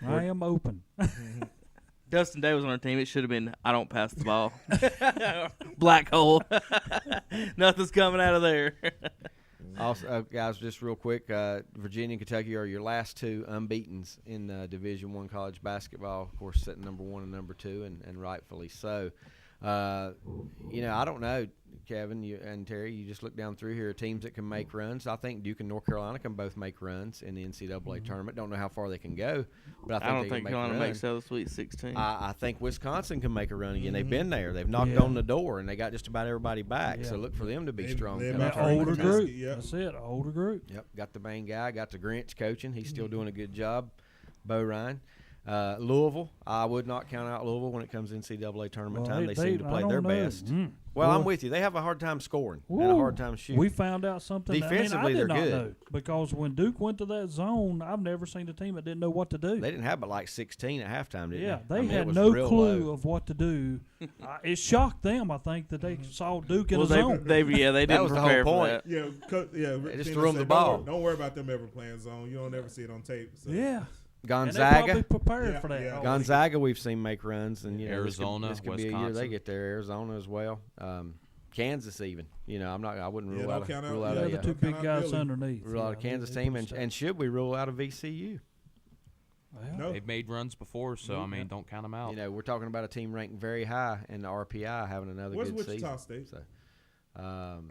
I am open. Dustin Day was on our team. It should have been I don't pass the ball. Black hole. Nothing's coming out of there. Also, guys, just real quick, Virginia and Kentucky are your last 2 unbeatens in Division I college basketball. Of course, sitting number 1 and number 2, and rightfully so. I don't know, Kevin and Terry. You just look down through here, teams that can make runs. I think Duke and North Carolina can both make runs in the NCAA tournament. Don't know how far they can go, but I don't think Carolina makes the Sweet 16. I think Wisconsin can make a run again. They've been there. They've knocked on the door, and they got just about everybody back. So look for them to be strong. Older group. That's it, older group. Yep, got the main guy, got the Grinch coaching. He's still doing a good job. Bo Ryan. Louisville, I would not count out Louisville when it comes NCAA tournament Well, time. They seem to play their best. Well, I'm with you. They have a hard time scoring and a hard time shooting. We found out something. Defensively, I did they're not good. know, because when Duke went to that zone, I've never seen a team that didn't know what to do. They didn't have but like 16 at halftime, did they? Yeah, I they mean, it had was no real clue low. of what to do. It shocked them, I think, that they saw Duke in a they zone. didn't That was the whole prepare for point. that. They just Pitino threw them said, the ball. Don't worry about them ever playing zone. You don't ever see it on tape. So. Yeah. Gonzaga. And they probably prepared for that. Gonzaga, we've seen make runs, and Arizona, this could be a year Wisconsin. they get there. Arizona as well. Kansas even. I wouldn't rule out. Rule out the a, two big guys underneath. Rule out a Kansas team, and should we rule out a VCU? Well, they've made runs before, so I mean, don't count them out. We're talking about a team ranked very high in the RPI having another Where's good Wichita season. State? So,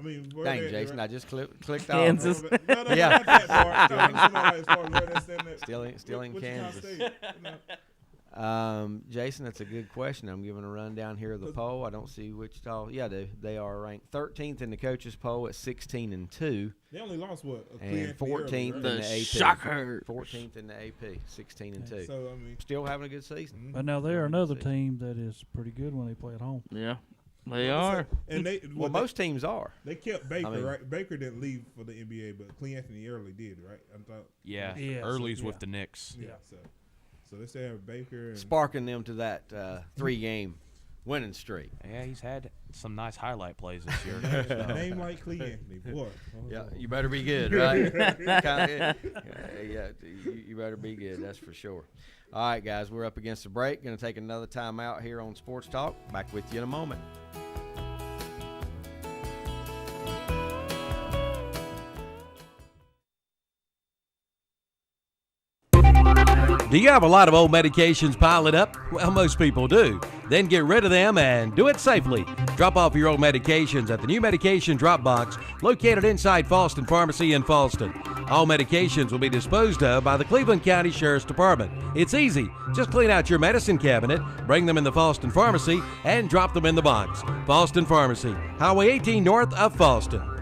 dang, Jason, I just clicked Kansas. off. No, Yeah. not that part. Still in Kansas. State. Jason, that's a good question. I'm giving a rundown here of the poll. I don't see Wichita. Yeah, they are ranked 13th in the coaches poll at 16-2. They only lost what? And 14th in the AP. Shocker. 14th in the AP, 16-2. So I mean, still having a good season. But now they're another team that is pretty good when they play at home. Yeah, they are. And most teams are. They kept Baker, I mean- right? Baker didn't leave for the NBA, but Clean Anthony Early did, right? I thought. Yeah, Yeah. Early's Yeah. with the Knicks. Yeah. So they still have Baker. And Sparking them to that 3-game winning streak. Yeah, he's had some nice highlight plays this year. Name like Clean Anthony, boy. Yeah, you better be good, right? Yeah, you better be good. That's for sure. All right, guys, we're up against the break. Going to take another time out here on Sports Talk. Back with you in a moment. Do you have a lot of old medications piling up? Well, most people do. Then get rid of them and do it safely. Drop off your old medications at the new medication drop box located inside Falston Pharmacy in Falston. All medications will be disposed of by the Cleveland County Sheriff's Department. It's easy. Just clean out your medicine cabinet, bring them in the Falston Pharmacy, and drop them in the box. Falston Pharmacy, Highway 18 north of Falston.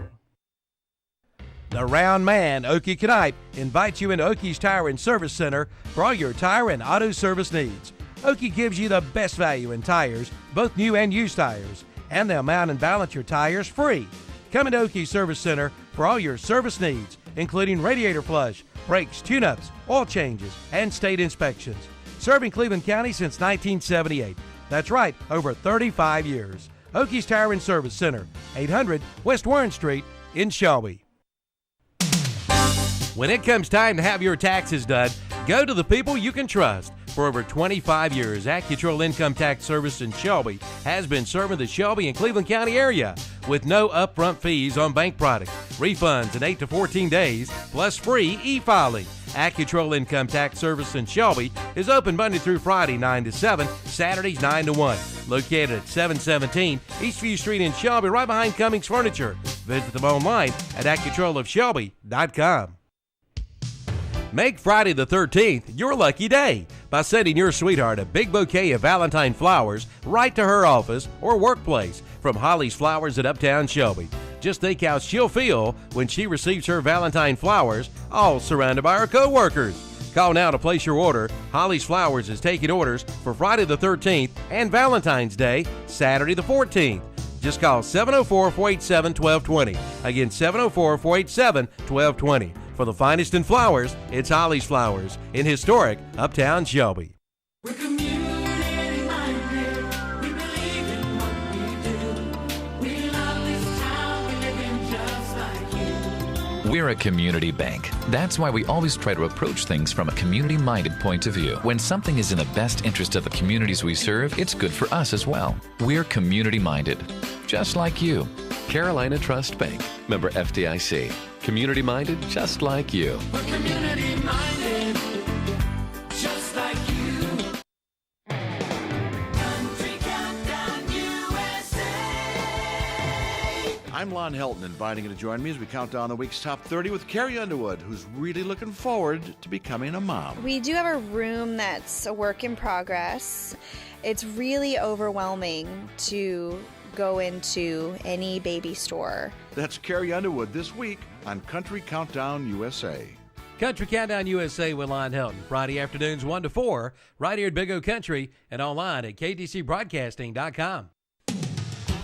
The Round Man, Okie Knipe, invites you into Okie's Tire and Service Center for all your tire and auto service needs. Okie gives you the best value in tires, both new and used tires, and they'll mount and balance your tires free. Come into Okie's Service Center for all your service needs, including radiator flush, brakes, tune-ups, oil changes, and state inspections. Serving Cleveland County since 1978. That's right, over 35 years. Okie's Tire and Service Center, 800 West Warren Street in Shelby. When it comes time to have your taxes done, go to the people you can trust. For over 25 years, AccuTrol Income Tax Service in Shelby has been serving the Shelby and Cleveland County area with no upfront fees on bank products, refunds in 8 to 14 days, plus free e-filing. AccuTrol Income Tax Service in Shelby is open Monday through Friday 9 to 7, Saturdays 9 to 1. Located at 717 Eastview Street in Shelby, right behind Cummings Furniture. Visit them online at AccuTrolofShelby.com. Make Friday the 13th your lucky day by sending your sweetheart a big bouquet of Valentine flowers right to her office or workplace from Holly's Flowers at Uptown Shelby. Just think how she'll feel when she receives her Valentine flowers, all surrounded by her co-workers. Call now to place your order. Holly's Flowers is taking orders for Friday the 13th and Valentine's Day, Saturday the 14th. Just call 704-487-1220. Again, 704-487-1220. For the finest in flowers, it's Holly's Flowers in historic Uptown Shelby. We're community minded. We believe in what we do. We love this town. We live in just like you. We're a community bank. That's why we always try to approach things from a community-minded point of view. When something is in the best interest of the communities we serve, it's good for us as well. We're community-minded, just like you. Carolina Trust Bank, member FDIC. Community-minded, just like you. We're community minded. Just like you. Country Countdown USA. I'm Lon Helton, inviting you to join me as we count down the week's top 30 with Carrie Underwood, who's really looking forward to becoming a mom. We do have a room that's a work in progress. It's really overwhelming to go into any baby store. That's Carrie Underwood this week on Country Countdown USA. Country Countdown USA with Lon Helton, Friday afternoons 1 to 4, right here at Big O Country and online at ktcbroadcasting.com.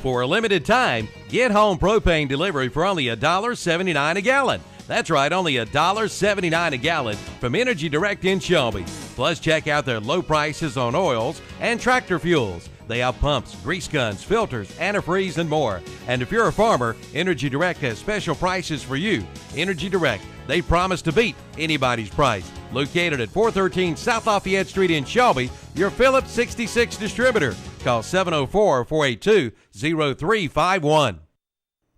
For a limited time, get home propane delivery for only $1.79 a gallon. That's right, only $1.79 a gallon from Energy Direct in Shelby. Plus, check out their low prices on oils and tractor fuels. They have pumps, grease guns, filters, antifreeze, and more. And if you're a farmer, Energy Direct has special prices for you. Energy Direct, they promise to beat anybody's price. Located at 413 South Lafayette Street in Shelby, your Phillips 66 distributor. Call 704-482-0351.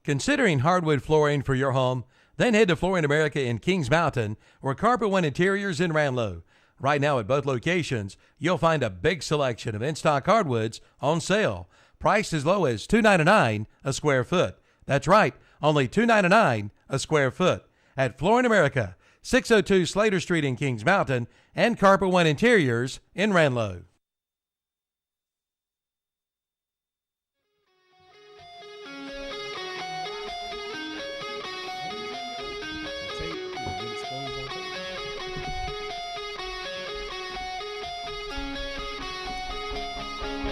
Considering hardwood flooring for your home? Then head to Flooring America in Kings Mountain or Carpet One Interiors in Ranlow. Right now at both locations, you'll find a big selection of in-stock hardwoods on sale. Priced as low as $2.99 a square foot. That's right, only $2.99 a square foot. At Flooring America, 602 Slater Street in Kings Mountain and Carpet One Interiors in Ranlow.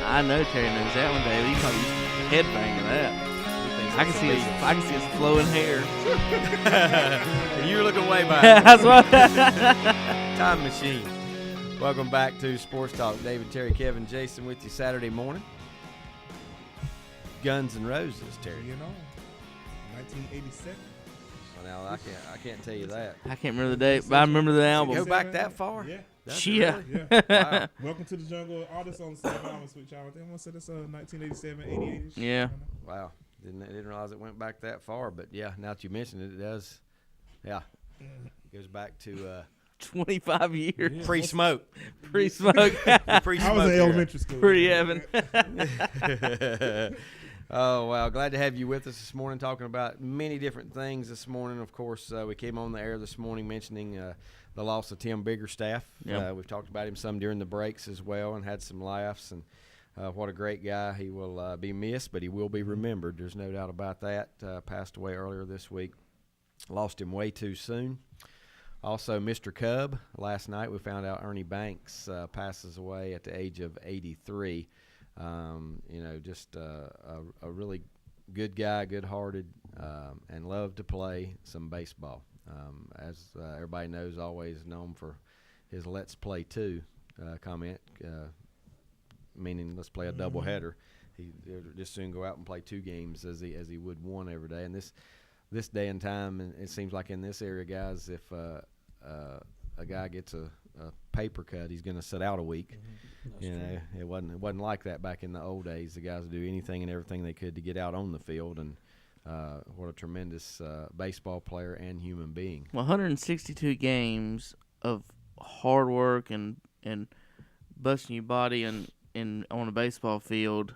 I know Terry knows that one, David. He's probably headbanging that. I can see his flowing hair. You're looking way back. That's what. Time machine. Welcome back to Sports Talk. David, Terry, Kevin, Jason with you Saturday morning. Guns N' Roses, Terry. You know, 1987. Well, now I can't tell you that. I can't remember the date, but I remember the album. Go back that far? Yeah. Yeah. Really? Wow. Welcome to the Jungle. Artists on 7 albums with y'all. I think I want to say that's 1987, 88. Yeah. Wow. Didn't realize it went back that far, but yeah, now that you mentioned it, it does. Yeah. Goes back to 25 years. Pre-smoke. Pre-smoke. Pre-smoke. I was in elementary school. Pre-Evan. Oh, wow. Glad to have you with us this morning, talking about many different things this morning. Of course, we came on the air this morning mentioning the loss of Tim Biggerstaff. Yep. We've talked about him some during the breaks as well and had some laughs. And what a great guy. He will be missed, but he will be remembered. There's no doubt about that. Passed away earlier this week. Lost him way too soon. Also, Mr. Cub. Last night we found out Ernie Banks passes away at the age of 83. Just a really good guy, good-hearted, and loved to play some baseball. As everybody knows, always known for his "Let's play two" comment, meaning let's play a doubleheader. He would just soon go out and play 2 games as he would one every day. And this day and time, and it seems like in this area, guys, if a guy gets a paper cut, he's going to sit out a week. It wasn't like that back in the old days. The guys would do anything and everything they could to get out on the field, and what a tremendous baseball player and human being. 162 games of hard work and busting your body and on a baseball field.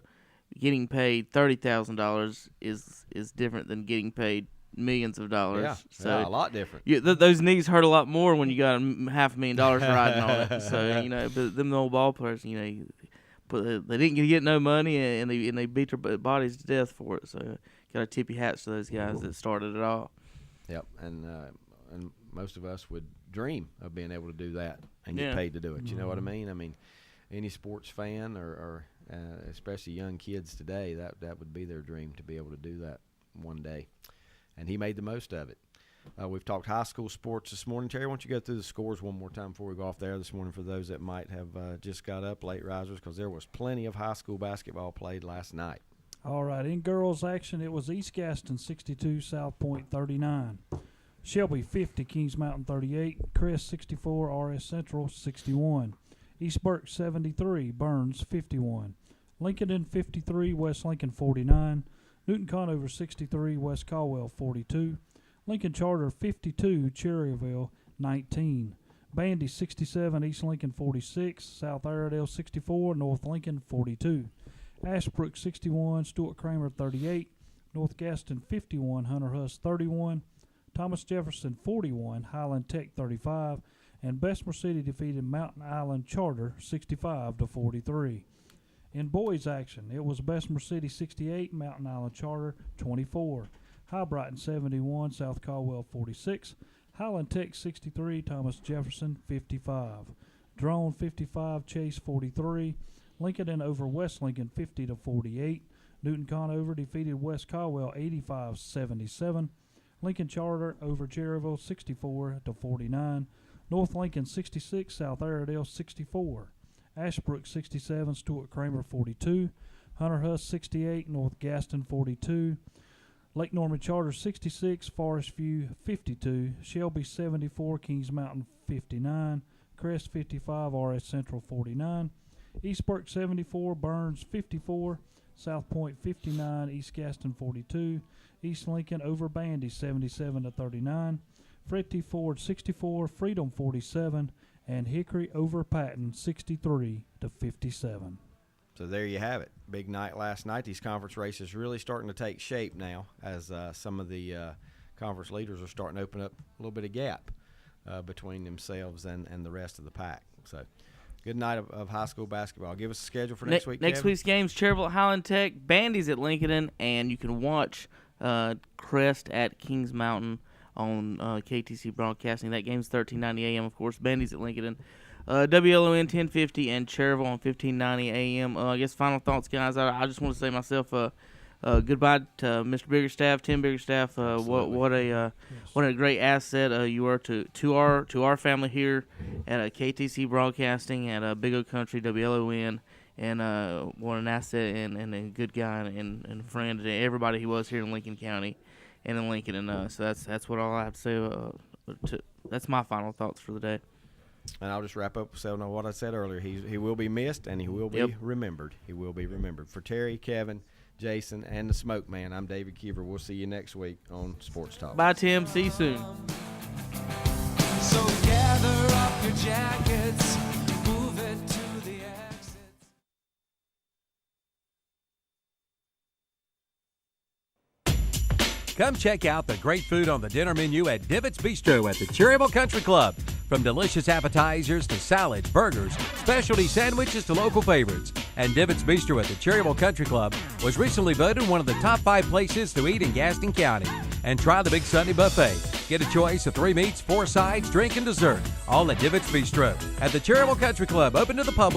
Getting paid $30,000 is different than getting paid millions of dollars. Yeah, a lot different. Those knees hurt a lot more when you got $500,000 riding on it. So but them old ball players, but they didn't get no money and they beat their bodies to death for it. So got to tip your hats to those guys that started it all. Yep, and most of us would dream of being able to do that and get paid to do it. You know what I mean? I mean, any sports fan or especially young kids today, that would be their dream, to be able to do that one day. And he made the most of it. We've talked high school sports this morning. Terry, why don't you go through the scores one more time before we go off there this morning for those that might have just got up, late risers, because there was plenty of high school basketball played last night. All right, in girls action, it was East Gaston 62, South Point 39. Shelby 50, Kings Mountain 38, Crest 64, RS Central 61. East Burke 73, Burns 51. Lincoln 53, West Lincoln 49. Newton Conover 63, West Caldwell 42. Lincoln Charter 52, Cherryville 19. Bandy 67, East Lincoln 46. South Iredell 64, North Lincoln 42. Ashbrook 61, Stuart Kramer 38. North Gaston 51, Hunter Huss 31. Thomas Jefferson 41, Highland Tech 35. And Bessemer City defeated Mountain Island Charter 65-43. In boys action, it was Bessemer City 68, Mountain Island Charter 24. High Brighton 71, South Caldwell 46. Highland Tech 63, Thomas Jefferson 55. Drone 55, Chase 43. Lincoln over West Lincoln 50-48. Newton Conover defeated West Caldwell 85-77. Lincoln Charter over Cherryville 64-49. North Lincoln 66, South Airedale 64. Ashbrook 67, Stuart Kramer 42. Hunter Huss 68, North Gaston 42. Lake Norman Charter 66, Forest View 52. Shelby 74, Kings Mountain 59. Crest 55, RS Central 49. East Burke 74, Burns 54. South Point 59, East Gaston 42. East Lincoln over Bandy 77-39. Fretty Ford 64, Freedom 47, and Hickory over Patton 63-57. So there you have it. Big night last night. These conference races really starting to take shape now as some of the conference leaders are starting to open up a little bit of gap between themselves and the rest of the pack. So good night of high school basketball. Give us a schedule for next week, Next Kevin. week's games, Cherryville at Highland Tech, Bandy's at Lincoln, and you can watch Crest at Kings Mountain on KTC Broadcasting. That game's 13:90 a.m., of course. Bandy's at Lincoln. WLON 1050 and Cherryville on 1590 a.m. I guess final thoughts, guys. I just want to say myself goodbye to Mr. Biggerstaff, Tim Biggerstaff. What a great asset you are to our family here at KTC Broadcasting at Big Oak Country WLON, and what an asset and a good guy and a friend to everybody he was here in Lincoln County and in Lincoln. And so that's what all I have to say. That's my final thoughts for the day. And I'll just wrap up with saying what I said earlier. He will be missed, and he will be remembered. He will be remembered. For Terry, Kevin, Jason, and the Smoke Man, I'm David Kiever. We'll see you next week on Sports Talk. Bye, Tim. See you soon. So gather up your jackets, move it to the exits. Come check out the great food on the dinner menu at Divots Bistro at the Cherryville Country Club. From delicious appetizers to salads, burgers, specialty sandwiches to local favorites. And Divots Bistro at the Cherryville Country Club was recently voted one of the top 5 places to eat in Gaston County. And try the Big Sunday Buffet. Get a choice of 3 meats, 4 sides, drink, and dessert. All at Divots Bistro at the Cherryville Country Club, open to the public.